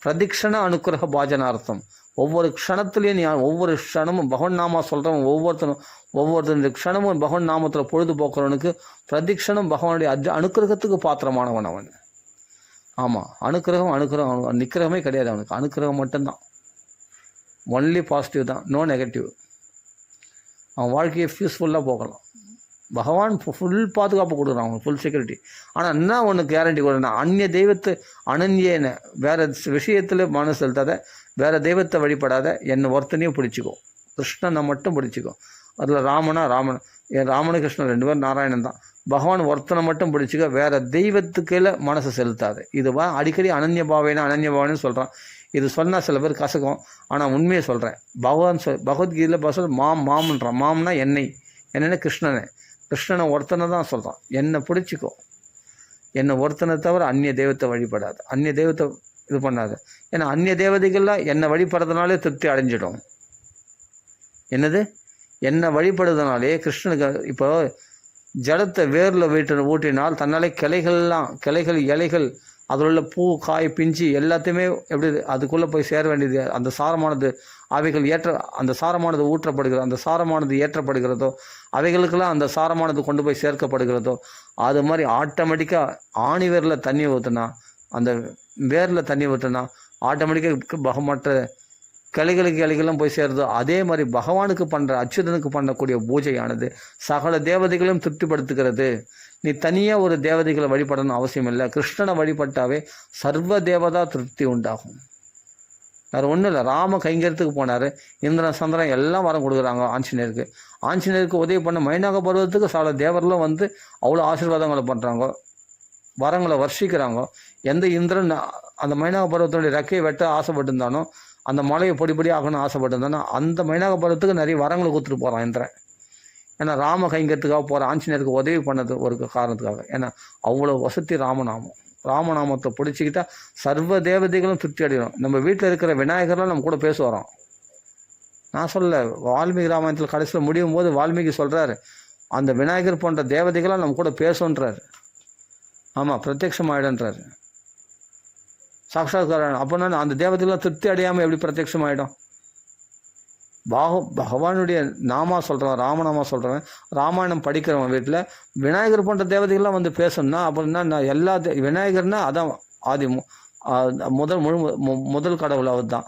பிரதிக்ஷண அனுக்கிரக பாஜனார்த்தம். ஒவ்வொரு க்ஷணத்துலேயும் நீ ஒவ்வொரு க்ஷணமும் பகவன் நாமா சொல்கிறவன் ஒவ்வொருத்தனுடைய க்ஷணமும் பகவன் நாமத்தில் பொழுதுபோக்குறவனுக்கு பிரதிக்ஷணம் பகவானுடைய அனுக்கிரகத்துக்கு பாத்திரமானவன் அவன். ஆமாம், அனுக்கிரகம் நிக்கிரகமே கிடையாது அவனுக்கு. அனுக்கிரகம் மட்டும்தான். ஒன்லி பாசிட்டிவ் தான், நோ நெகட்டிவ். அவன் வாழ்க்கையை பீஸ்ஃபுல்லாக போகலாம். பகவான் ஃபுல் பாதுகாப்பு கொடுக்குறான் அவனுக்கு, ஃபுல் செக்யூரிட்டி. ஆனால் என்ன ஒன்று கேரண்டி கொடுனா அந்நிய தெய்வத்தை அனன்யேன வேறு விஷயத்தில் மனசு செலுத்தாத, வேறு தெய்வத்தை வழிபடாத, என்னை ஒருத்தனையும் பிடிச்சிக்கோ, கிருஷ்ணனை மட்டும் பிடிச்சிக்கோ. அதில் ராமனு கிருஷ்ணன் 2 பேரும் நாராயணன் தான். பகவான் ஒருத்தனை மட்டும் பிடிச்சிக்க, வேறு தெய்வத்துக்கையில் மனசை செலுத்தாது. இதுவா அடிக்கடி அனன்ய பாவேன்னு சொல்கிறான். இது சொன்னால் சில பேர் கசக்கும், ஆனால் உண்மையை சொல்கிறேன். பகவத்கீதையில் பகவான் மாம்ன்றான். மாம்னா என்னென்ன கிருஷ்ணனை ஒருத்தனை தான் சொல்கிறான். என்னை பிடிச்சிக்கோ, என்னை ஒருத்தனை தவிர அந்நிய தெய்வத்தை வழிபடாது, அந்நிய தெய்வத்தை இது பண்ணாது. ஏன்னா அந்நிய தேவதைகள்லாம் என்னை வழிபடுறதுனாலே திருப்தி அடைஞ்சிடும். என்னை வழிபடுறதுனாலே கிருஷ்ணனுக்கு இப்போ ஜலத்தை வேரில் ஊட்டினால் தன்னாலே கிளைகள் இலைகள் அதில் உள்ள பூ காய் பிஞ்சு எல்லாத்தையுமே எப்படி அதுக்குள்ளே போய் சேர வேண்டியது. அந்த சாரமானது அவைகள் அந்த சாரமானது ஊற்றப்படுகிறது, அந்த சாரமானது ஏற்றப்படுகிறதோ, அவைகளுக்கெல்லாம் அந்த சாரமானது கொண்டு போய் சேர்க்கப்படுகிறதோ, அது மாதிரி ஆட்டோமேட்டிக்காக ஆணி வேரில் தண்ணி ஊற்றினா, அந்த வேரில் தண்ணி ஊற்றினா ஆட்டோமேட்டிக்காக மற்ற கிளைகளும் போய் சேருதோ. அதே மாதிரி பகவானுக்கு அச்சுதனுக்கு பண்ணக்கூடிய பூஜையானது சகல தேவதைகளையும் திருப்திப்படுத்துகிறது. நீ தனியாக ஒரு தேவதைகளை வழிபடணும் அவசியம் இல்லை. கிருஷ்ணனை வழிபட்டாவே சர்வ தேவதா திருப்தி உண்டாகும். வேறு ஒன்றும் இல்லை. ராம கைங்கரியத்துக்கு போனார். இந்திரன் சந்திரன் எல்லாம் வரம் கொடுக்குறாங்க ஆஞ்சநேயருக்கு உதவி பண்ண மைனாக பருவத்துக்கு சில தேவர்களும் வந்து அவ்வளோ ஆசீர்வாதங்களை பண்ணுறாங்க, வரங்களை வர்ஷிக்கிறாங்க. எந்த இந்திரன் அந்த மைனாக பருவத்தினுடைய ரெக்கையை வெட்ட ஆசைப்பட்டிருந்தானோ, அந்த மலையை பொடி ஆகணும்னு ஆசைப்பட்டிருந்தானோ, அந்த மைனாக பருவத்துக்கு நிறைய வரங்களை கொடுத்துட்டு போகிறான் இந்திரன். ஏன்னா ராம கைங்கத்துக்காக போகிற ஆஞ்சநேயருக்கு உதவி பண்ணது ஒரு காரணத்துக்காக. ஏன்னா அவ்வளோ வசதி ராமநாமத்தை பிடிச்சிக்கிட்டா சர்வ தேவதைகளும் திருப்தி அடையணும். நம்ம வீட்டில் இருக்கிற விநாயகர்லாம் நம்ம கூட பேச வரோம். நான் சொல்ல வால்மீகி ராமாயணத்தில் கடைசியில் முடியும் போது வால்மீகி சொல்கிறாரு, அந்த விநாயகர் போன்ற தேவதைகளாம் நம்ம கூட பேசுன்றாரு. ஆமாம், பிரத்யட்சமாயிடன்றாரு, சாட்சாத்காரம். அப்போனா அந்த தேவதைகளாம் திருப்தி அடையாமல் எப்படி பிரத்யட்சமாயிடும்? பகவானுடைய நாமா சொல்கிறவன், ராமநாமா சொல்கிறவன், ராமாயணம் படிக்கிறவன் வீட்டில் விநாயகர் போன்ற தேவதைகள்லாம் வந்து பேசணும்னா அப்படின்னா நான் விநாயகர்னா அதான் ஆதி முதல் கடவுள் அவர் தான்.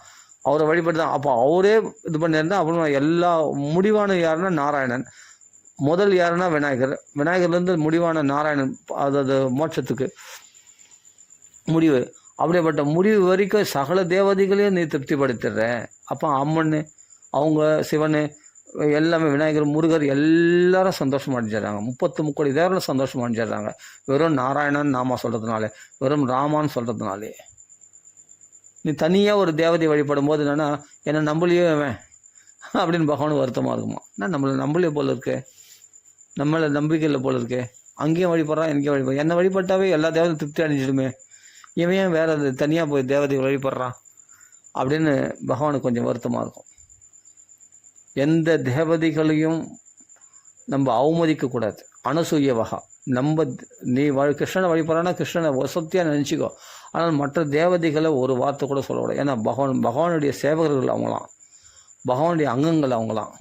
அவரை வழிபட்டு தான். அப்போ அவரே இது பண்ணியிருந்தா அப்புறம் எல்லா முடிவான யாருன்னா நாராயணன், முதல் யாருன்னா விநாயகர், விநாயகர்லேருந்து முடிவான நாராயணன், அதாவது மோட்சத்துக்கு முடிவு. அப்படிப்பட்ட முடிவு வரைக்கும் சகல தேவதைகளையும் நீ திருப்திப்படுத்திடுறேன். அப்போ அம்மன், அவங்க சிவன், எல்லாமே விநாயகர், முருகர் எல்லாரும் சந்தோஷம் அடைஞ்சிடறாங்க. 33 தேவர்களும் சந்தோஷம் அடைஞ்சிடறாங்க. வெறும் நாராயணன் நாமா சொல்கிறதுனால, வெறும் ராமான்னு சொல்கிறதுனாலே. நீ தனியாக ஒரு தேவதை வழிபடும் போது என்னென்னா, என்னை நம்பலையே அப்படின்னு பகவானுக்கு வருத்தமாக இருக்குமா? நான் நம்மளை நம்பலையே போல இருக்கு, நம்மளை நம்பிக்கை இல்லை போல இருக்கு. அங்கேயும் வழிபடுறான், எங்கேயும் வழிபடுறான். என்னை வழிபட்டாவே எல்லா தேவதையும் திருப்தி அடைஞ்சிடுமே, இவன் ஏன் வேறு தனியாக போய் தேவதை வழிபடுறான் அப்படின்னு பகவானுக்கு கொஞ்சம் வருத்தமாக இருக்கும். எந்த தேவதைகளையும் நம்ம அவமதிக்கக்கூடாது. அனசூய வகா. நீ கிருஷ்ணனை வழிபடுறான்னா கிருஷ்ணனை வசத்தியாக நினச்சிக்கோ. ஆனால் மற்ற தேவதைகளை ஒரு வார்த்தை கூட சொல்லக்கூடாது. ஏன்னா பகவானுடைய சேவகர்கள் அவங்களாம், பகவானுடைய அங்கங்கள் அவங்களாம்.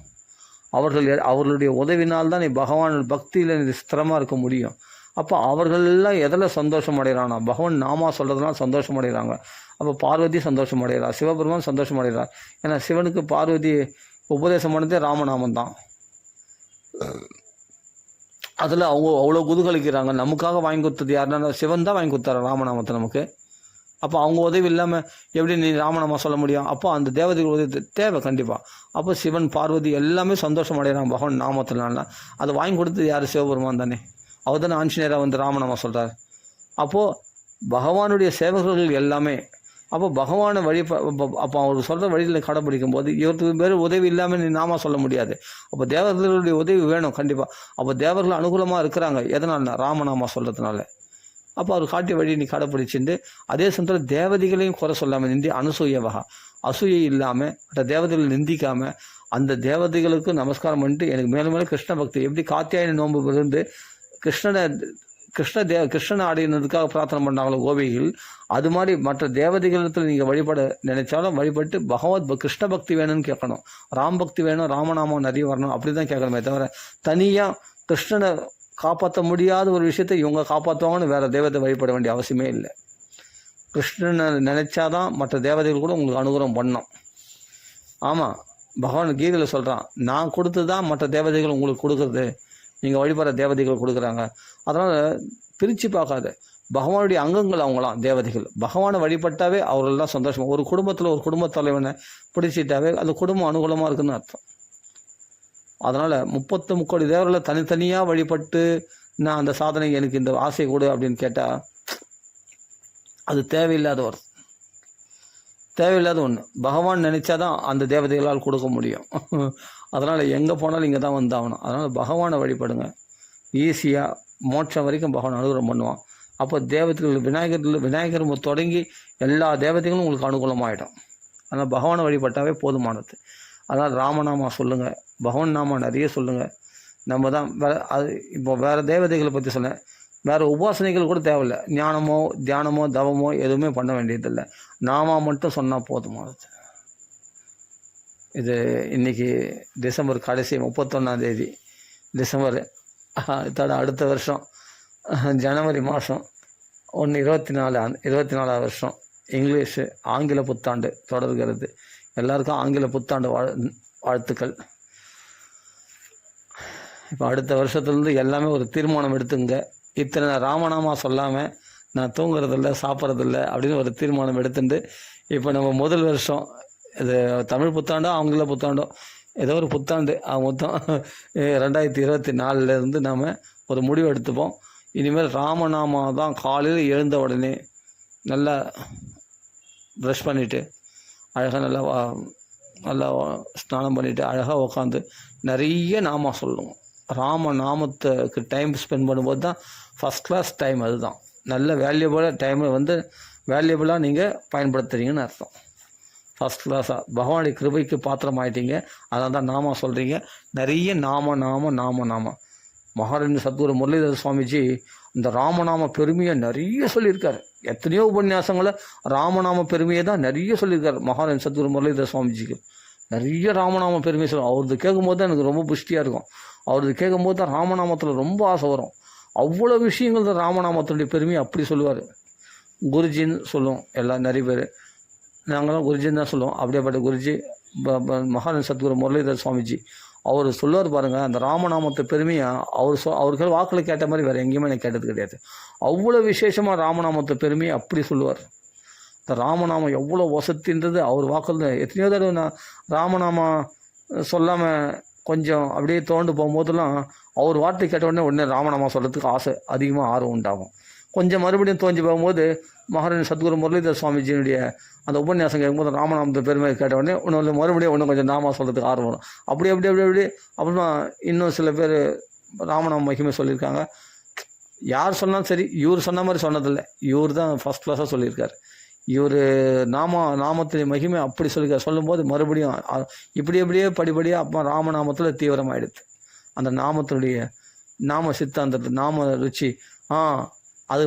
அவர்களுடைய உதவினால்தான் நீ பகவான் பக்தியில் நீ ஸ்திரமாக இருக்க முடியும். அப்போ அவர்களெல்லாம் எதில் சந்தோஷம் அடைகிறானா? பகவான் நாமா சொல்கிறதுனால சந்தோஷம் அடைகிறாங்க. அப்போ பார்வதி சந்தோஷம் அடைகிறார், சிவபெருமான் சந்தோஷம் அடைகிறார். ஏன்னா சிவனுக்கு பார்வதி உபதேசம் பண்ணதே ராமநாமம் தான். அதில் அவங்க அவ்வளோ குதூகலிக்கிறாங்க. நமக்காக வாங்கி கொடுத்தது யாருன்னா சிவன் தான் வாங்கி கொடுத்தாரு ராமநாமத்தை நமக்கு. அப்போ அவங்க உதவி இல்லாமல் எப்படி நீ ராமநாமம் சொல்ல முடியும்? அப்போ அந்த தேவதைகள் உதவி தேவை கண்டிப்பாக. அப்போ சிவன் பார்வதி எல்லாமே சந்தோஷம் அடைகிறாங்க பகவான் நாமத்தினால. அதை வாங்கி கொடுத்தது யார்? சிவபெருமான் தானே. அவர் தானே ஆஞ்சநேயராக வந்து ராமநாமம் சொல்கிறார். அப்போது பகவானுடைய சேவகர்கள் எல்லாமே அப்போ பகவானை அப்போ அவர் சொல்கிற வழியில் கடைப்பிடிக்கும் போது இவருக்கு பேர் உதவி இல்லாமல் நீ நாமா சொல்ல முடியாது. அப்போ தேவர்களுடைய உதவி வேணும் கண்டிப்பாக. அப்போ தேவர்கள் அனுகூலமாக இருக்கிறாங்க. எதனால்னா ராமநாமா சொல்கிறதுனால. அப்போ அவர் காட்டிய வழி நீ கடைப்பிடிச்சிட்டு அதே சமயத்தில் தேவதைகளையும் குறை சொல்லாமல் நிந்தி அனுசூய வகா, அசூயை இல்லாமல் மற்ற தேவதைகளை நிந்திக்காமல் அந்த தேவதைகளுக்கு நமஸ்காரம் பண்ணிட்டு எனக்கு மேலும் மேலும் கிருஷ்ண பக்தி, எப்படி காத்தியாயன நோன்பு இருந்து கிருஷ்ணனை அடையினதுக்காக பிரார்த்தனை பண்ணாங்களோ கோபிகள், அது மாதிரி மற்ற தேவதைகளிடத்தில் நீங்கள் வழிபட நினைச்சாலும் வழிபட்டு கிருஷ்ண பக்தி வேணும்னு கேட்கணும். ராம் பக்தி வேணும், ராமநாமம் நிறைய வரணும், அப்படி தான் கேட்கணுமே தவிர தனியாக கிருஷ்ணனை காப்பாற்ற முடியாத ஒரு விஷயத்தை இவங்க காப்பாற்றுவாங்கன்னு வேறு தேவதை வழிபட வேண்டிய அவசியமே இல்லை. கிருஷ்ணனை நினைச்சாதான் மற்ற தேவதைகள் கூட உங்களுக்கு அனுகிரகம் பண்ணணும். ஆமாம், பகவான் கீதையில் சொல்கிறான், நான் கொடுத்து தான் மற்ற தேவதைகள் உங்களுக்கு கொடுக்குறது, நீங்கள் வழிபடுற தேவதைகள் கொடுக்குறாங்க. அதனால் பிரித்து பார்க்காது. பகவானுடைய அங்கங்கள் அவங்களாம் தேவதைகள். பகவானை வழிபட்டாவே அவர்களெல்லாம் சந்தோஷமாக. ஒரு குடும்பத்தில் ஒரு குடும்ப தலைவனை பிடிச்சிட்டாவே அந்த குடும்பம் அனுகூலமாக இருக்குதுன்னு அர்த்தம். அதனால் 33 தேவர்களை தனித்தனியாக வழிபட்டு நான் அந்த சாதனை எனக்கு இந்த ஆசை கொடு அப்படின்னு கேட்டால் அது தேவையில்லாத ஒன்று. பகவான் நினைச்சாதான் அந்த தேவதைகளால் கொடுக்க முடியும். அதனால் எங்கே போனாலும் இங்கே தான் வந்தாகணும். அதனால் பகவானை வழிபடுங்க. ஈஸியாக மோட்சம் வரைக்கும் பகவான் அனுகிரகம் பண்ணுவான். அப்போ தேவதைகள் விநாயகர் தொடங்கி எல்லா தேவதைகளும் உங்களுக்கு அனுகூலமாகிடும். அதனால் பகவானை வழிபட்டாவே போதுமானது. அதனால் ராமநாமா சொல்லுங்கள், பகவான் நாமா நிறைய சொல்லுங்கள். நம்ம தான் இப்போ வேறு தேவதைகளை பற்றி சொன்னேன். வேறு உபாசனைகள் கூட தேவையில்லை. ஞானமோ தியானமோ தவமோ எதுவுமே பண்ண வேண்டியதில்லை. நாமா மட்டும் சொன்னால் போதுமானது. இது இன்றைக்கி டிசம்பர் கடைசி 31 டிசம்பர். அடுத்த வருஷம் ஜனவரி மாதம் 24 வருஷம் இங்கிலீஷு ஆங்கில புத்தாண்டு தொடர்கிறது. எல்லாருக்கும் ஆங்கில புத்தாண்டு வாழ்த்துக்கள். இப்போ அடுத்த வருஷத்துலேருந்து எல்லாமே ஒரு தீர்மானம் எடுத்துங்க. இத்தனை ராமநாமா சொல்லாமல் நான் தூங்குறதில்ல சாப்பிட்றதில்ல அப்படின்னு ஒரு தீர்மானம் எடுத்துட்டு இப்போ நம்ம முதல் வருஷம் இது தமிழ் புத்தாண்டோ ஆங்கில புத்தாண்டோ ஏதோ ஒரு புத்தாண்டு மொத்தம் 2024 நாம் ஒரு முடிவு எடுத்துப்போம். இனிமேல் ராமநாமா தான். காலையில் எழுந்த உடனே நல்லா ப்ரஷ் பண்ணிவிட்டு அழகாக நல்லா ஸ்நானம் பண்ணிவிட்டு அழகாக உட்காந்து நிறைய நாமா சொல்லணும். ராமநாமத்துக்கு டைம் ஸ்பெண்ட் பண்ணும்போது தான் ஃபஸ்ட் கிளாஸ் டைம். அதுதான் நல்ல வேல்யூபலாக டைமை வேல்யூபலாக நீங்கள் பயன்படுத்துகிறீங்கன்னு அர்த்தம். ஃபஸ்ட் கிளாஸாக பகவானுடைய கிருபைக்கு பாத்திரம் ஆகிட்டீங்க. அதனால தான் நாமா சொல்கிறீங்க. நிறைய நாம மகாராஜ சத்குரு முரளிதர சுவாமிஜி இந்த ராமநாம பெருமையை நிறைய சொல்லியிருக்காரு. எத்தனையோ உபன்யாசங்களை ராமநாம பெருமையை தான் நிறைய சொல்லியிருக்காரு மகாராஜ சத்குரு முரளிதர சுவாமிஜிக்கு. நிறைய ராமநாம பெருமையை சொல்லுவோம். அவரது கேட்கும்போது தான் எனக்கு ரொம்ப புஷ்டியாக இருக்கும். அவரது கேட்கும்போது தான் ராமநாமத்தில் ரொம்ப ஆசை வரும். அவ்வளோ விஷயங்கள் தான் ராமநாமத்தினுடைய பெருமையை அப்படி சொல்லுவார். குருஜின்னு சொல்லுவோம் எல்லாம் நிறைய பேர். நாங்களாம் குருஜின்னு தான் சொல்லுவோம். அப்படியேப்பட்ட குருஜி மகான் சத்குரு முரளிதர் சுவாமிஜி அவர் சொல்லுவார் பாருங்கள், அந்த ராமநாமத்தை பெருமையாக அவர்கள் வாக்கில் கேட்ட மாதிரி வேறு எங்கேயுமே எனக்கு கேட்டது கிடையாது. அவ்வளோ விசேஷமாக ராமநாமத்தை பெருமையை அப்படி சொல்லுவார். இந்த ராமநாமம் எவ்வளோ வசத்தின்றது அவர் வாக்கில் எத்தனையோ தடவை நான் ராமநாமம் சொல்லாமல் கொஞ்சம் அப்படியே தோண்டு போகும்போதெல்லாம் அவர் வார்த்தை கேட்ட உடனே ராமநாமம் சொல்கிறதுக்கு ஆசை அதிகமாக ஆர்வம் உண்டாகும். கொஞ்சம் மறுபடியும் தோஞ்சி போகும்போது மகாராஜ் சத்குரு முரளிதர் சுவாமிஜியினுடைய அந்த உபன்யாசம் கேட்கும்போது ராமநாமத்தை பெருமை கேட்ட உடனே மறுபடியும் கொஞ்சம் நாம சொல்கிறதுக்கு ஆர்வம் வரும். அப்படி அப்புறமா இன்னும் சில பேர் ராமநாம மகிமை சொல்லியிருக்காங்க. யார் சொன்னாலும் சரி, இவர் சொன்ன மாதிரி சொன்னதில்லை, இவர் தான் ஃபஸ்ட் கிளாஸாக சொல்லியிருக்கார். இவர் நாமத்தின் மகிமை அப்படி சொல்லியிருக்கார். சொல்லும்போது மறுபடியும் இப்படியே படிப்படியாக அப்போ ராமநாமத்தில் தீவிரமாயிடுது. அந்த நாமத்தினுடைய நாம சித்தாந்தத்து நாம ருச்சி அது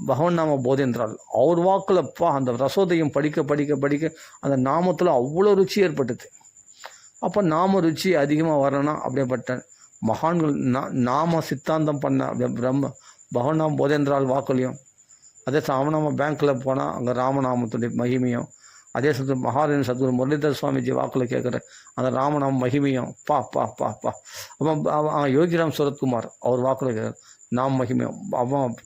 பகவன் நாம போதேந்திரால் அவர் வாக்குலப்பா அந்த ரசோதையும் படிக்க அந்த நாமத்தில் அவ்வளோ ருச்சி ஏற்பட்டது. அப்போ நாம ருச்சி அதிகமாக வரணும்னா அப்படியேப்பட்ட மகான்கள் நாம சித்தாந்தம் பண்ண பிரம்ம பகவன் நாம போதேந்திரால் வாக்குலையும், அதே ராமநாம பேங்க்கில் போனால் அங்கே ராமநாமத்துடைய மகிமையும், அதே சமயத்தில் மகாராஜ் சத்குரு முரளிதர் சுவாமிஜி வாக்கில் கேட்குற அந்த ராமநாம மகிமையும் அப்போ யோகிராம் சுரத்குமார் அவர் வாக்கில் கேட்குற நாம மகிமையும், அவன்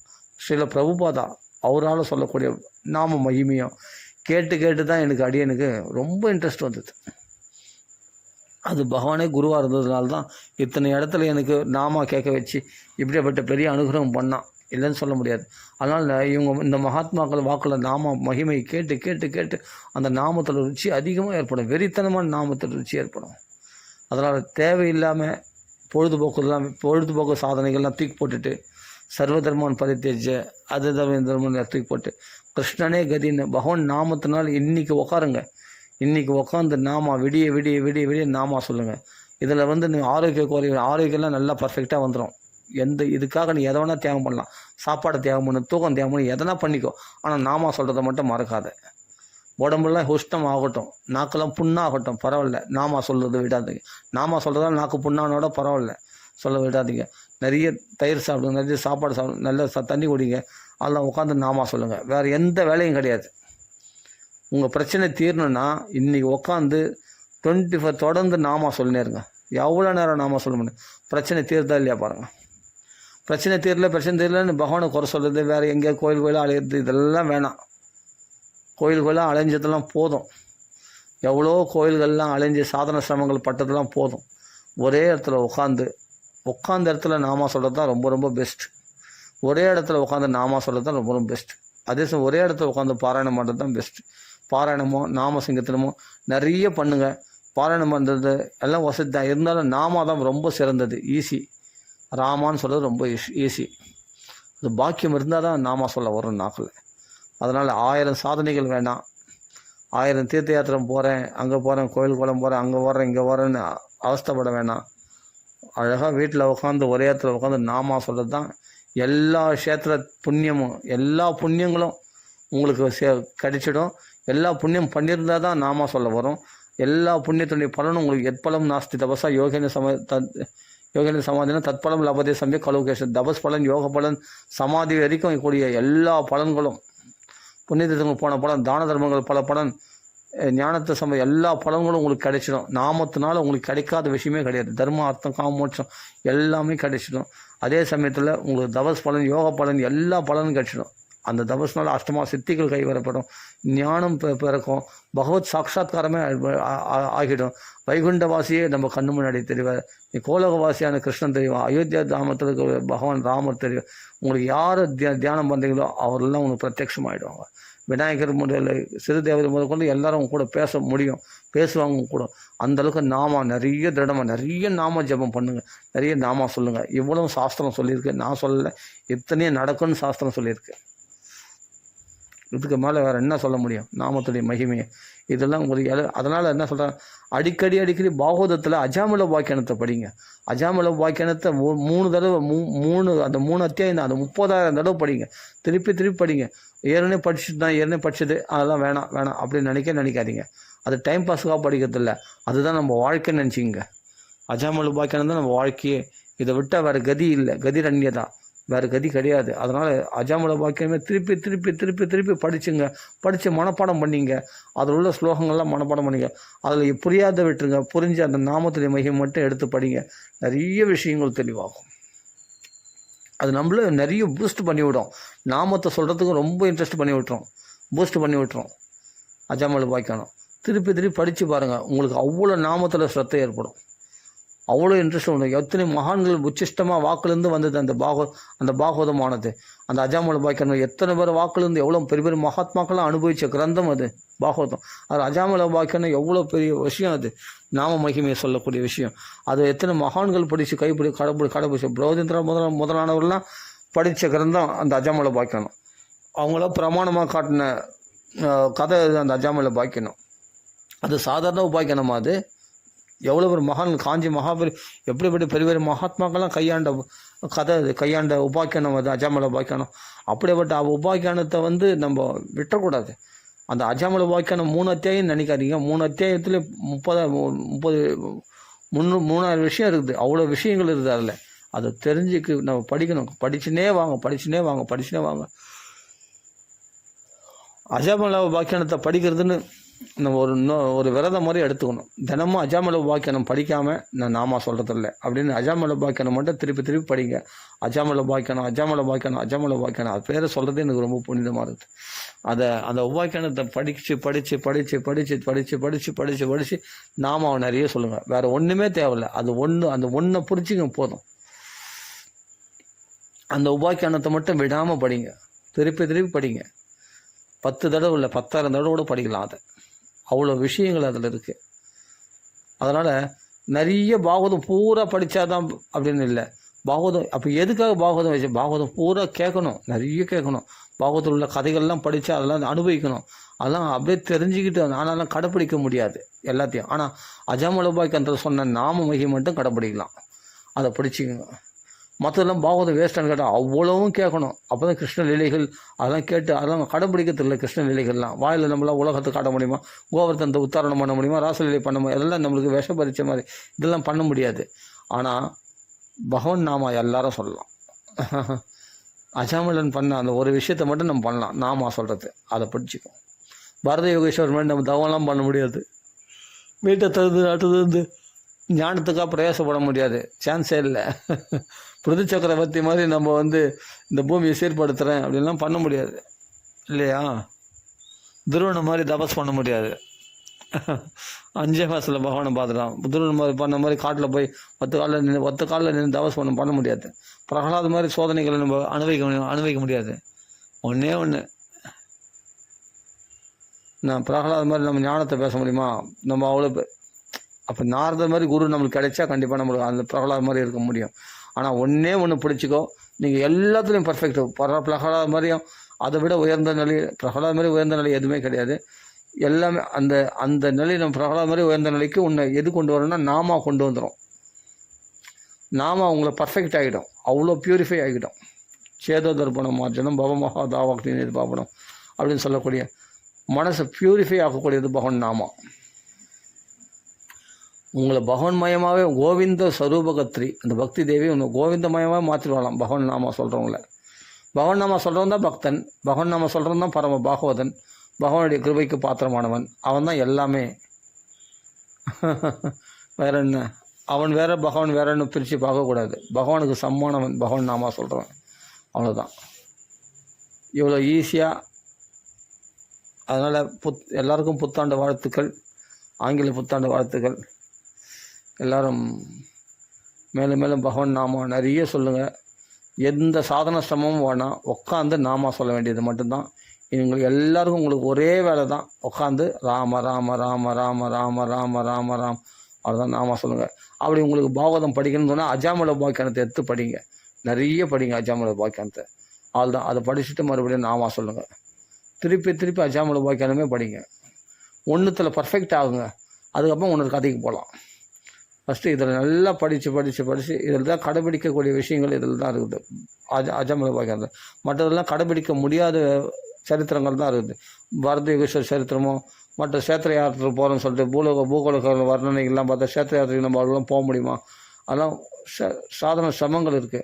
ஸ்ரீல பிரபுபாதா அவரால் சொல்லக்கூடிய நாம மகிமையும் கேட்டு தான் எனக்கு ரொம்ப இன்ட்ரெஸ்ட் வந்தது. அது பகவானே குருவாக இருந்ததுனால தான் இத்தனை இடத்துல எனக்கு நாம கேட்க வச்சு இப்படிப்பட்ட பெரிய அனுகிரகம் பண்ணான், இல்லைன்னு சொல்ல முடியாது. அதனால் இவங்க இந்த மகாத்மாக்கள் வாக்கில் நாம மகிமை கேட்டு அந்த நாமத்தில் ருச்சி அதிகமாக ஏற்படும். வெறித்தனமான நாமத்தில் ருச்சி ஏற்படும். அதனால் தேவையில்லாமல் பொழுதுபோக்கு சாதனைகள்லாம் தூக்கி போட்டுட்டு சர்வதர்மன் பரித்தேஜ அது தர்மன் தூக்கி போட்டு கிருஷ்ணனே கதின்னு பகவான் நாமத்தினால் இன்றைக்கி உட்காருங்க. இன்றைக்கி உட்காந்து நாமா விடிய நாமா சொல்லுங்கள். இதில் நீங்கள் ஆரோக்கியம்லாம் நல்லா பர்ஃபெக்டாக வந்துடும். இதுக்காக நீ எதை வேணால் தியாகம் பண்ணலாம். சாப்பாடை தியாகம் பண்ணு, தூக்கம் தியாகம் பண்ணி எதனா பண்ணிக்கோ. ஆனால் நாமா சொல்கிறத மட்டும் மறக்காத. உடம்புலாம் ஹுஷ்டம் ஆகட்டும், நாக்கெல்லாம் புண்ணாகட்டும், பரவாயில்ல, நாமா சொல்கிறது விடாதீங்க. நாமா சொல்கிறதால நாக்கு புண்ணானோட பரவாயில்ல, சொல்ல விடாதீங்க. நிறைய தயிர் சாப்பிடுங்க, நிறைய சாப்பாடு சாப்பிடுங்க, நல்ல தண்ணி குடிங்க. அதெல்லாம் உட்காந்து நாமா சொல்லுங்கள். வேறு எந்த வேலையும் கிடையாது. உங்கள் பிரச்சனை தீரணுன்னா இன்றைக்கி உட்காந்து 24 தொடர்ந்து நாமா சொல்லினே இருங்க. எவ்வளோ நேரம் நாமா சொல்ல முடியும்? பிரச்சனை தீர்தா இல்லையா பாருங்கள். பிரச்சனை தீரலன்னு பகவானை குறை சொல்கிறது, வேறு எங்கேயா கோயிலாக அலையிறது, இதெல்லாம் வேணாம். கோயில்களாக அலைஞ்சதெல்லாம் போதும். எவ்வளோ கோயில்கள்லாம் அலைஞ்சி சாதன சிரமங்கள் பட்டதெல்லாம் போதும். ஒரே இடத்துல உட்காந்த இடத்துல நாமா சொல்கிறது தான் ரொம்ப பெஸ்ட். ஒரே இடத்துல உட்காந்து நாமா சொல்கிறது தான் ரொம்ப பெஸ்ட். அதே சமயம் ஒரே இடத்துல உட்காந்து பாராயணம் பண்ணுறது தான் பெஸ்ட். பாராயணமோ நாம சிங்கத்தினமோ நிறைய பண்ணுங்கள். பாராயணம் பண்ணுறது எல்லாம் வசதி தான். இருந்தாலும் நாமா தான் ரொம்ப சிறந்தது, ஈஸி. ராமான்னு சொல்கிறது ரொம்ப ஈஸி. அது பாக்கியம் இருந்தால் தான் நாமா சொல்ல வரும் நாக்கில். அதனால் 1000 சாதனைகள் வேணாம். 1000 தீர்த்த யாத்திரை போகிறேன், அங்கே போகிறேன், கோயில் குளம் போகிறேன், அங்கே வர்றேன், இங்கே வரேன்னு அவஸ்தைப்பட வேணாம். அழகாக வீட்டில் உட்காந்து ஒரே இடத்துல உட்காந்து நாமா சொல்கிறது தான் எல்லா க்ஷேத்திர புண்ணியமும், எல்லா புண்ணியங்களும் உங்களுக்கு கிடைச்சிடும். எல்லா புண்ணியம் பண்ணியிருந்தால் தான் நாமா சொல்ல வரும். எல்லா புண்ணியத்துடைய பலனும் உங்களுக்கு எத்பலம் நாஸ்தி தபஸா யோகேன சமாதினா தத்பலம் லபதே சமய கலோகேஷன். தபஸ் பலன், யோக பலன், சமாதி வரைக்கும் கூடிய எல்லா பலன்களும், புண்ணியத்துக்கு போன பலன், தான தர்மங்கள் பல பலன், ஞானத்தை எல்லா பலன்களும் உங்களுக்கு கிடைச்சிடும். நாமத்தினால உங்களுக்கு கிடைக்காத விஷயமே கிடையாது. தர்மம், அர்த்தம், காமோட்சம் எல்லாமே கிடைச்சிடும். அதே சமயத்தில் உங்களுக்கு தபஸ் பலன், யோக பலன், எல்லா பலனும் கிடைச்சிடும். அந்த தபஸ்னால அஷ்டமா சித்திகள் கைவரப்படும், ஞானம் பிறக்கும், பகவத் சாட்சாத்காரமே ஆகிடும். வைகுண்டவாசியே நம்ம கண்ணு முன்னாடி தெரிவார். கோலகவாசியான கிருஷ்ணன் தெரியும், அயோத்தியா தாமத்தில் இருக்க பகவான் ராமர் தெரியும். உங்களுக்கு யார் தியானம் பண்ணுறீங்களோ அவரெல்லாம் உங்களுக்கு பிரத்யட்சமாகிடுவாங்க. விநாயகர் முதல் சிறு தேவதை முதல் கொண்டு எல்லாரும் கூட பேச முடியும், பேசுவாங்க கூட. அந்தளவுக்கு நாமா நிறைய திடமாக நிறைய நாம ஜபம் பண்ணுங்கள், நிறைய நாமா சொல்லுங்கள். இவ்வளவு சாஸ்திரம் சொல்லியிருக்கு, நான் சொல்லலை, இத்தனையும் நடக்கும்னு சாஸ்திரம் சொல்லியிருக்கு. இதுக்கு மேலே வேறு என்ன சொல்ல முடியும்? நாமத்துடைய மகிமையை இதெல்லாம் ஒரு அதனால் என்ன சொல்கிறேன், அடிக்கடி பாகவதத்தில் அஜாமல வாக்கியானத்தை படிங்க. அஜாமல வாக்கியானத்தை 3 தடவை அந்த 3 அத்தியாயம் தான், அந்த 30,000 தடவை படிங்க. திருப்பி படிங்க. ஏற்கனவே படிச்சது அதெல்லாம் வேணாம் அப்படின்னு நினைக்காதீங்க. அது டைம் பாஸுக்காக படிக்கிறதில்ல, அதுதான் நம்ம வாழ்க்கைன்னு நினச்சிங்க. அஜாமல வாக்கியானம் தான் நம்ம வாழ்க்கையே. இதை விட்டால் வேறு கதி இல்லை. கதி ரண்யதா, வேறு கதி கிடையாது. அதனால் அஜாமல பாக்கியமே திருப்பி திருப்பி திருப்பி திருப்பி படிச்சுங்க, படித்து மனப்பாடம் பண்ணிங்க. அதில் உள்ள ஸ்லோகங்கள்லாம் மனப்பாடம் பண்ணிங்க. அதில் புரியாத விட்டுருங்க, புரிஞ்சு அந்த நாமத்துடைய மகிமை மட்டும் எடுத்து படிங்க. நிறைய விஷயங்கள் தெளிவாகும். அது நம்மள நிறைய பூஸ்ட் பண்ணி விடும். நாமத்தை சொல்கிறதுக்கு ரொம்ப இன்ட்ரெஸ்ட் பண்ணி விட்டுரும், பூஸ்ட் பண்ணி விட்டுரும். அஜாமல பாக்கியம் திருப்பி திருப்பி படித்து பாருங்கள், உங்களுக்கு அவ்வளோ நாமத்தில் ஸ்ரத்தை ஏற்படும், அவ்வளோ இன்ட்ரெஸ்ட் உண்டு. எத்தனை மகான்கள் உச்சிஷ்டமாக வாக்குலேருந்து வந்தது அந்த பாகவதமானது. அந்த அஜாமல பாக்கியம் எத்தனை பேர் வாக்குலேருந்து எவ்வளோ பெரிய பெரிய மகாத்மாக்கள்லாம் அனுபவித்த கிரந்தம் அது பாகவதம். அது அஜாமல பாக்கியம் எவ்வளோ பெரிய விஷயம், அது நாம மகிமையை சொல்லக்கூடிய விஷயம். அது எத்தனை மகான்கள் படித்து கடைபிடிச்சு பிரௌதேந்திரா முதலானவர்கள்லாம் படித்த கிரந்தம் அந்த அஜாமல பாக்கியம். அவங்களாம் பிரமாணமாக காட்டின கதை அந்த அஜாமல பாக்கியம். அது சாதாரண உபாக்கியனமா? அது எவ்வளோ ஒரு மகான் காஞ்சி மகாபலி எப்படிப்பட்ட பெரிய பெரிய மகாத்மாக்கள்லாம் கையாண்ட உபாக்கியானம் அது அஜாமல உபாக்கியானம். அப்படிப்பட்ட உபாக்கியானத்தை நம்ம விட்டுறக்கூடாது. அந்த அஜாமல உபாக்கியானம் 3 அத்தியாயம் நினைக்காதீங்க. 3 அத்தியாயத்தில் 30,000 விஷயம் இருக்குது. அவ்வளோ விஷயங்கள் இருக்குது அதில். அதை தெரிஞ்சுக்கு நம்ம படிக்கணும். படிச்சுனே வாங்க. அஜாமல உபாக்கியானத்தை படிக்கிறதுன்னு நம்ம ஒரு விரதம் மாதிரி எடுத்துக்கணும். தினமும் அஜாமல உபாக்கியானம் படிக்காமல் நான் நாமா சொல்கிறதில்ல அப்படின்னு அஜாமல உபாக்கியானம் மட்டும் திருப்பி திருப்பி படிங்க. அஜாமல உபாக்கியானம் அது பேரை சொல்கிறது எனக்கு ரொம்ப புனிதமாக இருக்குது. அந்த உபாக்கியானத்தை படித்து நாமாவை நிறைய சொல்லுங்கள். வேறு ஒன்றுமே தேவையில்லை. அந்த ஒன்றை புரிஞ்சுங்க போதும். அந்த உபாக்கியானத்தை மட்டும் விடாமல் படிங்க, திருப்பி திருப்பி படிங்க. 10 தடவை இல்லை, 10,000 தடவை கூட படிக்கலாம். அதை அவ்வளோ விஷயங்கள் அதில் இருக்குது. அதனால் நிறைய பாகவதம் பூரா படித்தாதான் அப்படின்னு இல்லை. பாகவதம் அப்போ எதுக்காக பாகவதம் வச்சு? பாகவதம் பூரா கேட்கணும், நிறைய கேட்கணும். பாகவதத்தில் உள்ள கதைகள்லாம் படித்தா அதெல்லாம் அனுபவிக்கணும். அதெல்லாம் அப்படியே தெரிஞ்சுக்கிட்டு நானெல்லாம் கடைப்பிடிக்க முடியாது எல்லாத்தையும். ஆனால் அஜாமல உபாக்கியானத்தில் சொன்ன நாம மகிமை மட்டும் கடைப்பிடிக்கலாம். அதை படிச்சுக்கோங்க. மற்றதெல்லாம் பாகவதம் வேஸ்டான்னு கேட்டால் அவ்வளவும் கேட்கணும். அப்போ தான் கிருஷ்ண லீலைகள் அதெல்லாம் கேட்டு அதெல்லாம் கடைப்பிடிக்கிறதில்ல. கிருஷ்ண லீலைகள்லாம் வாயில் நம்மளாம் உலகத்தை காட்ட முடியுமா? கோவர்த்தனத்தை உத்தாரணம் பண்ண முடியுமா? ராசலீலை பண்ண முடியும்? அதெல்லாம் நம்மளுக்கு விஷ பறிச்ச மாதிரி இதெல்லாம் பண்ண முடியாது. ஆனால் பகவான் நாமா எல்லாரும் சொல்லலாம். அஜாமலன் பண்ண அந்த ஒரு விஷயத்தை மட்டும் நம்ம பண்ணலாம். நாமா சொல்கிறது அதை படிச்சுக்கோம். பாரத யோகேஸ்வர் மாதிரி நம்ம தவம்லாம் பண்ண முடியாது. வீட்டை தகுந்து ஞானத்துக்காக பிரயாசப்பட முடியாது, சான்ஸே இல்லை. பிருது சக்கரவர்த்தி மாதிரி நம்ம இந்த பூமியை சீர்படுத்துகிறேன் அப்படின்லாம் பண்ண முடியாது இல்லையா? துருவனை மாதிரி தபஸ் பண்ண முடியாது. 5 மாதத்தில் பகவானை பார்த்துக்கலாம். துருவன் மாதிரி பண்ண மாதிரி காட்டில் போய் 10 காலில் நின்று தபஸ் பண்ண முடியாது. பிரகலாத மாதிரி சோதனைகளை நம்ம அனுபவிக்க முடியாது. ஒன்றே ஒன்று, நான் பிரகலாத மாதிரி நம்ம ஞானத்தை பேச முடியுமா? நம்ம அவ்வளோ அப்போ நாரத மாதிரி குரு நம்மளுக்கு கிடைச்சா கண்டிப்பாக நம்மளுக்கு அந்த பிரகலாத மாதிரி இருக்க முடியும். ஆனால் ஒன்று பிடிச்சிக்கோ, நீங்கள் எல்லாத்துலேயும் பர்ஃபெக்ட். பிரகலாத மாதிரியும் அதை விட உயர்ந்த நிலை, பிரகலாத மாதிரி உயர்ந்த நிலை எதுவுமே கிடையாது. எல்லாமே அந்த நிலை நம்ம பிரகலாத மாதிரி உயர்ந்த நிலைக்கு உன்னை எது கொண்டு வரணும்னா நாமா கொண்டு வந்துடும். நாமா உங்களை பர்ஃபெக்ட் ஆகிடும், அவ்வளோ பியூரிஃபை ஆகிடும். சேதோ தர்ப்பணம் மார்ஜனம் பவமஹா தாவாக்னி நிர்பாபனம் அப்படின்னு சொல்லக்கூடிய மனசை பியூரிஃபை ஆகக்கூடியது பகவான் நாமா. உங்களை பகவன்மயமாகவே கோவிந்த ஸ்வரூபகத்ரி அந்த பக்தி தேவி உங்களை கோவிந்தமயமாக மாற்றிடுவாங்களாம் பகவான் நாமா சொல்கிறவங்கள. பகவான் நாமா சொல்கிறவன் தான் பக்தன், பகவான் நாமா சொல்கிறவன் தான் பரம பாகவதன், பகவானுடைய கிருபைக்கு பாத்திரமானவன். அவன் தான் எல்லாமே. வேற என்ன? அவன் வேற பகவான் வேறன்னு பிரித்து பார்க்கக்கூடாது. பகவானுக்கு சம்மானவன் பகவான் நாமா சொல்கிறவன், அவ்வளோதான். இவ்வளோ ஈஸியாக. அதனால் எல்லாருக்கும் புத்தாண்டு வாழ்த்துக்கள், ஆங்கில புத்தாண்டு வாழ்த்துக்கள். எல்லோரும் மேலும் மேலும் பகவான் நாமா நிறைய சொல்லுங்கள். எந்த சாதன சிரமமும் வேணாம், உட்காந்து நாமா சொல்ல வேண்டியது மட்டும்தான். உங்களுக்கு எல்லாருக்கும் உங்களுக்கு ஒரே வேலை தான், உட்காந்து ராம ராம ராம ராம ராம ராம ராம ராம் அவ்வளோதான் நாமா சொல்லுங்கள். அப்படி உங்களுக்கு பாகவதம் படிக்கணும்னு சொன்னால் அஜாமல உபாக்கியானத்தை எடுத்து படிங்க, நிறைய படிங்க அஜாமல உபாக்கியானத்தை. அவ்வளோதான். அதை படிச்சுட்டு மறுபடியும் நாமா சொல்லுங்கள். திருப்பி அஜாமல உபாக்கியானமே படிங்க. ஒன்றுத்தில் பர்ஃபெக்ட் ஆகுங்க, அதுக்கப்புறம் ஒன்று கதைக்கு போகலாம். ஃபஸ்ட்டு இதில் நல்லா படித்து இதில் தான் கடைபிடிக்கக்கூடிய விஷயங்கள் இதில் தான் இருக்குது. அஜாமல உபாக்கியானத்தில் மற்றதெல்லாம் கடைபிடிக்க முடியாத சரித்திரங்கள் தான் இருக்குது. பாரத யோகேஸ்வர் சரித்திரமோ மற்ற சேத்திர யாத்திரை போகிறோன்னு சொல்லிட்டு பூகோள வர்ணனைகள்லாம் பார்த்தா சேத்திர யாத்திரைக்கு நம்ம அவ்வளோலாம் போக முடியுமா? அதெல்லாம் சாதன சிரமங்கள் இருக்குது.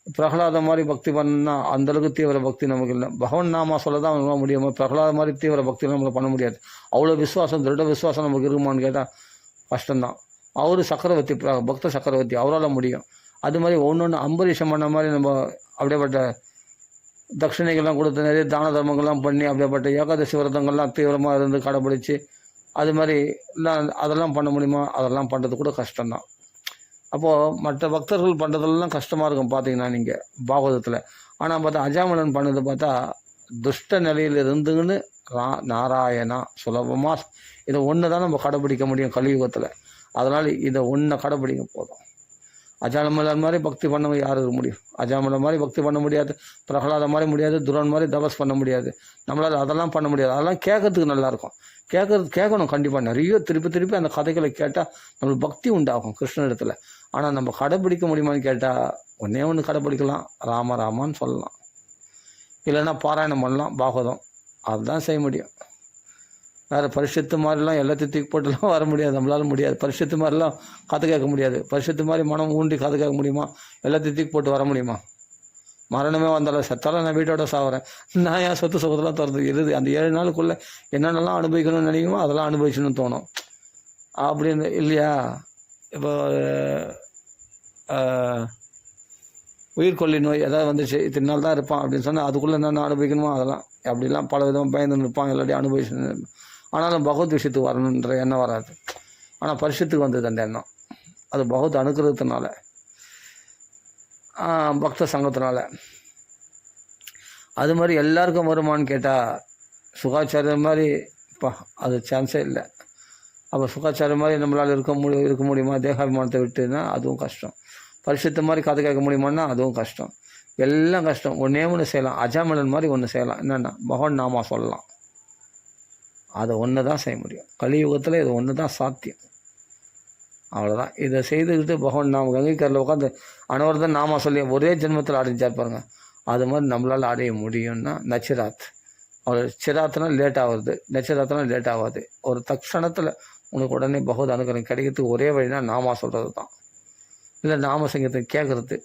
பிரகலாத மாதிரி பக்தி பண்ணா அந்தளவுக்கு தீவிர பக்தி நமக்கு இல்லை. பகவான் நாமா சொல்ல தான் நம்மளால முடியுமா? பிரகலாத மாதிரி தீவிர பக்தியெல்லாம் நம்மளை பண்ண முடியாது. அவ்வளோ விசுவாசம், திருட விசுவாசம் நமக்கு இருக்குமான்னு கேட்டால் கஷ்டம்தான். அவர் சக்கரவர்த்தி, பக்த சக்கரவர்த்தி, அவரால் முடியும். அது மாதிரி ஒன்று அம்பரீஷம் பண்ண மாதிரி நம்ம அப்படியேப்பட்ட தட்சிணைகள்லாம் கொடுத்து நிறைய தான தர்மங்கள்லாம் பண்ணி அப்படியேப்பட்ட ஏகாதசி விரதங்கள்லாம் தீவிரமாக இருந்து கடைப்பிடிச்சி அது மாதிரி எல்லாம் அதெல்லாம் பண்ண முடியுமா? அதெல்லாம் பண்ணுறது கூட கஷ்டம்தான். அப்போது மற்ற பக்தர்கள் பண்ணுறதெல்லாம் கஷ்டமாக இருக்கும் பார்த்தீங்கன்னா நீங்கள் பாகவதத்தில். ஆனால் பார்த்தா அஜாமலன் பண்ணது பார்த்தா துஷ்ட நிலையில் இருந்துன்னு நாராயணா சுலபமாக இதை ஒன்று தான் நம்ம கடைப்பிடிக்க முடியும் கலியுகத்தில். அதனால் இதை ஒன்றை கடைப்பிடிக்க போதும். அஜாமலன் மாதிரி பக்தி பண்ண யாருக்கு முடியும்? அஜாமலன் மாதிரி பக்தி பண்ண முடியாது, பிரகலாத மாதிரி முடியாது, துரோன் மாதிரி தபஸ் பண்ண முடியாது. நம்மளால் அதெல்லாம் பண்ண முடியாது. அதெல்லாம் கேட்கறதுக்கு நல்லாயிருக்கும். கேட்கணும் கண்டிப்பாக. நிறைய திருப்பி அந்த கதைகளை கேட்டால் நம்மளுக்கு பக்தி உண்டாகும் கிருஷ்ணனிடத்தில். ஆனால் நம்ம கடைப்பிடிக்க முடியுமான்னு கேட்டால் ஒன்றே ஒன்று கடைப்பிடிக்கலாம், ராமான்னு சொல்லலாம். இல்லைன்னா பாராயணம் பண்ணலாம், பாகவதம், அதுதான் செய்ய முடியும். வேறு பரிசுத்து மாதிரிலாம் எல்லாத்தையும் தூக்கி போட்டுலாம் வர முடியாது, நம்மளால முடியாது. பரிசுத்து மாதிரிலாம் கதை கேட்க முடியாது. பரிசுத்து மாதிரி மனம் ஊண்டி கதை கேட்க முடியுமா? எல்லாத்தையும் தூக்கி போட்டு வர முடியுமா? மரணமே வந்தாலும் செத்தாலும் நான் வீட்டோட சாகிறேன், நான் என் சொத்து சுகத்தெல்லாம் திறந்து இருது. அந்த 7 நாளுக்குள்ளே என்னென்னலாம் அனுபவிக்கணும்னு நினைக்குமோ அதெல்லாம் அனுபவிக்கணும்னு தோணும். அப்படின்னு இல்லையா? இப்போ உயிர்கொல்லி நோய் எதாவது வந்துச்சு, இத்தனை நாள் தான் இருப்பான் அப்படின்னு சொன்னால் அதுக்குள்ளே என்னென்ன அனுபவிக்கணுமோ அதெல்லாம் அப்படிலாம் பல விதமாக பயந்து இருப்பான், எல்லாத்தையும் அனுபவிச்சு. ஆனாலும் பகவத் விஷயத்துக்கு வரணுன்ற எண்ணம் வராது. ஆனால் பரிசுத்துக்கு வந்தது அந்த எண்ணம். அது பகவத் அனுக்கிறதுனால, பக்த சங்கத்தினால. அது மாதிரி எல்லாருக்கும் வருமானு கேட்டால் சுகாச்சாரியம் மாதிரி அது சான்ஸே இல்லை. அப்போ சுகாச்சாரம் மாதிரி நம்மளால் இருக்க முடியுமா? தேகாபிமானத்தை விட்டுன்னா அதுவும் கஷ்டம். பரிசுத்த மாதிரி கதை கேட்க முடியுமான்னா அதுவும் கஷ்டம். எல்லாம் கஷ்டம். ஒன்றே ஒன்று செய்யலாம், அஜாமலன் மாதிரி ஒன்று செய்யலாம். என்னென்னா பகவான் நாமா சொல்லலாம். அதை ஒன்று தான் செய்ய முடியும் கலியுகத்தில். இது ஒன்று தான் சாத்தியம். அவ்வளோதான். இதை செய்துக்கிட்டு பகவான் நாம கங்கைக்கரில் உட்காந்து அனவர்தன் நாமா சொல்லி ஒரே ஜென்மத்தில் அடைஞ்சார் பாருங்க. அது மாதிரி நம்மளால் அடைய முடியும்னா நச்சிராத். அவர் சிராத்னா லேட் ஆகுது, நச்சிராத்னா லேட் ஆகாது. ஒரு தக்ஷணத்தில் உனக்கு உடனே பகவத் அனுகிரகம் கிடைக்கிறதுக்கு ஒரே வழினா நாமா சொல்கிறது தான். இல்லை நாம சங்கீதத்தை கேட்குறது,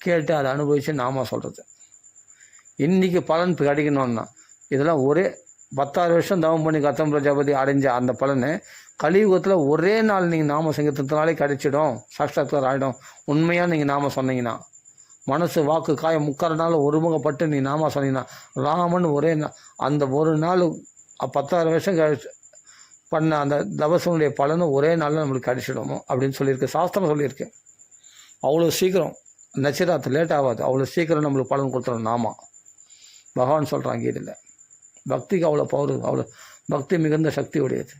கேட்டு அதை அனுபவித்து நாமா சொல்கிறது. இன்றைக்கி பலன் கிடைக்கணும்னா இதெல்லாம் ஒரே 10,000 வருஷம் தவம் பண்ணி கத்தம் பிரஜாபதி அடைஞ்ச அந்த பலனை கலியுகத்தில் ஒரே நாள் நீங்கள் நாம சங்கீதத்தினாலே கிடைச்சிடும், சாட்சாத்காரம் ஆகிடும். உண்மையாக நீங்கள் நாம சொன்னீங்கன்னா, மனசு வாக்கு காய முக்கால் நாள் ஒருமுகப்பட்டு நீ நாம சொன்னீங்கன்னா, ராமன் ஒரே அந்த ஒரு நாள் 10,000 வருஷம் பண்ண அந்த தபசனுடைய பலனும் ஒரே நாளில் நம்மளுக்கு கிடைச்சிடுமோ அப்படின்னு சொல்லியிருக்கு, சாஸ்திரம் சொல்லியிருக்கு. அவ்வளோ சீக்கிரம் நச்சிராத்து லேட் ஆகாது, அவ்வளோ சீக்கிரம் நம்மளுக்கு பலன் கொடுத்துரும் நாமா. பகவான் சொல்கிறாங்க இதில் பக்திக்கு அவ்வளோ பவர், அவ்வளோ பக்தி மிகுந்த சக்தி உடையது.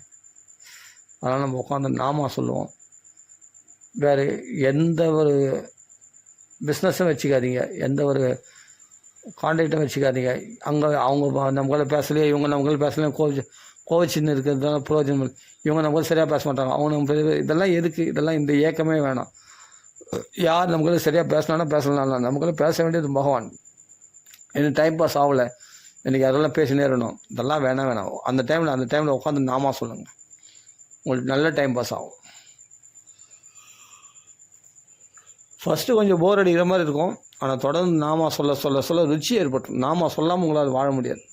அதனால் நம்ம உட்காந்து நாமா சொல்லுவோம். வேறு எந்த ஒரு பிஸ்னஸும் வச்சுக்காதீங்க, எந்த ஒரு கான்டாக்டும் வச்சுக்காதீங்க. அங்கே அவங்க நம்மளால பேசலையே, இவங்க நம்மளால பேசலையே கோவிச்சின்னு இருக்கிறதுனால பிரயோஜனம் இல்லை. இவங்க நம்மளால சரியாக பேச மாட்டாங்க, அவங்க நம்ம இதெல்லாம் எதுக்கு? இதெல்லாம் இந்த ஏக்கமே வேணாம். யார் நமக்குள்ள சரியாக பேசினாலும் பேசலாம், நமக்குள்ள பேச வேண்டியது பகவான். எனக்கு டைம் பாஸ் ஆகலை, எனக்கு அதெல்லாம் பேசி நேரணும், இதெல்லாம் வேணாம். அந்த டைமில் உட்காந்து நாமா சொல்லுங்கள், உங்களுக்கு நல்ல டைம் பாஸ் ஆகும். ஃபஸ்ட்டு கொஞ்சம் போர் அடிக்கிற மாதிரி இருக்கும், ஆனால் தொடர்ந்து நாமா சொல்ல ருச்சி ஏற்பட்டும். நாமா சொல்லாமல் உங்களால் வாழ முடியாது.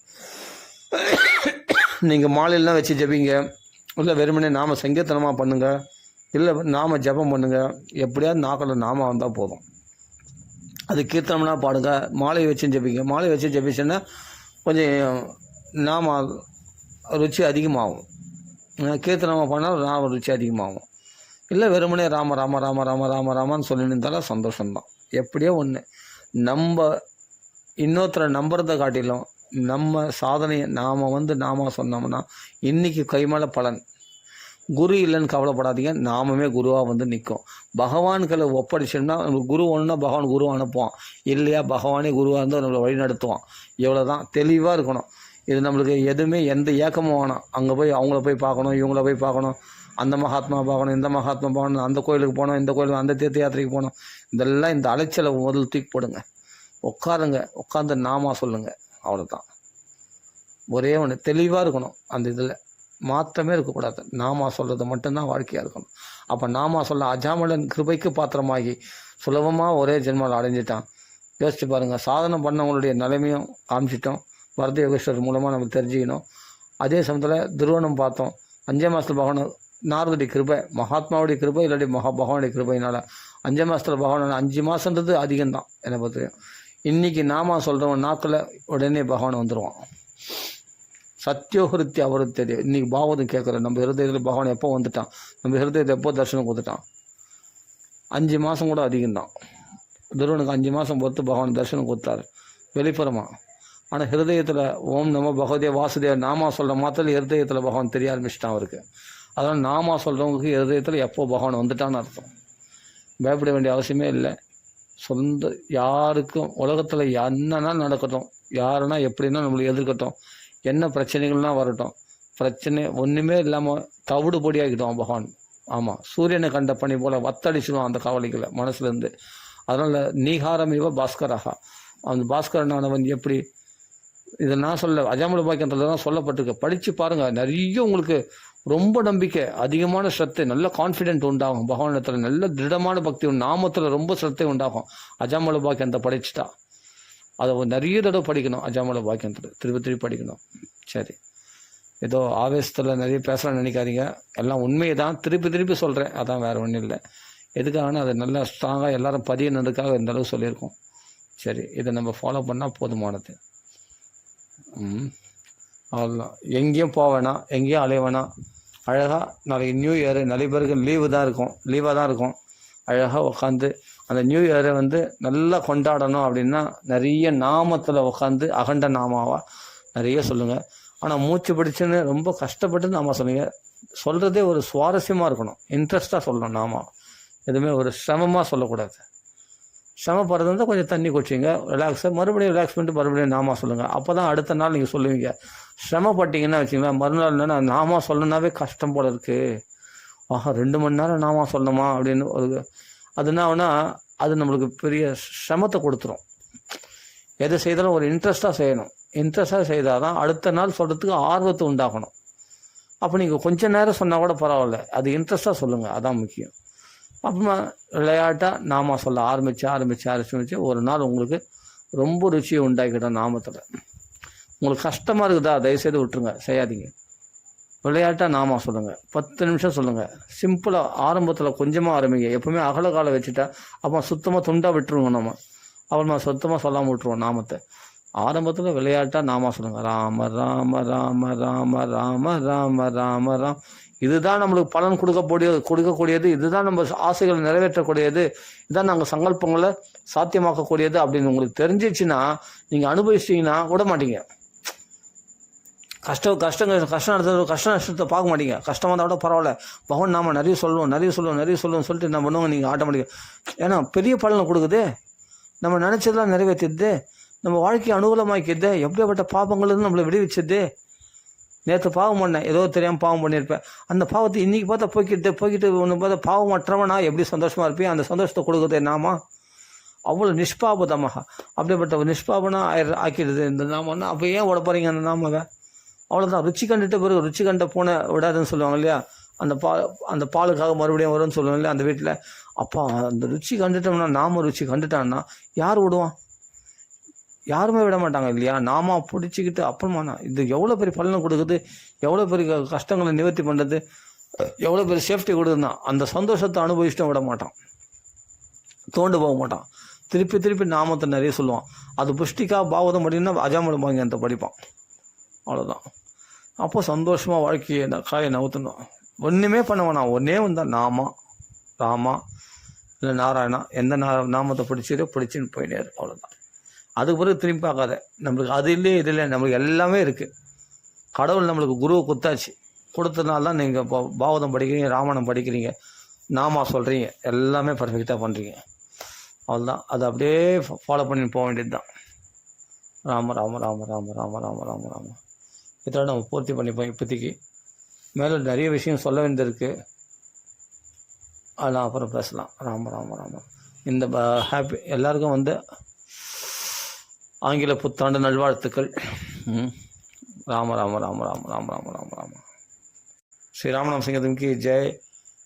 நீங்கள் மாலையெல்லாம் வச்சு ஜபிங்க, இல்லை வெறுமனே நாம சங்கீர்த்தனமாக பண்ணுங்கள், இல்லை நாம ஜபம் பண்ணுங்கள். எப்படியாவது நாக்கில் நாம வந்தால் போதும். அது கீர்த்தனம்னா பாடுங்க, மாலை வச்சு ஜபிங்க. மாலை வச்சு ஜபிச்சேன்னா கொஞ்சம் நாம ருச்சி அதிகமாகும். கீர்த்தனமாக பண்ணால் நாம ருச்சி அதிகமாகும். இல்லை வெறுமனே ராமன்னு சொல்லிட்டு இருந்தாலும் சந்தோஷம்தான். எப்படியோ ஒன்று நம்ம இன்னொருத்தரை நம்புறதை காட்டிலும் நம்ம சாதனையை நாம் நாம சொன்னோம்னா இன்றைக்கி கைமேல பலன். குரு இல்லைன்னு கவலைப்படாதீங்க, நாமமே குருவாக நிற்கும். பகவான்களை ஒப்படைச்சோம்னா நம்மளுக்கு குரு ஒன்றுனா பகவான் குரு அனுப்புவான், இல்லையா பகவானே குருவாக இருந்தால் நம்மளை வழி நடத்துவான். இவ்வளோ தான், தெளிவாக இருக்கணும். இது நம்மளுக்கு எதுவுமே எந்த ஏக்கமும் வேணாம். அங்கே போய் அவங்கள போய் பார்க்கணும், இவங்கள போய் பார்க்கணும், அந்த மகாத்மா பார்க்கணும், இந்த மகாத்மா பார்க்கணும், அந்த கோயிலுக்கு போகணும், இந்த கோயிலுக்கு, அந்த தீர்த்த யாத்திரைக்கு போகணும். இதெல்லாம் இந்த அலைச்சலை முதல் தூக்கி போடுங்க. உட்காருங்க, உட்காந்து நாமா சொல்லுங்கள். அவ்வளோதான். ஒரே ஒன்று தெளிவாக இருக்கணும். அந்த இதில் மாற்றமே இருக்கக்கூடாது. நாமா சொல்கிறது மட்டும்தான் வாழ்க்கையாக இருக்கணும். அப்போ நாமா சொல்ல அஜாமலன் கிருபைக்கு பாத்திரமாகி சுலபமாக ஒரே ஜென்மாவில் அடைஞ்சிட்டான். யோசிச்சு பாருங்கள். சாதனை பண்ணவங்களுடைய நிலைமையும் காமிச்சிட்டோம், பரத யோகேஸ்வரர் மூலமாக நம்ம தெரிஞ்சுக்கணும். அதே சமயத்தில் துருவனம் பார்த்தோம், 5 மாதத்தில் பகவான் நாரதுடைய கிருபை, மகாத்மாவுடைய கிருபை, இல்லாட்டி பகவானுடைய கிருபையினால் 5 மாதத்தில் பகவான் 5 மாதன்றது அதிகம்தான் என்னை பொறுத்தவரையும். இன்றைக்கி நாம சொல்கிறவன் நாக்கில் உடனே பகவான் வந்துடுவான். சத்தியோகிருத்தி அவருக்கு தெரியும். இன்றைக்கி பாகவதம் கேட்குறேன், நம்ம ஹிருதயத்தில் பகவான் எப்போ வந்துட்டான், நம்ம ஹிருதயத்தை எப்போ தரிசனம் கொடுத்துட்டான். 5 மாதம் கூட அதிகம்தான். துருவனுக்கு 5 மாதம் பொறுத்து பகவான் தரிசனம் கொடுத்தாரு வெளிப்புறமாக. ஆனால் ஹிருதயத்தில் ஓம் நமோ பகவதே வாசுதேவ நாமா சொல்கிற மாத்திரம் ஹிருதயத்தில் பகவான் தெரிய ஆரம்பிச்சிட்டான் அவருக்கு. அதனால் நாமா சொல்கிறவங்களுக்கு ஹிருதயத்தில் எப்போ பகவான் வந்துட்டான்னு அர்த்தம். பயப்பட வேண்டிய அவசியமே இல்லை. சொந்த யாருக்கும் உலகத்தில் என்னன்னா நடக்கட்டும், யாருன்னா எப்படின்னா நம்மளுக்கு எதிர்க்கட்டும், என்ன பிரச்சனைகள்லாம் வரட்டும், பிரச்சனை ஒன்றுமே இல்லாமல் தவிடு பொடியாகிட்டோம் பகவான். ஆமாம், சூரியனை கண்ட பனி போல் வத்தடிச்சிடுவோம் அந்த கவலைகளை மனசுலேருந்து. அதனால் நீகாரம் இவ பாஸ்கராகா, அந்த பாஸ்கரனானவன் எப்படி, இதை நான் சொல்ல அஜாமல பாக்கியத்தில் தான் சொல்லப்பட்டிருக்கு. படித்து பாருங்கள், நிறைய உங்களுக்கு ரொம்ப நம்பிக்கை, அதிகமான ஸ்ரத்தை, நல்ல கான்ஃபிடென்ட் உண்டாகும் பகவானிடத்தில், நல்ல திருடமான பக்தி, நாமத்தில் ரொம்ப ஸ்ரத்தை உண்டாகும். அஜாமல பாக்கியத்தை படிச்சுட்டா அதை நிறைய தடவை படிக்கணும். அஜாமல பாக்கியத்தில் திருப்பி படிக்கணும். சரி, ஏதோ ஆவேசத்தில் நிறைய பேசலாம்னு நினைக்காதீங்க, எல்லாம் உண்மையை தான் திருப்பி சொல்கிறேன், அதான் வேறு ஒன்றும் இல்லை. எதுக்காகனா அது நல்லா ஸ்ட்ராங்காக எல்லாரும் பதியனதுக்காக இந்த அளவு சொல்லியிருக்கோம். சரி, இதை நம்ம ஃபாலோ பண்ணால் போதுமானது. அவ்வளோதான். எங்கேயும் போவேணா, எங்கேயும் அலைவேணா, அழகாக நாளைக்கு நியூ இயரு, நிறைய பேருக்கு லீவாக தான் இருக்கும். அழகாக உட்காந்து அந்த நியூ இயரை நல்லா கொண்டாடணும் அப்படின்னா நிறைய நாமத்தில் உட்காந்து அகண்ட நாமாவாக நிறைய சொல்லுங்கள். ஆனால் மூச்சு பிடிச்சுன்னு ரொம்ப கஷ்டப்பட்டு நாம சொல்கிறதே ஒரு சுவாரஸ்யமாக இருக்கணும், இன்ட்ரெஸ்டாக சொல்லணும். நாம எதுவுமே ஒரு சிரமமாக சொல்லக்கூடாது. சிரமப்படுறது இருந்தால் கொஞ்சம் தண்ணி குடிச்சிங்க, மறுபடியும் ரிலாக்ஸ் பண்ணிட்டு மறுபடியும் நாமா சொல்லுங்கள். அப்போ தான் அடுத்த நாள் நீங்கள் சொல்லுவீங்க. சிரமப்பட்டீங்கன்னா வச்சிங்களேன், மறுநாள் என்னன்னா நாமா சொல்லணுன்னாவே கஷ்டம் போல இருக்குது, 2 மணி நேரம் நாமா சொல்லணுமா அப்படின்னு அதுனா அது நம்மளுக்கு பெரிய சிரமத்தை கொடுத்துரும். எதை செய்தாலும் ஒரு இன்ட்ரெஸ்டாக செய்யணும். இன்ட்ரெஸ்டாக செய்தால் தான் அடுத்த நாள் சொல்கிறதுக்கு ஆர்வத்தை உண்டாகணும். அப்போ நீங்கள் கொஞ்சம் நேரம் சொன்னால் கூட பரவாயில்ல, அது இன்ட்ரெஸ்டாக சொல்லுங்கள், அதான் முக்கியம். அப்புறமா விளையாட்டாக நாம சொல்ல ஆரம்பித்து ஒரு நாள் உங்களுக்கு ரொம்ப ருச்சியை உண்டாக்கிடும் நாமத்தில். உங்களுக்கு கஷ்டமாக இருக்குதா, தயவுசெய்து விட்டுருங்க, செய்யாதீங்க. விளையாட்டாக நாம சொல்லுங்கள், 10 நிமிஷம் சொல்லுங்கள். சிம்பிளாக ஆரம்பத்தில் கொஞ்சமாக ஆரம்பிங்க. எப்போவுமே அகல காலை வச்சுட்டா அப்புறம் சுத்தமாக துண்டாக விட்டுருவோம். நம்ம அப்புறமா சுத்தமாக சொல்லாமல் விட்டுருவோம் நாமத்தை. ஆரம்பத்தில் விளையாட்டாக நாம சொல்லுங்கள், ராம ராம ராம ராம ராம ராம ராம ராம். இதுதான் நம்மளுக்கு பலன் கொடுக்கக்கூடியது, இதுதான் நம்ம ஆசைகளை நிறைவேற்றக்கூடியது, இதுதான் நாங்கள் சங்கல்பங்களை சாத்தியமாக்கக்கூடியது அப்படின்னு உங்களுக்கு தெரிஞ்சிச்சுன்னா நீங்கள் அனுபவிச்சிட்டிங்கன்னா விட மாட்டீங்க. கஷ்ட நஷ்டத்தை பார்க்க மாட்டீங்க. கஷ்டமாக இருந்தால் கூட பரவாயில்ல, பகவான் நாம நிறைய சொல்லுவோம் சொல்லிட்டு என்ன பண்ணுவோங்க நீங்கள் ஆட்டோமேட்டிக்காக. ஏன்னா பெரிய பலனை கொடுக்குது, நம்ம நினச்சதெல்லாம் நிறைவேற்றிடுது, நம்ம வாழ்க்கையை அனுகூலமாக்கிடுது, எப்படியாப்பட்ட பாவங்கள்லேருந்து நம்மளை விடுவிச்சது. நேற்று பாவம் பண்ணேன், ஏதோ தெரியாமல் பாவம் பண்ணியிருப்பேன், அந்த பாவத்தை இன்றைக்கி பார்த்தா போய்கிட்டு ஒன்று பார்த்தா பாவமற்றவனா எப்படி சந்தோஷமாக இருப்பேன், அந்த சந்தோஷத்தை கொடுக்குறது நாமா அவ்வளோ நிஷ்பாபதமாக, அப்படிப்பட்ட ஒரு நிஷ்பாபனா ஆக்கிடுது இந்த நாமன்னா. அப்போ ஏன் விட போகிறீங்க அந்த நாமாவை? அவ்வளோதான். ருச்சி கண்டுட்ட பிறகு ருச்சி கண்ட பூனை விடாதுன்னு சொல்லுவாங்க இல்லையா, அந்த பாலுக்காக மறுபடியும் வரும்னு சொல்லுவாங்க இல்லையா அந்த வீட்டில். அப்போ அந்த ருச்சி கண்டுட்டோம்னா, நாம ருச்சி கண்டுட்டான்னா யார் விடுவான்? யாருமே விட மாட்டாங்க இல்லையா. நாம பிடிச்சிக்கிட்டு அப்புறமாண்ணா இது எவ்வளோ பெரிய பலனை கொடுக்குது, எவ்வளோ பெரிய கஷ்டங்களை நிவர்த்தி பண்ணுறது, எவ்வளோ பெரிய சேஃப்டி கொடுக்குதுன்னா அந்த சந்தோஷத்தை அனுபவிச்சுட்டும் விட மாட்டான், தோண்டு போக மாட்டான். திருப்பி நாமத்தை நிறைய சொல்லுவான். அது புஷ்டிக்காக பாவதம் படினா அஜாமல பாங்கியத்தை படிப்பான். அவ்வளோதான். அப்போ சந்தோஷமாக வாழ்க்கையை காயை நவுத்தணும். ஒன்றுமே பண்ண வேணாம், ஒன்றே வந்தால் நாமா ராமா இல்லை நாராயணா, எந்த நாமத்தை பிடிச்சின்னு போயினேரு. அவ்வளோதான். அதுக்கு பிறகு திரும்பி பார்க்காத. நம்மளுக்கு அது இல்லையே இது இல்லை, நம்மளுக்கு எல்லாமே இருக்குது. கடவுள் நம்மளுக்கு குருவை குத்தாச்சு, கொடுத்ததுனால தான் நீங்கள் இப்போ பாவதம் படிக்கிறீங்க, ராமாயணம் படிக்கிறீங்க, நாமா சொல்கிறீங்க, எல்லாமே பர்ஃபெக்டாக பண்ணுறீங்க. அவ்வளோதான். அதை அப்படியே ஃபாலோ பண்ணி போக வேண்டியது தான். ராம ராம ராம ராம ராம ராம ராம ராம இதோட நம்ம பூர்த்தி பண்ணிப்போம். இப்போதைக்கு மேலே நிறைய விஷயம் சொல்ல வேண்டியிருக்கு, அதெல்லாம் அப்புறம் பேசலாம். ராம ராம ராம. இந்த ஹாப்பி எல்லாருக்கும் ஆங்கில புத்தாண்டு நல்வாழ்த்துக்கள். ராம ராம ராம ராம ராம ராம ராம ராம. ஸ்ரீ ராமநாம சிங்கத்துக்கு ஜெய்.